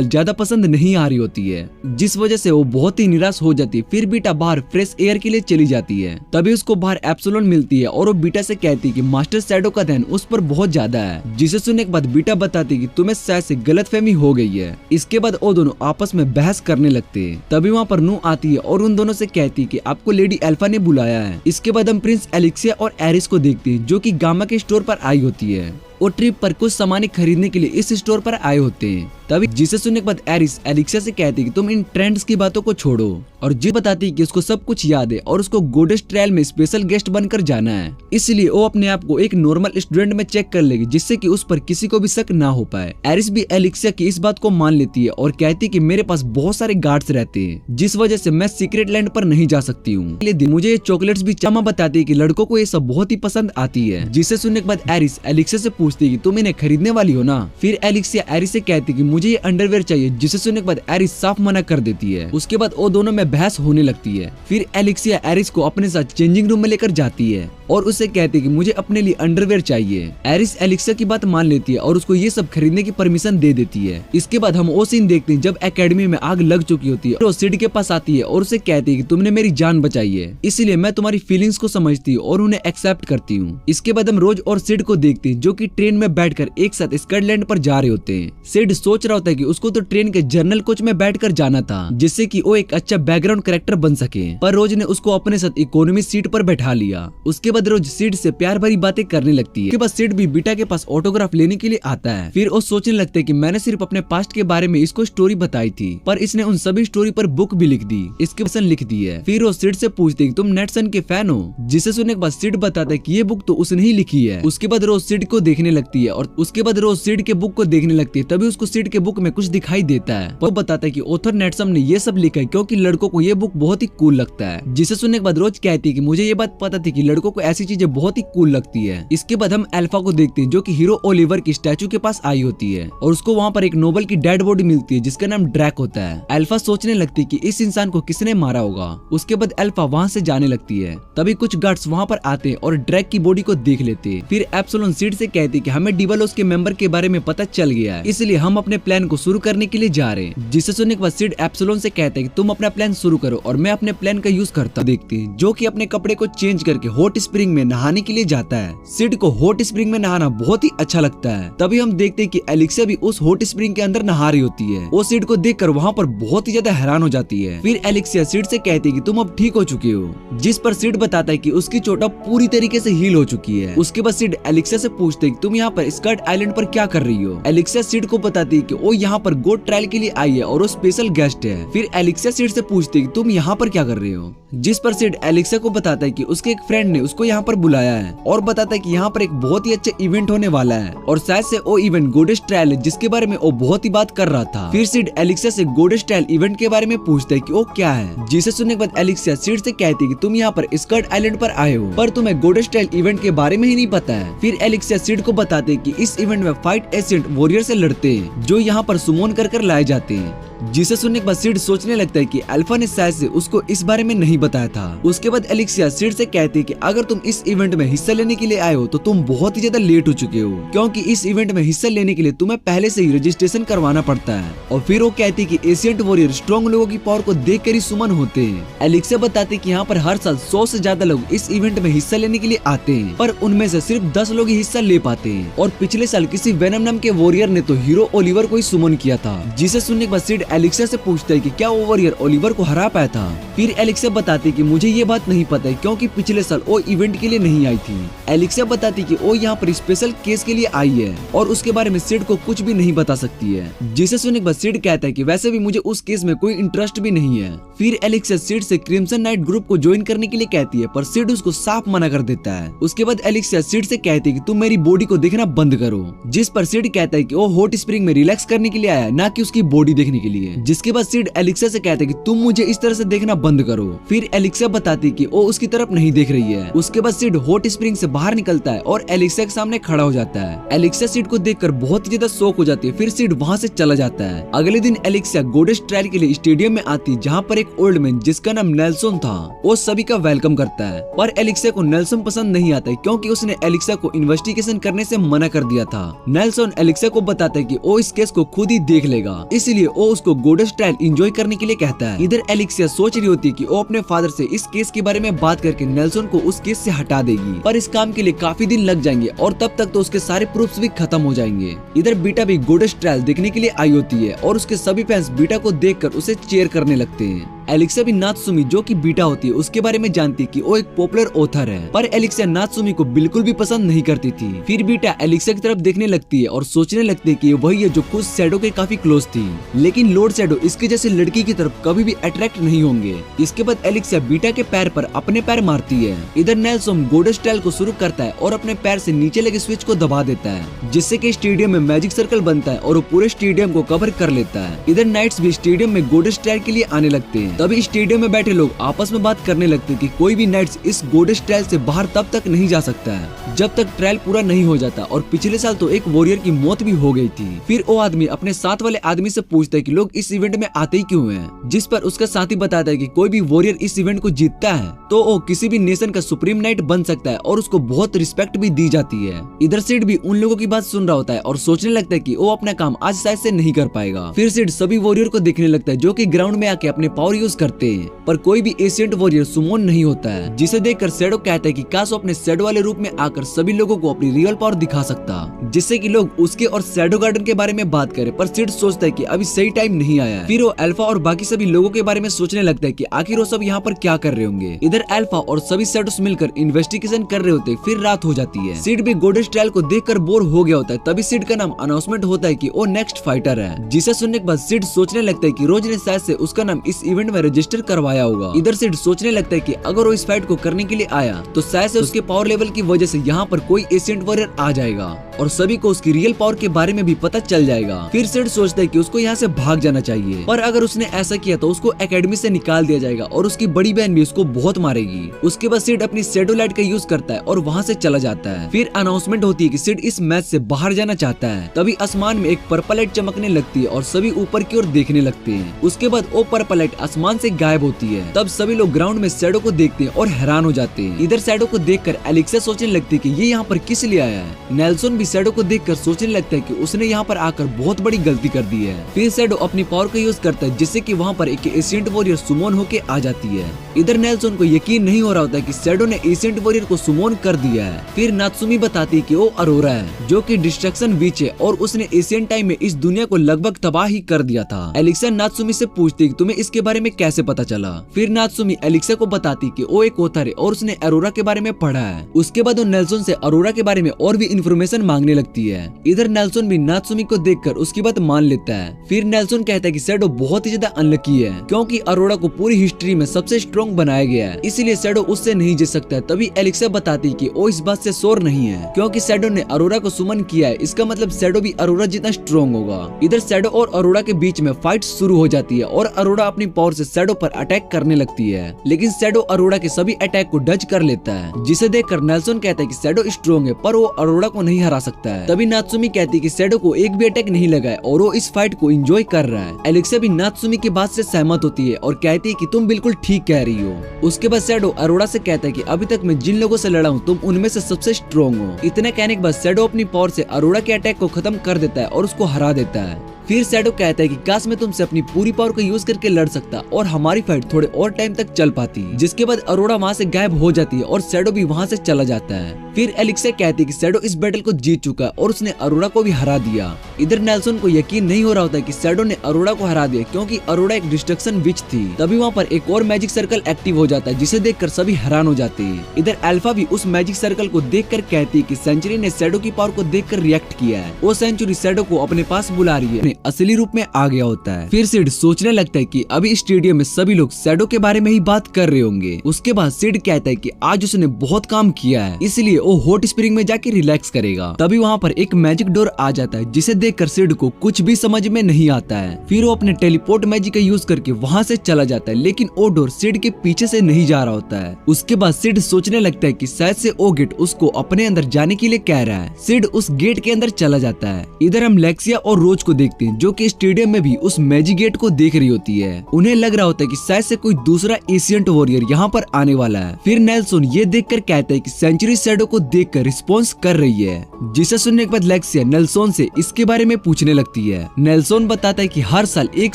ज्यादा पसंद नहीं आ रही होती है, जिस वजह से वो बहुत ही निराश हो जाती है। फिर बीटा बाहर फ्रेश एयर के लिए चली जाती है। तभी उसको बाहर एप्सिलॉन मिलती है और वो बीटा से कहती है कि मास्टर शैडो का ध्यान उस पर बहुत ज्यादा है, जिसे सुनने के बाद बीटा बताती है कि तुम्हें शायद से गलतफहमी हो गई है। इसके बाद वो दोनों आपस में बहस करने लगते हैं। तभी वहाँ पर नू आती है और उन दोनों से कहती है कि आपको लेडी अल्फा ने बुलाया है। इसके बाद हम प्रिंस एलिक्सिया और एरिस को देखते हैं जो कि गामा के स्टोर पर आई होती है। वो ट्रिप पर कुछ सामान खरीदने के लिए इस स्टोर पर आए होते हैं। तभी जिसे सुनने के बाद एरिस एलिक्सिया से कहती है कि तुम इन ट्रेंड्स की बातों को छोड़ो, और जी बताती है कि उसको सब कुछ याद है और उसको गोडेस ट्रायल में स्पेशल गेस्ट बनकर जाना है, इसलिए वो अपने आप को एक नॉर्मल स्टूडेंट में चेक कर लेगी, जिससे कि उस पर किसी को भी शक ना हो पाए। एरिस भी एलिक्सिया की इस बात को मान लेती है और कहती है कि मेरे पास बहुत सारे गार्ड्स रहते हैं, जिस वजह से मैं सीक्रेट लैंड पर नहीं जा सकती हूँ। मुझे ये चॉकलेट्स भी चामा बताती है कि लड़कों को ये सब बहुत ही पसंद आती है। जिसे सुनने के बाद एरिस एलिक्सिया से पूछती है कि तुम इन्हें खरीदने वाली हो ना। फिर एलिक्सिया एरिस से कहती है कि मुझे ये अंडरवेयर चाहिए, जिसे सुनने के बाद एरिस साफ मना कर देती है। उसके बाद वो दोनों में बहस होने लगती है। फिर एलिक्सिया एरिस को अपने साथ चेंजिंग रूम में लेकर जाती है और उसे कहती है कि मुझे अपने लिए अंडरवेयर चाहिए। एरिस एलिक्सिया की बात मान लेती है और उसको ये सब खरीदने की परमिशन दे देती है। इसके बाद हम वो सीन देखते हैं जब एकेडमी में आग लग चुकी होती है। तो सिड के पास आती है और उसे कहती है कि तुमने मेरी जान बचाई है, इसलिए मैं तुम्हारी फीलिंग्स को समझती हूँ और उन्हें एक्सेप्ट करती हूँ। इसके बाद हम रोज और सिड को देखते हैं जो कि ट्रेन में बैठकर एक साथ स्कॉटलैंड पर जा रहे होते हैं। सिड सोच रहा होता है कि उसको तो ट्रेन के जर्नल कोच में बैठकर जाना था, जिससे कि वो एक अच्छा बैकग्राउंड कैरेक्टर बन सके, पर रोज ने उसको अपने साथ इकोनॉमी सीट पर बैठा लिया। उसके बाद रोज सिड से प्यार भरी बातें करने लगती है। उसके बाद सिड भी बीटा के पास ऑटोग्राफ लेने के लिए आता है। फिर वो सोचने लगते हैं कि मैंने सिर्फ अपने पास्ट के बारे में इसको स्टोरी बताई थी, पर इसने उन सभी स्टोरी पर बुक भी लिख दी, इसके पसंद लिख दी है। फिर वो सिड से पूछती है कि तुम नेटसन के फैन हो, जिसे सुनने के बाद सिड बताता है कि ये बुक तो उसने ही लिखी है। उसके बाद रोज सिड को देखने लगती है और उसके बाद रोज सिड के बुक को देखने लगती है। तभी उसको सिड के बुक में कुछ दिखाई देता है। वो बताता है कि ऑथर नेटसम ने ये सब लिखा है क्योंकि लड़कों को ये बुक बहुत ही कूल लगता है। जिसे सुनने के बाद रोज कहती है कि मुझे ये बात पता थी कि लड़कों को ऐसी चीजें बहुत ही कूल लगती है। इसके बाद हम अल्फा को देखते हैं जो कि हीरो ओलिवर की स्टैचू के पास आई होती है और उसको वहाँ पर एक नोबल की डेड बॉडी मिलती है जिसका नाम ड्रैक होता है। अल्फा सोचने लगती है कि इस इंसान को किसने मारा होगा। उसके बाद अल्फा वहाँ से जाने लगती है। तभी कुछ गार्ड्स वहाँ पर आते हैं और ड्रैक की बॉडी को देख लेते हैं। फिर एप्सिलॉन सिड से कहती है कि हमें डिबलोस के मेंबर के बारे में पता चल गया है, इसलिए हम अपने प्लान को शुरू करने के लिए जा रहे हैं। जिसे सुनने के बाद सिड एप्सिलॉन से कहता है कि तुम अपना प्लान शुरू करो और मैं अपने प्लान का यूज करता। देखते हैं जो कि अपने कपड़े को चेंज करके हॉट स्प्रिंग में नहाने के लिए जाता है। सिड को हॉट स्प्रिंग में नहाना बहुत ही अच्छा लगता है। तभी हम देखते हैं कि एलिक्सिया भी उस हॉट स्प्रिंग के अंदर नहा रही होती है। वो सिड को देखकर वहाँ पर बहुत ही ज्यादा हैरान हो जाती है। फिर एलिक्सिया सिड से कहती है कि तुम अब ठीक हो चुके हो, जिस पर सिड बताता है कि उसकी चोट अब पूरी तरीके से हील हो चुकी है। उसके बाद सिड एलिक्सिया से पूछते हैं तुम यहाँ पर स्कर्ट आइलैंड पर क्या कर रही हो। एलेक्सिया सिड को बताती है कि वो यहाँ पर गोट ट्रायल के लिए आई है और वो स्पेशल गेस्ट है। फिर एलेक्सिया सिड से पूछती है कि तुम यहाँ पर क्या कर रहे हो, जिस पर सिड एलेक्सिया को बताता है कि उसके एक फ्रेंड ने उसको यहाँ पर बुलाया है और बताता है कि यहाँ पर एक बहुत ही अच्छा इवेंट होने वाला है और शायद से वो इवेंट गोडेस ट्रायल है जिसके बारे में वो बहुत ही बात कर रहा था। फिर सिड एलेक्सिया से गोडेस ट्रायल इवेंट के बारे में पूछता है कि वो क्या है, जिसे सुनने के बाद एलेक्सिया सिड से कहती है कि तुम यहाँ पर स्कर्ट आइलैंड पर आए हो पर तुम्हें गोडेस ट्रायल इवेंट के बारे में ही नहीं पता है। फिर एलेक्सिया सिड को बताते हैं कि इस इवेंट में फाइट एसेंट वॉरियर से लड़ते हैं जो यहाँ पर सुमोन कर लाए जाते हैं, जिसे सुनने के बाद सिड सोचने लगता है कि अल्फा ने शायद से उसको इस बारे में नहीं बताया था। उसके बाद एलेक्सिया सिड से कहती है कि अगर तुम इस इवेंट में हिस्सा लेने के लिए आए हो तो तुम बहुत ही ज्यादा लेट हो चुके हो, क्योंकि इस इवेंट में हिस्सा लेने के लिए तुम्हें पहले से ही रजिस्ट्रेशन करवाना पड़ता है। और फिर वो कहती है कि एशियंट वॉरियर स्ट्रॉन्ग लोगों की पावर को देख कर ही सुमन होते हैं। एलेक्सिया बताती है कि यहाँ पर हर साल 100 से ज्यादा लोग इस इवेंट में हिस्सा लेने के लिए आते हैं पर उनमें से सिर्फ 10 लोग ही हिस्सा ले पाते हैं और पिछले साल किसी वेनम नाम के वॉरियर ने तो हीरो ओलिवर को ही सुमन किया था, जिसे सुनने के बाद सिड एलेक्सिया से पूछता है कि क्या वो वॉरियर ओलिवर को हरा पाया था। फिर एलेक्सिया बताती है कि मुझे ये बात नहीं पता है क्योंकि पिछले साल वो इवेंट के लिए नहीं आई थी। एलेक्सिया बताती है कि वो यहाँ पर स्पेशल केस के लिए आई है और उसके बारे में सिड को कुछ भी नहीं बता सकती है, जिसे सुनने के बाद सिड कहता है कि वैसे भी मुझे उस केस में कोई इंटरेस्ट भी नहीं है। फिर एलेक्सिया सिड से क्रिम्सन नाइट ग्रुप को ज्वाइन करने के लिए कहती है पर सिड उसको साफ मना कर देता है। उसके बाद एलेक्सिया सिड से कहती है कि तुम मेरी बॉडी को देखना बंद करो, जिस पर सिड कहता है कि वो हॉट स्प्रिंग में रिलैक्स करने के लिए आया ना कि उसकी बॉडी देखने के लिए। जिसके बाद सिड एलेक्सिया से कहता है कि तुम मुझे इस तरह से देखना बंद करो। फिर एलेक्सिया बताती है कि वो उसकी तरफ नहीं देख रही है। उसके बाद सिड हॉट स्प्रिंग से बाहर निकलता है और एलेक्सिया के सामने खड़ा हो जाता है। एलेक्सिया सिड को देखकर बहुत ज्यादा शॉक हो जाती है। फिर सिड वहाँ से चला जाता है। अगले दिन एलेक्सिया गोडेस ट्रायल के लिए स्टेडियम में आती है जहाँ पर एक ओल्ड मैन जिसका नाम नेल्सन था वो सभी का वेलकम करता है, पर एलेक्सिया को नेल्सन पसंद नहीं आता है क्योंकि उसने एलेक्सिया को इन्वेस्टिगेशन करने से मना कर दिया था। नेल्सन एलेक्सिया को बताता है कि वो इस केस को खुद ही देख लेगा, इसलिए वो उसको गोडेस ट्रायल एंजॉय करने के लिए कहता है। इधर एलेक्सिया सोच रही होती है कि वो अपने फादर से इस केस के बारे में बात करके नेल्सन को उस केस से हटा देगी, पर इस काम के लिए काफी दिन लग जाएंगे और तब तक तो उसके सारे प्रूफ्स भी खत्म हो जाएंगे। इधर बीटा भी गोडेस ट्रायल देखने के लिए आई होती है और उसके सभी फैंस बीटा को देखकर उसे चीयर करने लगते हैं। एलेक्सिया भी नात्सुमी जो कि बीटा होती है उसके बारे में जानती है कि वो एक पॉपुलर ऑथर है, पर एलेक्सिया नात्सुमी को बिल्कुल भी पसंद नहीं करती थी। फिर बीटा एलेक्सिया की तरफ देखने लगती है और सोचने लगती है कि ये वही है जो खुद शैडो के काफी क्लोज थी, लेकिन लॉर्ड शैडो इसके जैसे लड़की की तरफ कभी भी अट्रैक्ट नहीं होंगे। इसके बाद एलेक्सिया बीटा के पैर पर अपने पैर मारती है। इधर नेल्सन गोडेस ट्रायल को शुरू करता है और अपने पैर से नीचे लगे स्विच को दबा देता है, जिससे कि स्टेडियम में मैजिक सर्कल बनता है और वो पूरे स्टेडियम को कवर कर लेता है। इधर नाइट्स भी स्टेडियम में गोडेस ट्रायल के लिए आने लगते हैं। तभी स्टेडियम में बैठे लोग आपस में बात करने लगते हैं कि कोई भी नाइट्स इस गोडेस ट्रायल से बाहर तब तक नहीं जा सकता है जब तक ट्रायल पूरा नहीं हो जाता, और पिछले साल तो एक वॉरियर की मौत भी हो गई थी। फिर वो आदमी अपने साथ वाले आदमी से पूछता है कि लोग इस इवेंट में आते ही क्यों हैं, जिस पर उसका साथी बताता है कि कोई भी वॉरियर इस इवेंट को जीतता है तो वो किसी भी नेशन का सुप्रीम नाइट बन सकता है और उसको बहुत रिस्पेक्ट भी दी जाती है। इधर सिड भी उन लोगों की बात सुन रहा होता है और सोचने लगता है कि वो अपना काम आज शायद से नहीं कर पाएगा। फिर सिड सभी वॉरियर को देखने लगता है जो कि ग्राउंड में आके अपने पावर यूज करते हैं, पर कोई भी एशियंट वॉरियर सुमोन नहीं होता है, जिसे देखकर शैडो कहता है कि काश वो अपने शैडो वाले रूप में आकर सभी लोगों को अपनी रियल पावर दिखा सकता, जिससे कि लोग उसके और शैडो गार्डन के बारे में बात करें। पर सिड सोचता है कि अभी सही टाइम नहीं आया है। फिर वो अल्फा और बाकी सभी लोगों के बारे में सोचने लगता है कि आखिर वो सब यहाँ पर क्या कर रहे होंगे। इधर अल्फा और सभी शैडोस मिलकर इन्वेस्टिगेशन कर रहे होते। फिर रात हो जाती है। सिड भी गोडेस ट्रायल को देखकर बोर हो गया होता है। तभी सिड का नाम अनाउंसमेंट होता है कि वो नेक्स्ट फाइटर है, जिसे सुनने के बाद सिड सोचने लगता है कि रोज ने शायद से उसका नाम इस इवेंट में रजिस्टर करवाया होगा। इधर सिड सोचने लगता है कि अगर वो इस फाइट को करने के लिए आया तो शायद से उसके पावर लेवल की वजह से यहाँ पर कोई एशियंट वॉरियर आ जाएगा और सभी को उसकी रियल पावर के बारे में भी पता चल जाएगा। फिर सिड सोचता है कि उसको यहाँ से भाग जाना चाहिए, पर अगर उसने ऐसा किया तो उसको एकेडमी से निकाल दिया जाएगा और उसकी बड़ी बहन भी उसको बहुत मारेगी। उसके बाद सिड अपनी शैडो लाइट का यूज करता है और वहाँ से चला जाता है। फिर अनाउंसमेंट होती है कि सिड इस मैच से बाहर जाना चाहता है। तभी आसमान में एक पर्पल लाइट चमकने लगती है और सभी ऊपर की ओर देखने लगते हैं। उसके बाद वो पर्पल लाइट आसमान से गायब होती है। तब सभी लोग ग्राउंड में शैडो को देखते हैं और हैरान हो जाते हैं। इधर शैडो को देखकर एलेक्सिया सोचने लगती है कि ये यहाँ पर किस लिए आया है। नेल्सन भी शैडो को देखकर सोचने लगता है कि उसने यहाँ पर आकर बहुत बड़ी गलती कर दी है। फिर शैडो अपनी पावर का यूज करता है जिससे कि वहाँ पर एक एशियंट वॉरियर सुमोन होके आ जाती है। इधर नेल्सन को यकीन नहीं हो रहा होता है कि शैडो ने एशियंट वॉरियर को सुमोन कर दिया है। फिर नात्सुमी बताती है कि वो अरोरा है जो कि डिस्ट्रक्शन विच है और उसने एशियन टाइम में इस दुनिया को लगभग तबाह ही कर दिया था। एलेक्सिया नात्सुमी से पूछती है कि तुम्हें इसके बारे में कैसे पता चला। फिर नात्सुमी एलिक्सा को बताती कि वो एक ऑथर है और उसने अरोरा के बारे में पढ़ा है। उसके बाद वो नेल्सन से अरोरा के बारे में और भी इन्फॉर्मेशन मांगने लगती है। इधर नेल्सन भी नात्सुमी को देखकर उसकी बात मान लेता है। फिर नेल्सन कहता है कि शैडो बहुत ही ज्यादा अनलकी है, क्योंकि अरोरा को पूरी हिस्ट्री में सबसे स्ट्रॉन्ग बनाया गया है, इसलिए शैडो उससे नहीं जीत सकता है। तभी एलिक्सा बताती कि वो इस बात से श्योर नहीं है, क्योंकि शैडो ने अरोरा को सुमन किया है, इसका मतलब शैडो भी अरोरा जितना स्ट्रॉन्ग होगा। इधर शैडो और अरोरा के बीच में फाइट शुरू हो जाती है और अरोरा अपनी पावर से शैडो पर अटैक करने लगती है, लेकिन शैडो अरोरा के सभी अटैक को डज कर लेता है, जिसे देखकर नेल्सन कहता है कि शैडो स्ट्रॉन्ग है पर वो अरोरा को नहीं हरा सकता है। तभी नात्सुमी कहती है कि शैडो को एक भी अटैक नहीं लगा है और वो इस फाइट को एंजॉय कर रहा है। एलिक्सा भी नात्सुमी की बात से सहमत होती है और कहती है कि तुम बिल्कुल ठीक कह रही हो। उसके बाद शैडो अरोरा से कहता है कि अभी तक मैं जिन लोगों से लड़ा हूँ तुम उनमें से सबसे स्ट्रॉन्ग हो। इतने कहने के बाद शैडो अपनी पावर से अरोरा के अटैक को खत्म कर देता है और उसको हरा देता है। फिर शैडो कहता है कि काश मैं तुमसे अपनी पूरी पावर को यूज करके लड़ सकता और हमारी फाइट थोड़े और टाइम तक चल पाती। जिसके बाद अरोरा वहाँ से गायब हो जाती है और शैडो भी वहाँ से चला जाता है। फिर एलिक्सा कहती है कि शैडो इस बैटल को जीत चुका है और उसने अरोरा को भी हरा दिया। इधर नेल्सन को यकीन नहीं हो रहा होता है कि शैडो ने अरोरा को हरा दिया, क्योंकि अरोरा एक डिस्ट्रक्शन विच थी। तभी वहाँ पर एक और मैजिक सर्कल एक्टिव हो जाता है, जिसे देखकर सभी हैरान हो जाते हैं। इधर अल्फा भी उस मैजिक सर्कल को देखकर कहती है कि सेंचुरी ने शैडो की पावर को देखकर रिएक्ट किया है। वो सेंचुरी शैडो को अपने पास बुला रही है, असली रूप में आ गया होता है। फिर सिड सोचने लगता है कि अभी स्टेडियम में सभी लोग शैडो के बारे में ही बात कर रहे होंगे। उसके बाद सिड कहता है कि आज उसने बहुत काम किया है, इसलिए वो हॉट स्प्रिंग में जाके रिलैक्स करेगा। तभी वहाँ पर एक मैजिक डोर आ जाता है, जिसे देखकर सिड को कुछ भी समझ में नहीं आता है। फिर वो अपने टेलीपोर्ट मैजिक का यूज करके वहाँ से चला जाता है, लेकिन वो डोर सिड के पीछे से नहीं जा रहा होता है। उसके बाद सिड सोचने लगता है कि शायद से वो गेट उसको अपने अंदर जाने के लिए कह रहा है। सिड उस गेट के अंदर चला जाता है। इधर हम लेक्सिया और रोज को देखते हैं, जो कि स्टेडियम में भी उस मैजिक गेट को देख रही होती है। उन्हें लग रहा होता है कि शायद से कोई दूसरा एशियंट वॉरियर यहाँ पर आने वाला है। फिर नेल्सन ये देखकर कहता है कि सेंचुरी शैडो को देखकर रिस्पॉन्स कर रही है, जिसे सुनने के बाद लेक्सिया नेल्सन से इसके बारे में पूछने लगती है। नेल्सन बताता है कि हर साल एक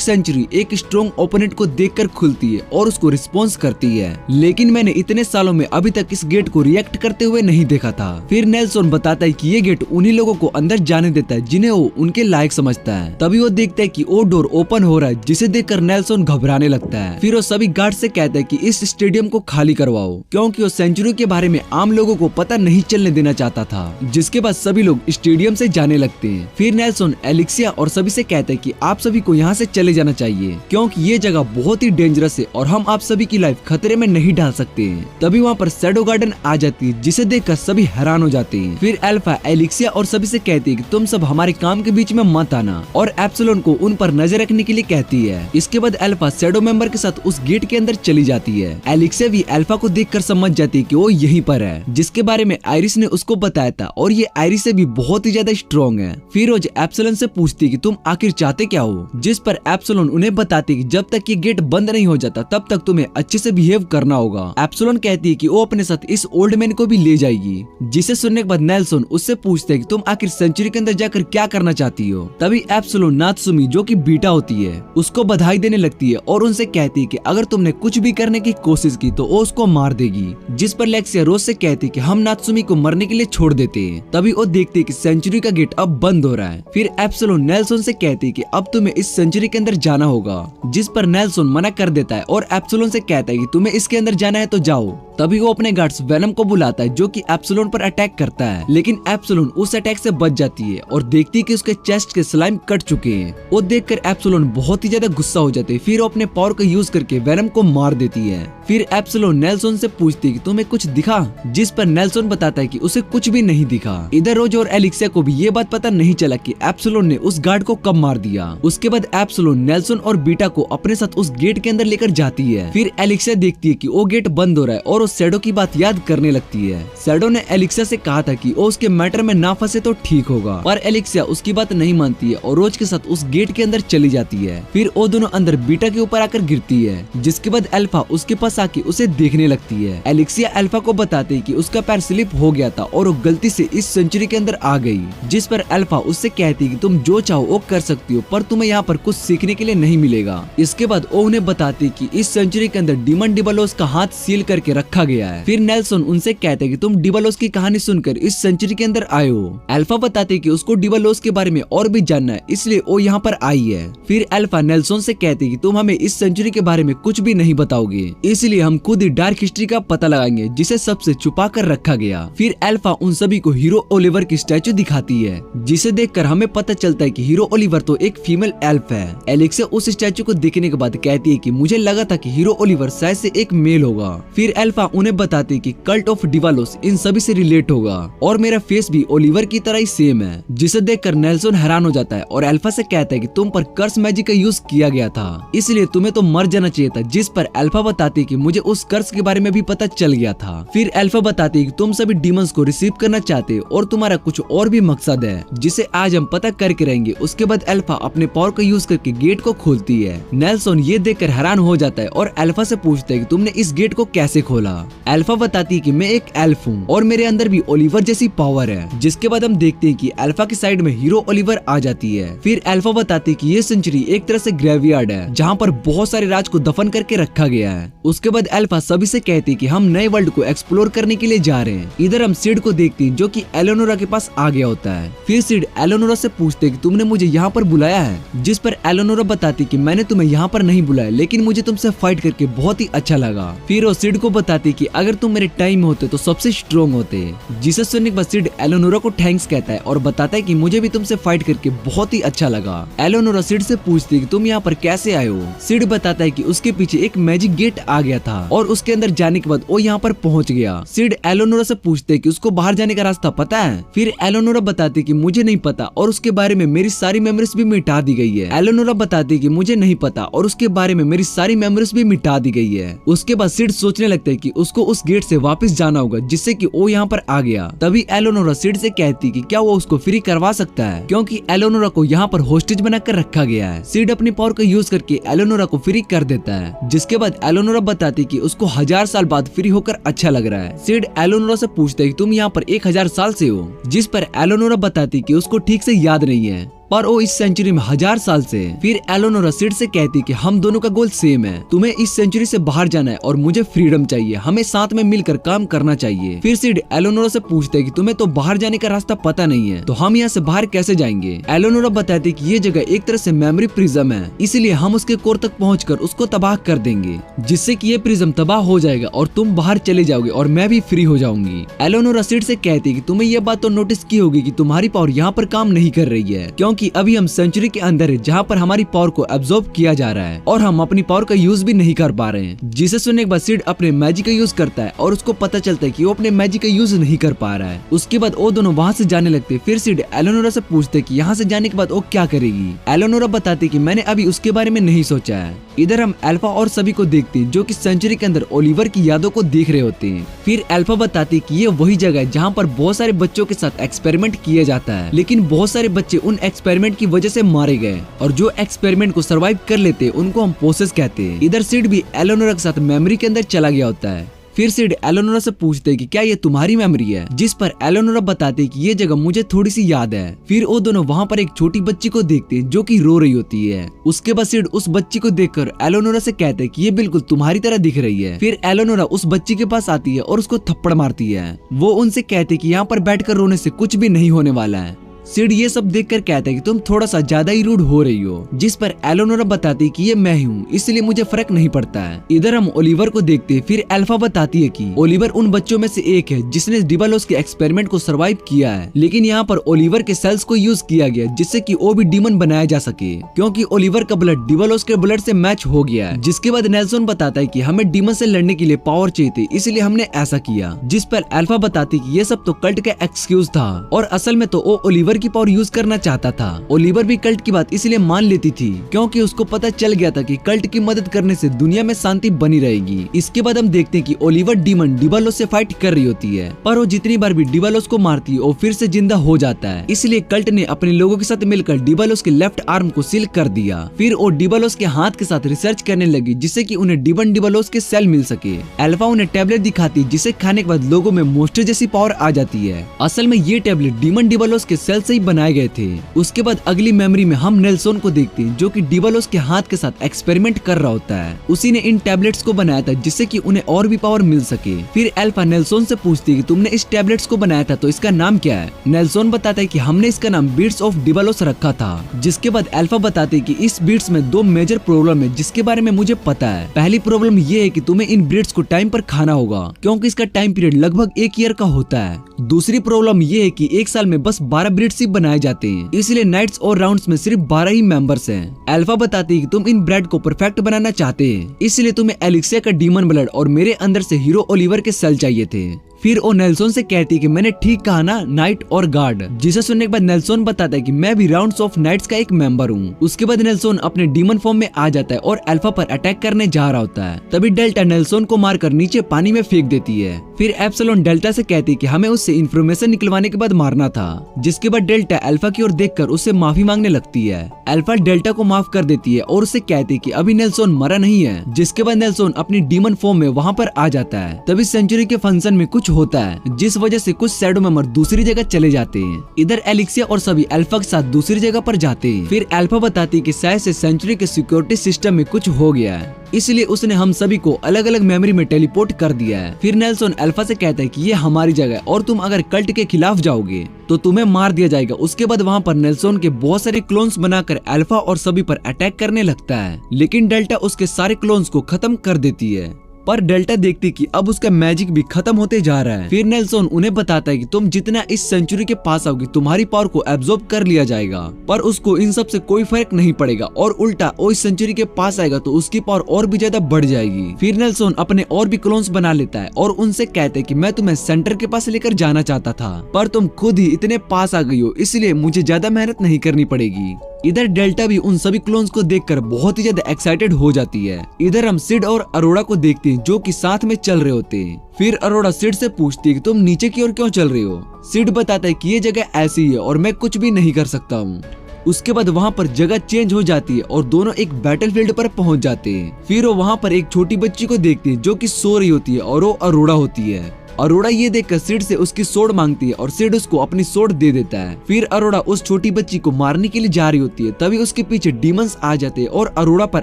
सेंचुरी एक स्ट्रॉन्ग ओपोनेंट को देखकर खुलती है और उसको रिस्पॉन्स करती है, लेकिन मैंने इतने सालों में अभी तक इस गेट को रिएक्ट करते हुए नहीं देखा था। फिर नेल्सन बताता है कि ये गेट उन्हीं लोगों को अंदर जाने देता है जिन्हें वो उनके लायक समझता है। तभी वो देखता है कि वो डोर ओपन हो रहा है, जिसे देखकर नेल्सन घबराने लगता है। फिर वो सभी गार्ड से कहता है कि इस स्टेडियम को खाली करवाओ, क्योंकि वो सेंचुरी के बारे में आम लोगों को पता नहीं चलने देना चाहता था। जिसके बाद सभी लोग स्टेडियम से जाने लगते हैं। फिर नेल्सन एलिक्सिया और सभी से कहता है कि आप सभी को यहाँ से चले जाना चाहिए, क्योंकि ये जगह बहुत ही डेंजरस है और हम आप सभी की लाइफ खतरे में नहीं डाल सकते हैं। तभी वहाँ पर शैडो गार्डन आ जाती है, जिसे देखकर सभी हैरान हो जाते हैं। फिर अल्फा एलिक्सिया और सभी से कहती है कि तुम सब हमारे काम के बीच में मत आना, और एप्सिलॉन को उन पर नजर रखने के लिए कहती है। इसके बाद अल्फा शैडो मेंबर के साथ उस गेट के अंदर चली जाती है। एलिक्सिया भी अल्फा को देखकर समझ जाती है कि वो यहीं पर है, जिसके बारे में आयरिस ने उसको बताया था, और ये आयरिस से भी बहुत ही ज्यादा स्ट्रॉन्ग है। फिर रोज एप्सिलॉन से पूछती है कि तुम आखिर चाहते क्या हो, जिस पर एप्सिलॉन उन्हें बताती है कि जब तक ये गेट बंद नहीं हो जाता तब तक तुम्हें अच्छे से बिहेव करना होगा। एप्सिलॉन कहती है कि वो अपने साथ इस ओल्ड मैन को भी ले जाएगी, जिसे सुनने के बाद नेल्सन उससे पूछते है कि तुम आखिर सेंचुरी के अंदर जाकर क्या करना चाहती हो। तभी एप्सिलॉन नात्सुमी, जो कि बीटा होती है, उसको बधाई देने लगती है और उनसे कहती है कि अगर तुमने कुछ भी करने की कोशिश की तो वो उसको मार देगी। जिस पर लेक्सिया रोज से कहती है कि हम नात्सुमी को मरने के लिए छोड़ देते हैं। तभी वो देखती है कि सेंचुरी का गेट अब बंद हो रहा है। फिर एप्सिलॉन नेल्सन से कहती है कि अब तुम्हें इस सेंचुरी के अंदर जाना होगा, जिस पर नेल्सन मना कर देता है और एप्सिलॉन से कहता है कि तुम्हें इसके अंदर जाना है तो जाओ। तभी वो अपने गार्ड्स वेनम को बुलाता है, जो कि एप्सिलॉन पर अटैक करता है, लेकिन एप्सिलॉन उस अटैक से बच जाती है और देखती है कि उसके चेस्ट के स्लाइम कट चुके हैं। वो देखकर एप्सिलॉन बहुत ही ज्यादा गुस्सा हो जाते हैं। फिर वो अपने पावर का यूज करके वेनम को मार देती है। फिर एप्सिलॉन नेल्सन से पूछती है कि तुम्हें कुछ दिखा, जिस पर नेल्सन बताता है कि उसे कुछ भी नहीं दिखा। इधर रोज और एलिक्सिया को भी ये बात पता नहीं चला कि एप्सिलॉन ने उस गार्ड को कब मार दिया। उसके बाद एप्सिलॉन नेल्सन और बीटा को अपने साथ उस गेट के अंदर लेकर जाती है। फिर एलिक्सिया देखती है कि वो गेट बंद हो रहा है और वो शैडो की बात याद करने लगती है। शैडो ने एलिक्सिया से कहा था कि वो उसके मैटर में ना फंसे तो ठीक होगा, पर एलिक्सिया उसकी बात नहीं मानती है और रोज के साथ उस गेट के अंदर चली जाती है। फिर वो दोनों अंदर बीटा के ऊपर आकर गिरती है, जिसके बाद अल्फा उसके पास आके उसे देखने लगती है। एलिक्सिया अल्फा को बताती है कि उसका पैर स्लिप स्लिप हो गया था और वो गलती से इस सेंचुरी के अंदर आ गई, जिस पर अल्फा उससे कहती कि तुम जो चाहो वो कर सकती हो, पर तुम्हें यहाँ पर कुछ सीखने के लिए नहीं मिलेगा। इसके बाद वो उन्हें बताती कि इस सेंचुरी के अंदर डीमन डिबलोस का हाथ सील करके रखा गया है। फिर नेल्सन उनसे कहते हैं कि तुम डिबलोस की कहानी सुनकर इस सेंचुरी के अंदर आए हो। अल्फा बताते कि उसको डिबलोस के बारे में और भी जानना है, इसलिए वो यहाँ पर आई है। फिर अल्फा नेल्सन से कहते कि तुम हमें इस सेंचुरी के बारे में कुछ भी नहीं बताओगे, इसलिए हम खुद ही डार्क हिस्ट्री का पता लगाएंगे जिसे सबसे छुपा कर रखा गया। फिर अल्फा उन सभी को हीरो ओलिवर की स्टैचू दिखाती है, जिसे देखकर हमें पता चलता है कि हीरो ओलिवर तो एक फीमेल एल्फ है। एलेक्सा उस स्टैचू को देखने के बाद कहती है कि मुझे लगा था कि हीरो ओलिवर शायद से एक मेल होगा। फिर अल्फा उन्हें बताती है कि कल्ट ऑफ डिवालोस इन सभी से रिलेट होगा और मेरा फेस भी ओलिवर की तरह ही सेम है, जिसे देखकर नेल्सन हैरान हो जाता है और अल्फा से कहता है कि तुम पर कर्स मैजिक का यूज किया गया था, इसलिए तुम्हें तो मर जाना चाहिए था। जिस पर अल्फा बताती है कि मुझे उस कर्स के बारे में भी पता चल गया था। फिर अल्फा बताती है कि तुम सभी डीमंस को रिसीव करना चाहते हो और तुम्हारा कुछ और भी मकसद है, जिसे आज हम पता करके रहेंगे। उसके बाद अल्फा अपने पावर का यूज करके गेट को खोलती है। नेल्सन ये देखकर हैरान हो जाता है और अल्फा से पूछता है कि तुमने इस गेट को कैसे खोला। अल्फा बताती है कि मैं एक एल्फ हूँ और मेरे अंदर भी ओलिवर जैसी पावर है। जिसके बाद हम देखते हैं कि अल्फा की साइड में हीरो ओलिवर आ जाती है। फिर अल्फा बताती है कि ये सेंचुरी एक तरह से ग्रेवयार्ड है, जहाँ पर बहुत सारे राज को दफन करके रखा गया है। उसके बाद अल्फा सभी से कहती है कि हम नए वर्ल्ड को एक्सप्लोर करने के लिए जा रहे हैं। इधर हम सिड को देखते हैं जो कि एलेनोरा के पास आ गया होता है। फिर सिड एलेनोरा से पूछते हैं कि तुमने मुझे यहाँ पर बुलाया है, जिस पर एलेनोरा बताती कि मैंने तुम्हें यहाँ पर नहीं बुलाया, लेकिन मुझे तुमसे फाइट करके बहुत ही अच्छा लगा। फिर वो सिड को बताती कि अगर तुम मेरे टाइम में होते तो सबसे स्ट्रॉन्ग होते। जिसे सुनने के बाद सिड एलेनोरा को थैंक्स कहता है और बताता है कि मुझे भी तुमसे फाइट करके बहुत ही अच्छा लगा। एलेनोरा सिड से पूछती है कि तुम यहाँ पर कैसे आए हो। सिड बताता है कि उसके पीछे एक मैजिक गेट आ गया था और उसके अंदर जाने के बाद वो यहाँ पर पहुंच गया। सिड एलेनोरा से पूछते है कि उसको बाहर जाने का रास्ता पता है। फिर एलेनोरा बताती कि मुझे नहीं पता और उसके बारे में मेरी सारी मेमोरीज भी मिटा दी गई है। एलेनोरा बताती कि मुझे नहीं पता और उसके बारे में मेरी सारी मेमोरीज भी मिटा दी गई है। उसके बाद सिड सोचने लगता है कि उसको उस गेट से वापस जाना होगा, जिससे कि वो यहाँ पर आ गया। तभी एलेनोरा सिड से कहती कि क्या वो उसको फ्री करवा सकता है, क्योंकि एलेनोरा को यहाँ पर होस्टेज बनाकर रखा गया है। सिड अपनी पावर का यूज करके एलेनोरा को फ्री कर देता है। जिसके बाद एलेनोरा बताती कि उसको 1000 साल बाद फ्री होकर अच्छा लग रहा है। सिड एलेनोरा से पूछता है कि तुम यहाँ पर 1000 साल से हो, जिस पर एलेनोरा बताती कि उसको ठीक से याद नहीं है, पर वो इस सेंचुरी में 1000 साल से। फिर एलेनोरा सिड से कहती कि हम दोनों का गोल सेम है, तुम्हें इस सेंचुरी से बाहर जाना है और मुझे फ्रीडम चाहिए, हमें साथ में मिलकर काम करना चाहिए। फिर सिड एलेनोरा से पूछते कि तुम्हें तो बाहर जाने का रास्ता पता नहीं है, तो हम यहाँ से बाहर कैसे जाएंगे। एलेनोरा बताती कि ये जगह एक तरह से मेमोरी प्रिज्म है, इसलिए हम उसके कोर तक पहुँचकर उसको तबाह कर देंगे, जिससे कि ये प्रिज्म तबाह हो जाएगा और तुम बाहर चले जाओगे और मैं भी फ्री हो जाऊंगी। एलेनोरा सिड से कहती कि तुम्हें ये बात तो नोटिस की होगी कि तुम्हारी पावर यहाँ पर काम नहीं कर रही है, क्योंकि अभी हम सेंचुरी के अंदर है जहाँ पर हमारी पावर को एब्जॉर्ब किया जा रहा है और हम अपनी पावर का यूज भी नहीं कर पा रहे हैं। जिसे सुनने के बाद सिड अपने मैजिक का यूज करता है और उसको पता चलता है कि वो अपने मैजिक का यूज नहीं कर पा रहा है। उसके बाद वो दोनों वहाँ से जाने लगते हैं। फिर सिड एलेनोरा से पूछते कि यहाँ से जाने के बाद वो क्या करेगी। एलेनोरा बताती कि मैंने अभी उसके बारे में नहीं सोचा है। इधर हम अल्फा और सभी को देखते हैं जो कि सेंचुरी के अंदर ओलिवर की यादों को देख रहे होते हैं। फिर अल्फा बताती कि ये वही जगह है जहाँ पर बहुत सारे बच्चों के साथ एक्सपेरिमेंट किया जाता है, लेकिन बहुत सारे बच्चे उन एक्सपेरिमेंट की वजह से मारे गए और जो एक्सपेरिमेंट को सरवाइव कर लेते हैं उनको हम पोसेस कहते हैं। इधर सिड भी एलेनोरा के साथ मेमोरी के अंदर चला गया होता है। फिर सिड एलेनोरा से पूछते कि क्या ये तुम्हारी मेमोरी है, जिस पर एलेनोरा बताते कि ये जगह मुझे थोड़ी सी याद है। फिर वो दोनों वहाँ पर एक छोटी बच्ची को देखते हैं जो कि रो रही होती है। उसके बाद सिड उस बच्ची को देखकर एलेनोरा से कहते हैं कि ये बिल्कुल तुम्हारी तरह दिख रही है। फिर एलेनोरा उस बच्ची के पास आती है और उसको थप्पड़ मारती है। वो उनसे कहते कि यहाँ पर बैठकर रोने से कुछ भी नहीं होने वाला है। सिड ये सब देखकर कहता है कि तुम थोड़ा सा ज्यादा ही रूड हो रही हो, जिस पर एलेनोरा बताती कि ये मैं हूँ, इसलिए मुझे फर्क नहीं पड़ता है। इधर हम ओलिवर को देखते हैं। फिर अल्फा बताती है कि ओलिवर उन बच्चों में से एक है जिसने डिबालोस के एक्सपेरिमेंट को सरवाइव किया है, लेकिन यहाँ पर ओलिवर के सेल्स को यूज किया गया जिससे कि वो भी डीमन बनाया जा सके, क्योंकि ओलिवर का ब्लड डिबालोस के ब्लड से मैच हो गया है। जिसके बाद नेल्सन बताता है कि हमें डीमन से लड़ने के लिए पावर चाहिए थी, इसलिए हमने ऐसा किया। जिस पर अल्फा बताती कि ये सब तो कल्ट का एक्सक्यूज था और असल में तो वो ओलिवर ओलिवर की पावर यूज करना चाहता था। ओलिवर भी कल्ट की बात इसलिए मान लेती थी क्योंकि उसको पता चल गया था कि कल्ट की मदद करने से दुनिया में शांति बनी रहेगी। इसके बाद हम देखते हैं कि ओलिवर डीमन डिबालोस से फाइट कर रही होती है, पर वो जितनी बार भी डिबालोस को मारती है वो फिर से जिंदा हो जाता है। इसलिए कल्ट ने अपने लोगों के साथ मिलकर डिबालोस के लेफ्ट आर्म को सील कर दिया। फिर वो डिबालोस के हाथ के साथ रिसर्च करने लगी जिससे कि उन्हें डीमन डिबालोस के सेल मिल सके। अल्फा उन्हें टैबलेट दिखाती है जिसे खाने के बाद लोगों में मोस्टर जैसी पावर आ जाती है। असल में ये टैबलेट डीमन डिबालोस के सेल से ही बनाए गए थे। उसके बाद अगली मेमोरी में हम नेल्सोन को देखते हैं जो कि डिबालोस के हाथ के साथ एक्सपेरिमेंट कर रहा होता है। उसी ने इन टैबलेट्स को बनाया था जिससे कि उन्हें और भी पावर मिल सके। फिर अल्फा नेल्सोन से पूछती है कि तुमने इस टैबलेट्स को बनाया था तो इसका नाम क्या है। नेल्सोन बताता है कि हमने इसका नाम बीट्स ऑफ डिबालोस रखा था। जिसके बाद अल्फा बताते है कि इस बीट्स में दो मेजर प्रॉब्लम है जिसके बारे में मुझे पता है। पहली प्रॉब्लम ये है कि तुम्हें इन ब्रीड्स को टाइम पर खाना होगा क्योंकि इसका टाइम पीरियड लगभग 1 ईयर का होता है। दूसरी प्रॉब्लम ये है कि 1 साल में बस 12 ब्रीड्स ही बनाए जाते हैं, इसलिए नाइट्स और राउंड्स में सिर्फ 12 ही मेंबर्स हैं। अल्फा बताती है कि तुम इन ब्रेड को परफेक्ट बनाना चाहते हैं, इसलिए तुम्हें एलिक्सिया का डीमन ब्लड और मेरे अंदर से हीरो ओलिवर के सेल चाहिए थे। फिर वो नेल्सोन से कहती है कि मैंने ठीक कहा ना, नाइट और गार्ड। जिसे सुनने के बाद नेल्सोन बताता है कि मैं भी राउंड्स ऑफ नाइट्स का एक मेंबर हूँ। उसके बाद नेल्सोन अपने डीमन फॉर्म में आ जाता है और अल्फा पर अटैक करने जा रहा होता है। तभी डेल्टा नेल्सोन को मारकर नीचे पानी में फेंक देती है। फिर एप्सिलॉन डेल्टा से कहती है कि हमें उससे इन्फॉर्मेशन निकलवाने के बाद मारना था। जिसके बाद डेल्टा अल्फा की ओर देखकर उससे माफी मांगने लगती है। अल्फा डेल्टा को माफ कर देती है और उससे कहती है कि अभी नेल्सोन मरा नहीं है। जिसके बाद नेल्सोन अपनी डीमन फॉर्म में वहाँ पर आ जाता है। तभी सेंचुरी के फंक्शन में कुछ होता है जिस वजह से कुछ शैडो मेंबर दूसरी जगह चले जाते हैं। इधर एलिक्सिया और सभी अल्फा के साथ दूसरी जगह पर जाते हैं। फिर अल्फा बताती है कि शायद से सेंचुरी के सिक्योरिटी सिस्टम में कुछ हो गया है, इसलिए उसने हम सभी को अलग अलग मेमोरी में टेलीपोर्ट कर दिया है। फिर नेल्सोन अल्फा से कहता है कि ये हमारी जगह है और तुम अगर कल्ट के खिलाफ जाओगे तो तुम्हें मार दिया जाएगा। उसके बाद वहाँ पर नेल्सोन के बहुत सारे क्लोन्स बनाकर अल्फा और सभी पर अटैक करने लगता है, लेकिन डेल्टा उसके सारे क्लोन्स को खत्म कर देती है। पर डेल्टा देखती कि अब उसका मैजिक भी खत्म होते जा रहा है। फिर नेल्सोन उन्हें बताता है कि तुम जितना इस सेंचुरी के पास आओगे तुम्हारी पावर को एब्जॉर्ब कर लिया जाएगा, पर उसको इन सब से कोई फर्क नहीं पड़ेगा और उल्टा वो इस सेंचुरी के पास आएगा तो उसकी पावर और भी ज्यादा बढ़ जाएगी। फिर नेल्सोन अपने और भी क्लोन्स बना लेता है और उनसे कहते हैं कि मैं तुम्हें सेंटर के पास लेकर जाना चाहता था, पर तुम खुद ही इतने पास आ गई हो, इसलिए मुझे ज्यादा मेहनत नहीं करनी पड़ेगी। इधर डेल्टा भी उन सभी क्लोन्स को देखकर बहुत ही ज्यादा एक्साइटेड हो जाती है। इधर हम सिड और अरोड़ा को देखते हैं जो कि साथ में चल रहे होते हैं। फिर अरोड़ा सिड से पूछती है कि तुम नीचे की ओर क्यों चल रही हो। सिड बताता है कि ये जगह ऐसी है और मैं कुछ भी नहीं कर सकता हूँ। उसके बाद वहाँ पर जगह चेंज हो जाती है और दोनों एक बैटलफील्ड पर पहुँच जाते हैं। फिर वो वहाँ पर एक छोटी बच्ची को देखती है जो कि सो रही होती है और वो अरोड़ा होती है। अरोड़ा ये देखकर सिड से उसकी सोड मांगती है और सिड उसको अपनी सोड दे देता है। फिर अरोड़ा उस छोटी बच्ची को मारने के लिए जा रही होती है, तभी उसके पीछे डीमंस आ जाते हैं और अरोड़ा पर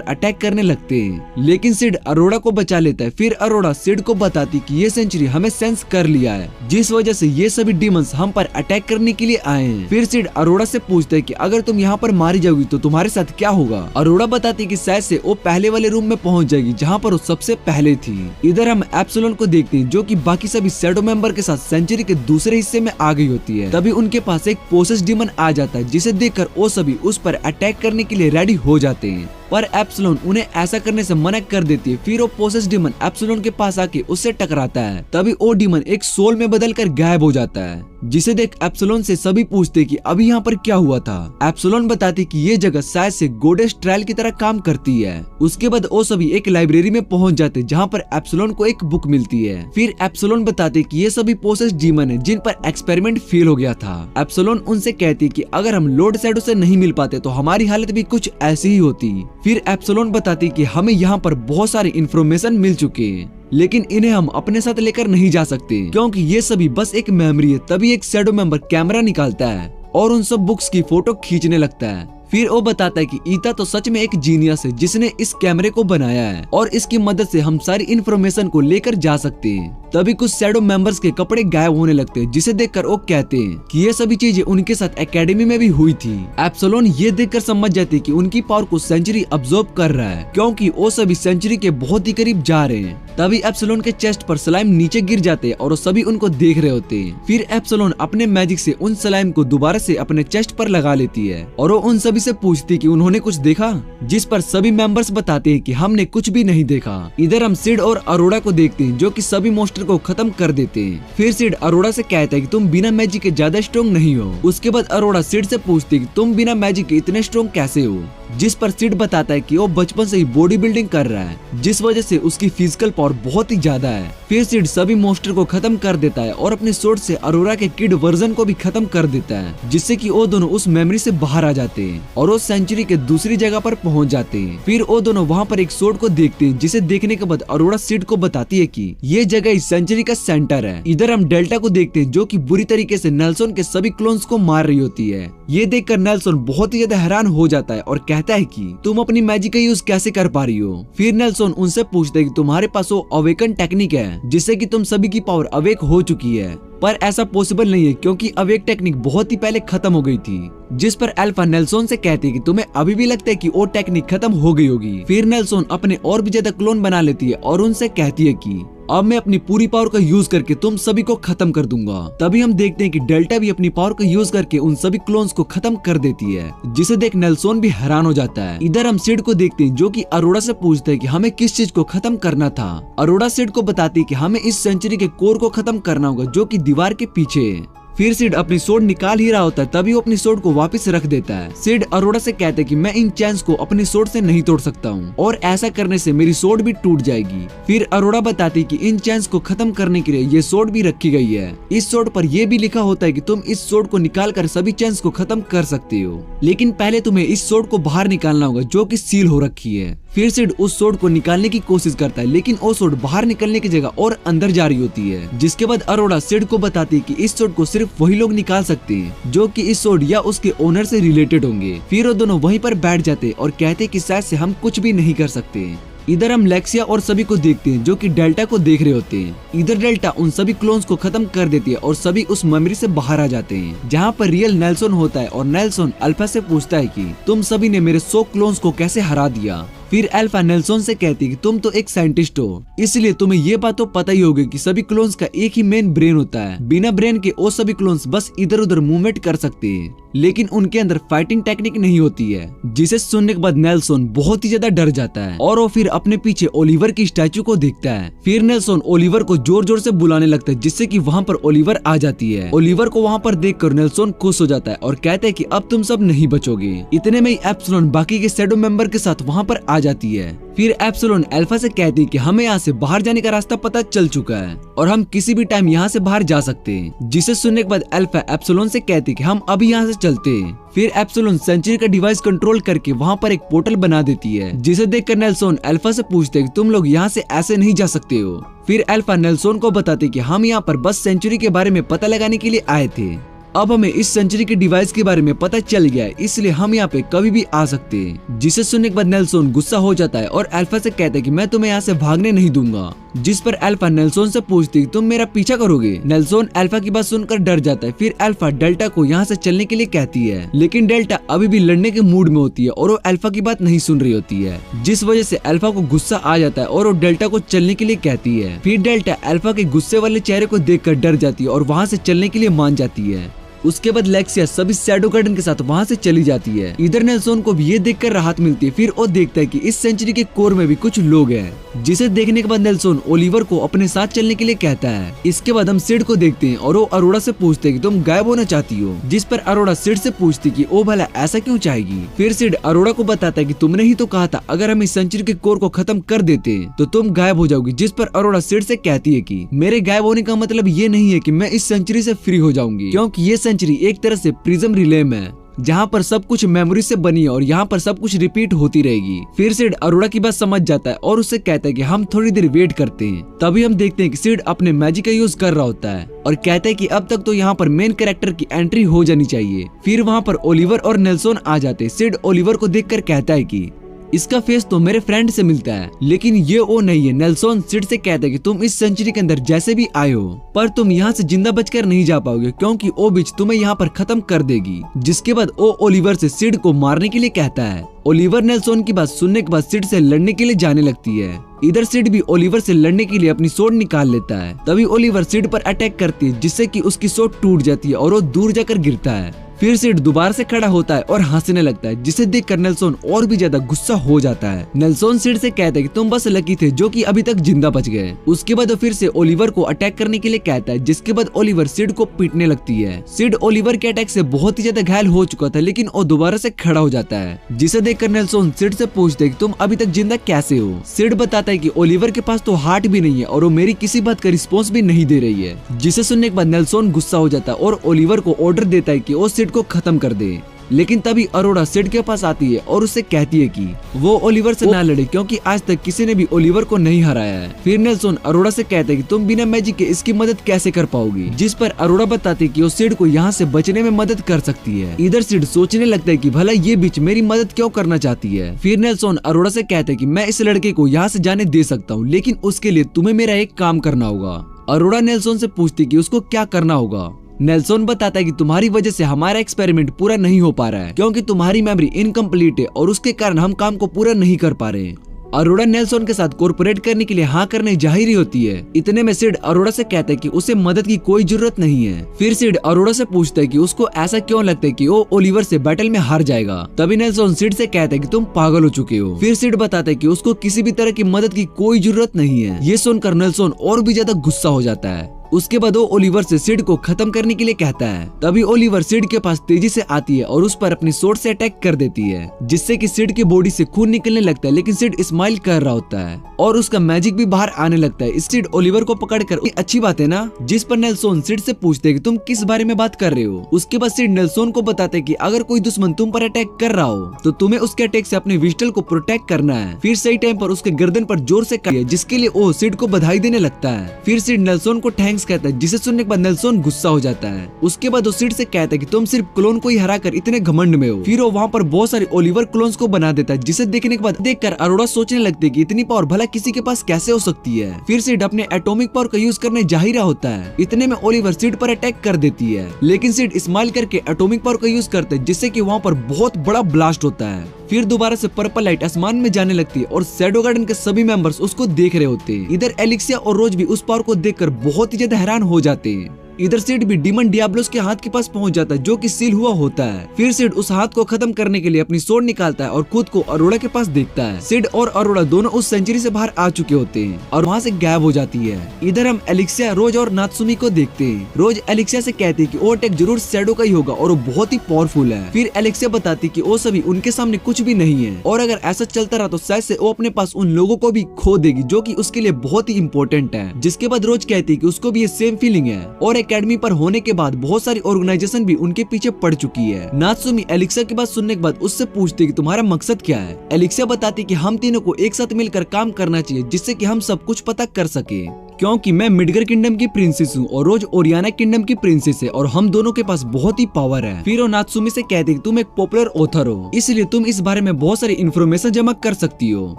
अटैक करने लगते हैं, लेकिन सिड अरोड़ा को बचा लेता है। फिर अरोड़ा सिड को बताती कि ये सेंचुरी हमें सेंस कर लिया है, जिस वजह से ये सभी डीमंस हम पर अटैक करने के लिए आए हैं। फिर सिड अरोड़ा से पूछता है कि अगर तुम यहाँ पर मारी जाओगी तो तुम्हारे साथ क्या होगा। अरोड़ा बताती है कि शायद से वो पहले वाले रूम में पहुंच जाएगी जहाँ पर वो सबसे पहले थी। इधर हम एप्सिलॉन को देखते हैं जो कि बाकी सभी शैडो मेंबर के साथ सेंचुरी के दूसरे हिस्से में आ गई होती है। तभी उनके पास एक पोसेस डीमन आ जाता है जिसे देखकर वो सभी उस पर अटैक करने के लिए रेडी हो जाते हैं, पर एप्सिलॉन उन्हें ऐसा करने से मना कर देती है। फिर वो पोसेस डीमन एप्सिलॉन के पास आके उससे टकराता है, तभी वो डीमन एक सोल में बदलकर गायब हो जाता है, जिसे देख एप्सिलॉन से सभी पूछते कि अभी यहाँ पर क्या हुआ था। एप्सिलॉन बताती कि ये जगह शायद से गोडेस ट्रायल की तरह काम करती है। उसके बाद वो सभी एक लाइब्रेरी में पहुंच जाते जहाँ पर एप्सिलॉन को एक बुक मिलती है। फिर एप्सिलॉन बताते कि ये सभी पोसेस डीमन है जिन पर एक्सपेरिमेंट फेल हो गया था। एप्सिलॉन उनसे कहती कि अगर हम लॉर्ड शैडो से नहीं मिल पाते तो हमारी हालत भी कुछ ऐसी ही होती। फिर एप्सिलॉन बताती कि हमें यहाँ पर बहुत सारी इंफॉर्मेशन मिल चुके हैं, लेकिन इन्हें हम अपने साथ लेकर नहीं जा सकते क्योंकि ये सभी बस एक मेमोरी है। तभी एक शैडो मेंबर कैमरा निकालता है और उन सब बुक्स की फोटो खींचने लगता है। फिर वो बताता है कि ईता तो सच में एक जीनियस है जिसने इस कैमरे को बनाया है और इसकी मदद से हम सारी इंफॉर्मेशन को लेकर जा सकते हैं। तभी कुछ शैडो मेंबर्स के कपड़े गायब होने लगते हैं, जिसे देखकर वो कहते हैं कि ये सभी चीजें उनके साथ एकेडमी में भी हुई थी। एप्सिलॉन ये देखकर समझ जाती है कि उनकी पावर को सेंचुरी अब्सॉर्ब कर रहा है क्योंकि वो सभी सेंचुरी के बहुत ही करीब जा रहे हैं। तभी एप्सिलॉन के चेस्ट पर स्लाइम नीचे गिर जाते हैं और वो सभी उनको देख रहे होते हैं। फिर एप्सिलॉन अपने मैजिक से उन स्लाइम को दोबारा से अपने चेस्ट पर लगा लेती है और वो उन सभी सभी से पूछती है कि उन्होंने कुछ देखा, जिस पर सभी मेंबर्स बताते हैं कि हमने कुछ भी नहीं देखा। इधर हम सिड और अरोड़ा को देखते हैं जो कि सभी मॉन्स्टर को खत्म कर देते हैं। फिर सिड अरोड़ा से कहता है कि तुम बिना मैजिक के ज्यादा स्ट्रॉन्ग नहीं हो। उसके बाद अरोड़ा सिड से पूछती है कि तुम बिना मैजिक के इतने स्ट्रॉन्ग कैसे हो, जिस पर सिड बताता है कि वो बचपन से ही बॉडी बिल्डिंग कर रहा है, जिस वजह से उसकी फिजिकल पावर बहुत ही ज्यादा है। फिर सिड सभी मॉन्स्टर को खत्म कर देता है और अपने स्वॉर्ड से अरोड़ा के किड वर्जन को भी खत्म कर देता है, जिससे कि वो दोनों उस मेमोरी से बाहर आ जाते हैं और वो सेंचुरी के दूसरी जगह पर पहुंच जाते हैं। फिर वो दोनों वहाँ पर एक स्वॉर्ड को देखते हैं, जिसे देखने के बाद अरोड़ा सिड को बताती है कि ये जगह इस सेंचुरी का सेंटर है। इधर हम डेल्टा को देखते हैं जो कि बुरी तरीके से नेल्सन के सभी क्लोन्स को मार रही होती है। ये देखकर नेल्सन बहुत ही ज्यादा हैरान हो जाता है और कहता है कि तुम अपनी मैजिक का यूज कैसे कर पा रही हो। फिर नेल्सन उनसे पूछता है कि तुम्हारे पास वो अवेकन टेक्निक है जिससे कि तुम सभी की पावर अवेक हो चुकी है, पर ऐसा पॉसिबल नहीं है क्योंकि अवेक टेक्निक बहुत ही पहले खत्म हो गई थी। जिस पर अल्फा नेल्सन से कहती है कि तुम्हें अभी भी लगता है कि वो टेक्निक खत्म हो गई होगी। फिर नेल्सन अपने और भी ज्यादा क्लोन बना लेती है और उनसे कहती है कि अब मैं अपनी पूरी पावर का यूज करके तुम सभी को खत्म कर दूंगा। तभी हम देखते हैं कि डेल्टा भी अपनी पावर का यूज करके उन सभी क्लोन्स को खत्म कर देती है, जिसे देख नेल्सन भी हैरान हो जाता है। इधर हम सिड को देखते हैं जो कि अरोड़ा से पूछते हैं कि हमें किस चीज को खत्म करना था। अरोड़ा सिड को बताती है कि हमें इस सेंचुरी के कोर को खत्म करना होगा जो कि दीवार के पीछे है। फिर सिड अपनी सोड निकाल ही रहा होता है, तभी वो अपनी सोड को वापस रख देता है। सिड अरोड़ा से कहता है कि मैं इन चैन्स को अपनी सोड से नहीं तोड़ सकता हूँ और ऐसा करने से मेरी सोड भी टूट जाएगी। फिर अरोड़ा बताती है कि इन चैन्स को खत्म करने के लिए ये सोड भी रखी गई है। इस सोड पर यह भी लिखा होता है कि तुम इस सोड को निकाल कर सभी चैन्स को खत्म कर सकते हो, लेकिन पहले तुम्हें इस सोड को बाहर निकालना होगा जो कि सील हो रखी है। फिर सिड उस सोड को निकालने की कोशिश करता है, लेकिन वो सोड बाहर निकलने की जगह और अंदर जा रही होती है। जिसके बाद अरोड़ा सिड को बताती है कि इस सोड को सिर्फ वही लोग निकाल सकते हैं जो कि इस सोड या उसके ओनर से रिलेटेड होंगे। फिर वो दोनों वहीं पर बैठ जाते और कहते कि शायद से हम कुछ भी नहीं कर सकते। इधर हम लेक्सिया और सभी को देखते हैं जो कि डेल्टा को देख रहे होते हैं। इधर डेल्टा उन सभी क्लोन्स को खत्म कर देती है और सभी उस मेमोरी से बाहर आ जाते हैं जहाँ पर रियल नेल्सन होता है और नेल्सन अल्फा से पूछता है कि तुम सभी ने मेरे 100 क्लोन्स को कैसे हरा दिया। फिर अल्फा नेल्सन से कहती है कि तुम तो एक साइंटिस्ट हो, इसलिए तुम्हें ये बात तो पता ही होगी कि सभी क्लोन्स का एक ही मेन ब्रेन होता है। बिना ब्रेन के वो सभी क्लोन्स बस इधर उधर मूवमेंट कर सकते हैं, लेकिन उनके अंदर फाइटिंग टेक्निक नहीं होती है। जिसे सुनने के बाद नेल्सन बहुत ही ज्यादा डर जाता है और वो फिर अपने पीछे ओलिवर की स्टैचू को देखता है। फिर नेल्सन ओलिवर को जोर जोर से बुलाने लगता है, जिससे कि वहाँ पर ओलिवर आ जाती है। ओलिवर को वहाँ पर देखकर नेल्सन खुश हो जाता है और कहता है कि अब तुम सब नहीं बचोगे। इतने में ही एप्सिलॉन बाकी के शैडो मेंबर के साथ वहाँ पर आ जाती है। फिर एप्सिलॉन अल्फा से कहती है कि हमें यहाँ से बाहर जाने का रास्ता पता चल चुका है और हम किसी भी टाइम यहाँ से बाहर जा सकते हैं। जिसे सुनने के बाद अल्फा एप्सिलॉन से कहती है कि हम अभी यहाँ से चलते हैं। फिर एप्सिलॉन सेंचुरी का डिवाइस कंट्रोल करके वहाँ पर एक पोर्टल बना देती है, जिसे देखकर नेल्सन अल्फा से पूछते हैं कि तुम लोग यहाँ से ऐसे नहीं जा सकते हो। फिर अल्फा नेल्सन को बताते कि हम यहाँ पर बस सेंचुरी के बारे में पता लगाने के लिए आए थे। अब हमें इस सेंचुरी के डिवाइस के बारे में पता चल गया है, इसलिए हम यहाँ पे कभी भी आ सकते हैं। जिसे सुनने के बाद नेल्सन गुस्सा हो जाता है और अल्फा से कहता है कि मैं तुम्हें यहाँ से भागने नहीं दूंगा। जिस पर अल्फा नेल्सन से पूछती है तुम मेरा पीछा करोगे। नेल्सन अल्फा की बात सुनकर डर जाता है। फिर अल्फा डेल्टा को यहाँ से चलने के लिए कहती है, लेकिन डेल्टा अभी भी लड़ने के मूड में होती है और वो अल्फा की बात नहीं सुन रही होती है, जिस वजह से अल्फा को गुस्सा आ जाता है और वो डेल्टा को चलने के लिए कहती है। फिर डेल्टा अल्फा के गुस्से वाले चेहरे को देखकर डर जाती है और वहाँ से चलने के लिए मान जाती है। उसके बाद लेक्सिया सभी शैडो गार्डन के साथ वहाँ से चली जाती है। इधर नेल्सन को भी ये देखकर राहत मिलती है। फिर वो देखता है कि इस सेंचुरी के कोर में भी कुछ लोग हैं, जिसे देखने के बाद नेल्सन ओलिवर को अपने साथ चलने के लिए कहता है। इसके बाद हम सिड को देखते हैं और वो अरोड़ा से पूछते हैं कि तुम गायब होना चाहती हो। जिस पर अरोड़ा सिड से पूछती कि वो भला ऐसा क्यों चाहेगी। फिर सिड अरोड़ा को बताता है कि तुमने ही तो कहा था अगर हम इस सेंचुरी के कोर को खत्म कर देते तो तुम गायब हो जाओगी। जिस पर अरोड़ा सिड से कहती है कि मेरे गायब होने का मतलब ये नहीं है कि मैं इस सेंचुरी से फ्री हो जाऊंगी, क्योंकि ये सेंचुरी एक तरह से प्रिज्म रिलेम है जहाँ पर सब कुछ मेमोरी से बनी है और यहाँ पर सब कुछ रिपीट होती रहेगी। फिर सिड अरोड़ा की बात समझ जाता है और उससे कहता है कि हम थोड़ी देर वेट करते हैं। तभी हम देखते हैं कि सिड अपने मैजिक का यूज कर रहा होता है और कहता है कि अब तक तो यहाँ पर मेन कैरेक्टर की एंट्री हो जानी चाहिए। फिर वहाँ पर ओलिवर और नेल्सन आ जाते हैं। सिड ओलिवर को देखकर कहता है कि इसका फेस तो मेरे फ्रेंड से मिलता है, लेकिन ये वो नहीं है। नेल्सन सिड से कहता है कि तुम इस सेंचुरी के अंदर जैसे भी आए हो, पर तुम यहाँ से जिंदा बचकर नहीं जा पाओगे, क्योंकि वो बिच तुम्हें यहाँ पर खत्म कर देगी। जिसके बाद वो ओलिवर से सिड को मारने के लिए कहता है। ओलिवर नेल्सन की बात सुनने के बाद सिड से लड़ने के लिए जाने लगती है। इधर सिड भी ओलिवर से लड़ने के लिए अपनी सोड निकाल लेता है। तभी ओलिवर सिड पर अटैक करती है, जिससे कि उसकी सोड टूट जाती है और वो दूर जाकर गिरता है। फिर सिड दोबारा से खड़ा होता है और हंसने लगता है, जिसे देखकर नेल्सन और भी ज्यादा गुस्सा हो जाता है। नेल्सन सिड से कहता है कि तुम बस लकी थे जो कि अभी तक जिंदा बच गए। उसके बाद वो फिर से ओलिवर को अटैक करने के लिए कहता है, जिसके बाद ओलिवर सिड को पीटने लगती है। सिड ओलिवर के अटैक से बहुत ही ज्यादा घायल हो चुका था, लेकिन वो दोबारा से खड़ा हो जाता है, जिसे देखकर नेल्सन सिड से पूछते हैं कि तुम अभी तक जिंदा कैसे हो। सिड बताता है कि ओलिवर के पास तो हार्ट भी नहीं है और वो मेरी किसी बात का रिस्पॉन्स भी नहीं दे रही है, जिसे सुनने के बाद नेल्सन गुस्सा हो जाता है और ओलिवर को ऑर्डर देता है कि वो सिड को खत्म कर दे। लेकिन तभी अरोड़ा सिड के पास आती है और उससे कहती है कि वो ओलिवर से ना लड़े, क्योंकि आज तक किसी ने भी ओलिवर को नहीं हराया है। फिर नेल्सन अरोड़ा से कहता है कि तुम बिना मैजिक के इसकी मदद कैसे कर पाओगी, जिस पर अरोड़ा बताती है कि वो सिड को यहाँ से बचने में मदद कर सकती है। इधर सिड सोचने लगता है कि भला ये बीच मेरी मदद क्यों करना चाहती है। फिर नेल्सन अरोड़ा से कहता है कि मैं इस लड़के को यहाँ से जाने दे सकता हूँ, लेकिन उसके लिए तुम्हें मेरा एक काम करना होगा। अरोड़ा नेल्सन से पूछती है कि उसको क्या करना होगा। नेल्सन बताता है कि तुम्हारी वजह से हमारा एक्सपेरिमेंट पूरा नहीं हो पा रहा है, क्योंकि तुम्हारी मेमोरी इनकम्प्लीट है और उसके कारण हम काम को पूरा नहीं कर पा रहे। अरोड़ा नेल्सन के साथ कोऑपरेट करने के लिए हाँ करने जाहिर होती है। इतने में सिड अरोड़ा से कहता है कि उसे मदद की कोई जरूरत नहीं है। फिर सिड अरोड़ा से पूछता है कि उसको ऐसा क्यों लगता है कि वो ओलिवर से बैटल में हार जाएगा। तभी नेल्सन सिड से कहता है कि तुम पागल हो चुके हो। फिर सिड बताता है कि उसको किसी भी तरह की मदद की कोई जरूरत नहीं है। ये सुनकर नेल्सन और भी ज्यादा गुस्सा हो जाता है। उसके बाद वो ओलिवर से सिड को खत्म करने के लिए कहता है। तभी ओलिवर सिड के पास तेजी से आती है और उस पर अपनी सोर्ड से अटैक कर देती है, जिससे कि सिड की बॉडी से खून निकलने लगता है, लेकिन सिड स्माइल कर रहा होता है और उसका मैजिक भी बाहर आने लगता है। सिड ओलिवर को पकड़कर अच्छी बात है ना, जिस पर नेल्सन सिड से पूछते हैं कि तुम किस बारे में बात कर रहे हो। उसके बाद सिड नेल्सन को बताते हैं कि अगर कोई दुश्मन तुम पर अटैक कर रहा हो तो तुम्हें उसके अटैक से अपने विजिटल को प्रोटेक्ट करना है। फिर सही टाइम पर उसके गर्दन पर जोर से काटे, जिसके लिए वो सिड को बधाई देने लगता है। फिर सिड नेल्सन को थैंक्स कहता है, जिसे सुनने के बाद नेल्सन गुस्सा हो जाता है। उसके बाद वो सिड से कहता है कि तुम सिर्फ क्लोन को ही हराकर इतने घमंड में हो। फिर वो वहाँ पर बहुत सारे ओलिवर क्लोन्स को बना देता है, जिसे देखने के बाद देखकर अरोड़ा सोचने लगती है कि इतनी पावर भला किसी के पास कैसे हो सकती है। फिर सिड अपने एटॉमिक पावर का यूज करने जा ही रहा होता है। इतने में ओलिवर सिड पर अटैक कर देती है, लेकिन सिड स्माइल करके एटॉमिक पावर का यूज करते है, जिससे कि वहाँ पर बहुत बड़ा ब्लास्ट होता है। फिर दोबारा से पर्पल लाइट आसमान में जाने लगती है और शैडो गार्डन के सभी मेंबर्स उसको देख रहे होते हैं। इधर एलिक्सिया और रोज भी उस पावर को देखकर बहुत ही ज्यादा हैरान हो जाते हैं। इधर सिड भी डीमन डियाब्लोस के हाथ के पास पहुंच जाता है, जो कि सील हुआ होता है। फिर सिड उस हाथ को खत्म करने के लिए अपनी सोर्ड निकालता है और खुद को अरोड़ा के पास देखता है। सिड और अरोड़ा दोनों उस सेंचुरी से बाहर आ चुके होते हैं और वहाँ से गायब हो जाती है। इधर हम एलिक्सिया, रोज और नात्सुमी को देखते हैं। रोज एलिक्सिया से कहती है कि वो अटैक जरूर शैडो का ही होगा और वो बहुत ही पावरफुल है। फिर एलिक्सिया बताती कि वो सभी उनके सामने कुछ भी नहीं है और अगर ऐसा चलता रहा तो शायद से वो अपने पास उन लोगों को भी खो देगी, जो कि उसके लिए बहुत ही इम्पोर्टेंट है। जिसके बाद रोज कहती है कि उसको भी ये सेम फीलिंग है और एकेडमी पर होने के बाद बहुत सारी ऑर्गेनाइजेशन भी उनके पीछे पड़ चुकी है। नात्सुमी एलिक्सिया की बात सुनने के बाद उससे पूछती है कि तुम्हारा मकसद क्या है। एलिक्सिया बताती कि हम तीनों को एक साथ मिलकर काम करना चाहिए, जिससे कि हम सब कुछ पता कर सके, क्योंकि मैं मिडगर किंगडम की प्रिंसेस हूँ और रोज ओरियाना किंगडम की प्रिंसेस है और हम दोनों के पास बहुत ही पावर है। फिर वो नात्सुमी से कहती है कि तुम एक पॉपुलर ऑथर हो, इसलिए तुम इस बारे में बहुत सारी इन्फॉर्मेशन जमा कर सकती हो,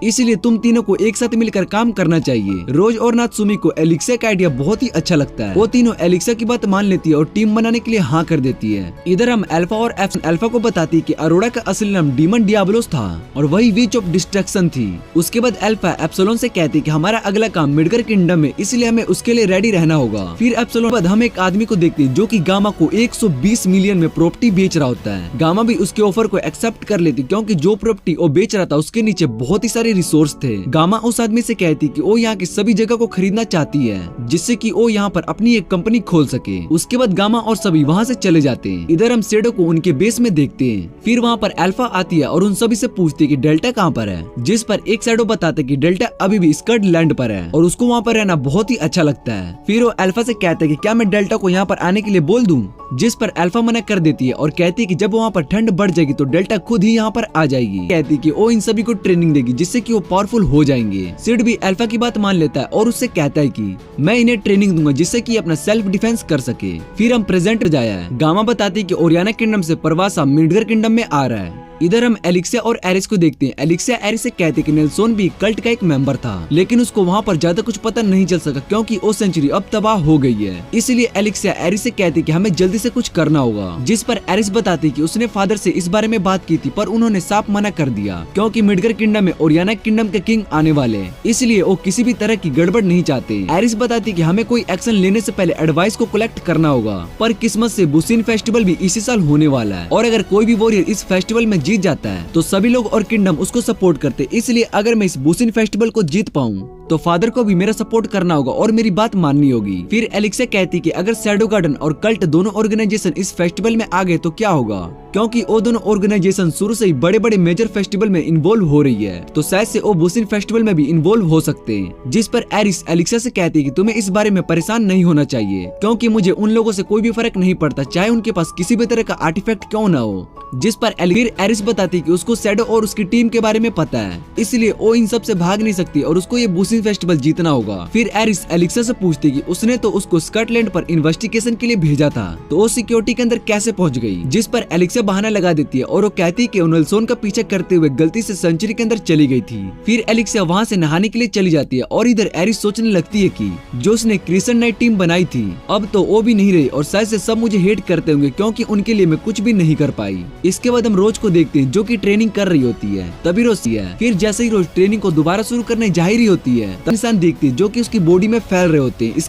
इसलिए तुम तीनों को एक साथ मिलकर काम करना चाहिए। रोज और नात्सुमी को एलिक्सिया का आइडिया बहुत ही अच्छा लगता है। वो तीनों एलिक्सिया की बात मान लेती है और टीम बनाने के लिए हाँ कर देती है। इधर हम अल्फा और अल्फा को बताती है कि अरोड़ा का असली नाम डीमन डियाब्लोस था और वही विच ऑफ डिस्ट्रक्शन थी। उसके बाद अल्फा एप्सिलॉन से कहती है कि हमारा अगला काम मिडगर किंगडम है, इसलिए हमें उसके लिए रेडी रहना होगा। फिर एप्सिलॉन बाद हम एक आदमी को देखते हैं जो कि गामा को 120 मिलियन में प्रॉपर्टी बेच रहा होता है। गामा भी उसके ऑफर को एक्सेप्ट कर लेती, क्योंकि जो प्रॉपर्टी वो बेच रहा था उसके नीचे बहुत ही सारे रिसोर्स थे। गामा उस आदमी से कहती कि वो यहाँ की सभी जगह को खरीदना चाहती है, जिससे कि वो यहाँ पर अपनी एक कंपनी खोल सके। उसके बाद गामा और सभी वहाँ से चले जाते हैं। इधर हम शैडो को उनके बेस में देखते हैं। फिर वहाँ पर अल्फा आती है और उन सभी से पूछती है कि डेल्टा कहाँ पर है, जिस पर एक शैडो बताते कि डेल्टा अभी भी स्कर्ड लैंड पर है और उसको वहाँ पर रहना बहुत ही अच्छा लगता है। फिर वो अल्फा से कहते हैं कि क्या मैं डेल्टा को यहाँ पर आने के लिए बोल दूं, जिस पर अल्फा मना कर देती है और कहती है कि जब वहाँ पर ठंड बढ़ जाएगी तो डेल्टा खुद ही यहाँ पर आ जाएगी। कहती है कि वो इन सभी को ट्रेनिंग देगी, जिससे कि वो पावरफुल हो जाएंगे। सिड भी अल्फा की बात मान लेता है और उससे कहता है कि मैं इन्हें ट्रेनिंग दूंगा, जिससे कि अपना सेल्फ डिफेंस कर सके। फिर हम प्रेजेंट जाया है। गामा बताती है कि ओरियाना किंगडम से परवासा मिडगर किंगडम में आ रहा है। इधर हम एलिक्सिया और एरिस को देखते हैं। एलिक्सिया एरिस से कहते कि नेल्सोन भी कल्ट का एक मेंबर था, लेकिन उसको वहाँ पर ज्यादा कुछ पता नहीं चल सका क्योंकि वो सेंचुरी अब तबाह हो गई है। इसलिए एलिक्सिया एरिस से कहती कि हमें जल्दी से कुछ करना होगा, जिस पर एरिस बताती कि उसने फादर से इस बारे में बात की थी पर उन्होंने साफ मना कर दिया क्योंकि मिडगर किंगडम में ओरियाना किंगडम के किंग आने वाले, इसलिए वो किसी भी तरह की गड़बड़ नहीं चाहते। एरिस बताती कि हमें कोई एक्शन लेने से पहले एडवाइस को कलेक्ट करना होगा, पर किस्मत से बुसिन फेस्टिवल भी इसी साल होने वाला है और अगर कोई भी वॉरियर इस फेस्टिवल में जीत जाता है तो सभी लोग और किंगडम उसको सपोर्ट करते। इसलिए अगर मैं इस बुसिन फेस्टिवल को जीत पाऊं तो फादर को भी मेरा सपोर्ट करना होगा और मेरी बात माननी होगी। फिर एलिक्सिया कहती कि अगर शैडो गार्डन और कल्ट दोनों ऑर्गेनाइजेशन इस फेस्टिवल में आ गए तो क्या होगा, क्योंकि वो दोनों ऑर्गेनाइजेशन शुरू से ही बड़े बड़े मेजर फेस्टिवल में इन्वॉल्व हो रही है, तो शायद से वो बुसिन फेस्टिवल में भी इन्वॉल्व हो सकते हैं। जिस पर एरिस एलिक्सिया से कहती है कि तुम्हें इस बारे में परेशान नहीं होना चाहिए क्योंकि मुझे उन लोगों से कोई भी फर्क नहीं पड़ता, चाहे उनके पास किसी भी तरह का आर्टिफैक्ट क्यों ना हो। जिस पर एरिस बताती कि उसको शैडो और उसकी टीम के बारे में पता है, इसलिए वो इन सब से भाग नहीं सकती और उसको ये बुसिन फेस्टिवल जीतना होगा। फिर एरिस एलिक्सिया से पूछती कि उसने तो उसको स्कॉटलैंड पर इन्वेस्टिगेशन के लिए भेजा था, तो वो सिक्योरिटी के अंदर कैसे पहुंच गई। जिस पर एलिक्सिया बहाना लगा देती है और वो कहती है कि नेल्सोन का पीछा करते हुए गलती से सेंचुरी के अंदर चली गई थी। फिर एलिक्सिया वहाँ से नहाने के लिए चली जाती है और इधर एरिस सोचने लगती है कि जो उसने क्रिसन नाइट टीम बनाई थी अब तो वो भी नहीं रही और शायद से सब मुझे हेट करते होंगे क्योंकि उनके लिए मैं कुछ भी नहीं कर पाई। इसके बाद हम रोज को देखते हैं जो कि ट्रेनिंग कर रही होती है, तभी रोज है। फिर जैसे ही रोज ट्रेनिंग को दोबारा शुरू करने जा रही होती है तब इंसान देखती है जो कि उसकी बॉडी में फैल रहे होते हैं। इसके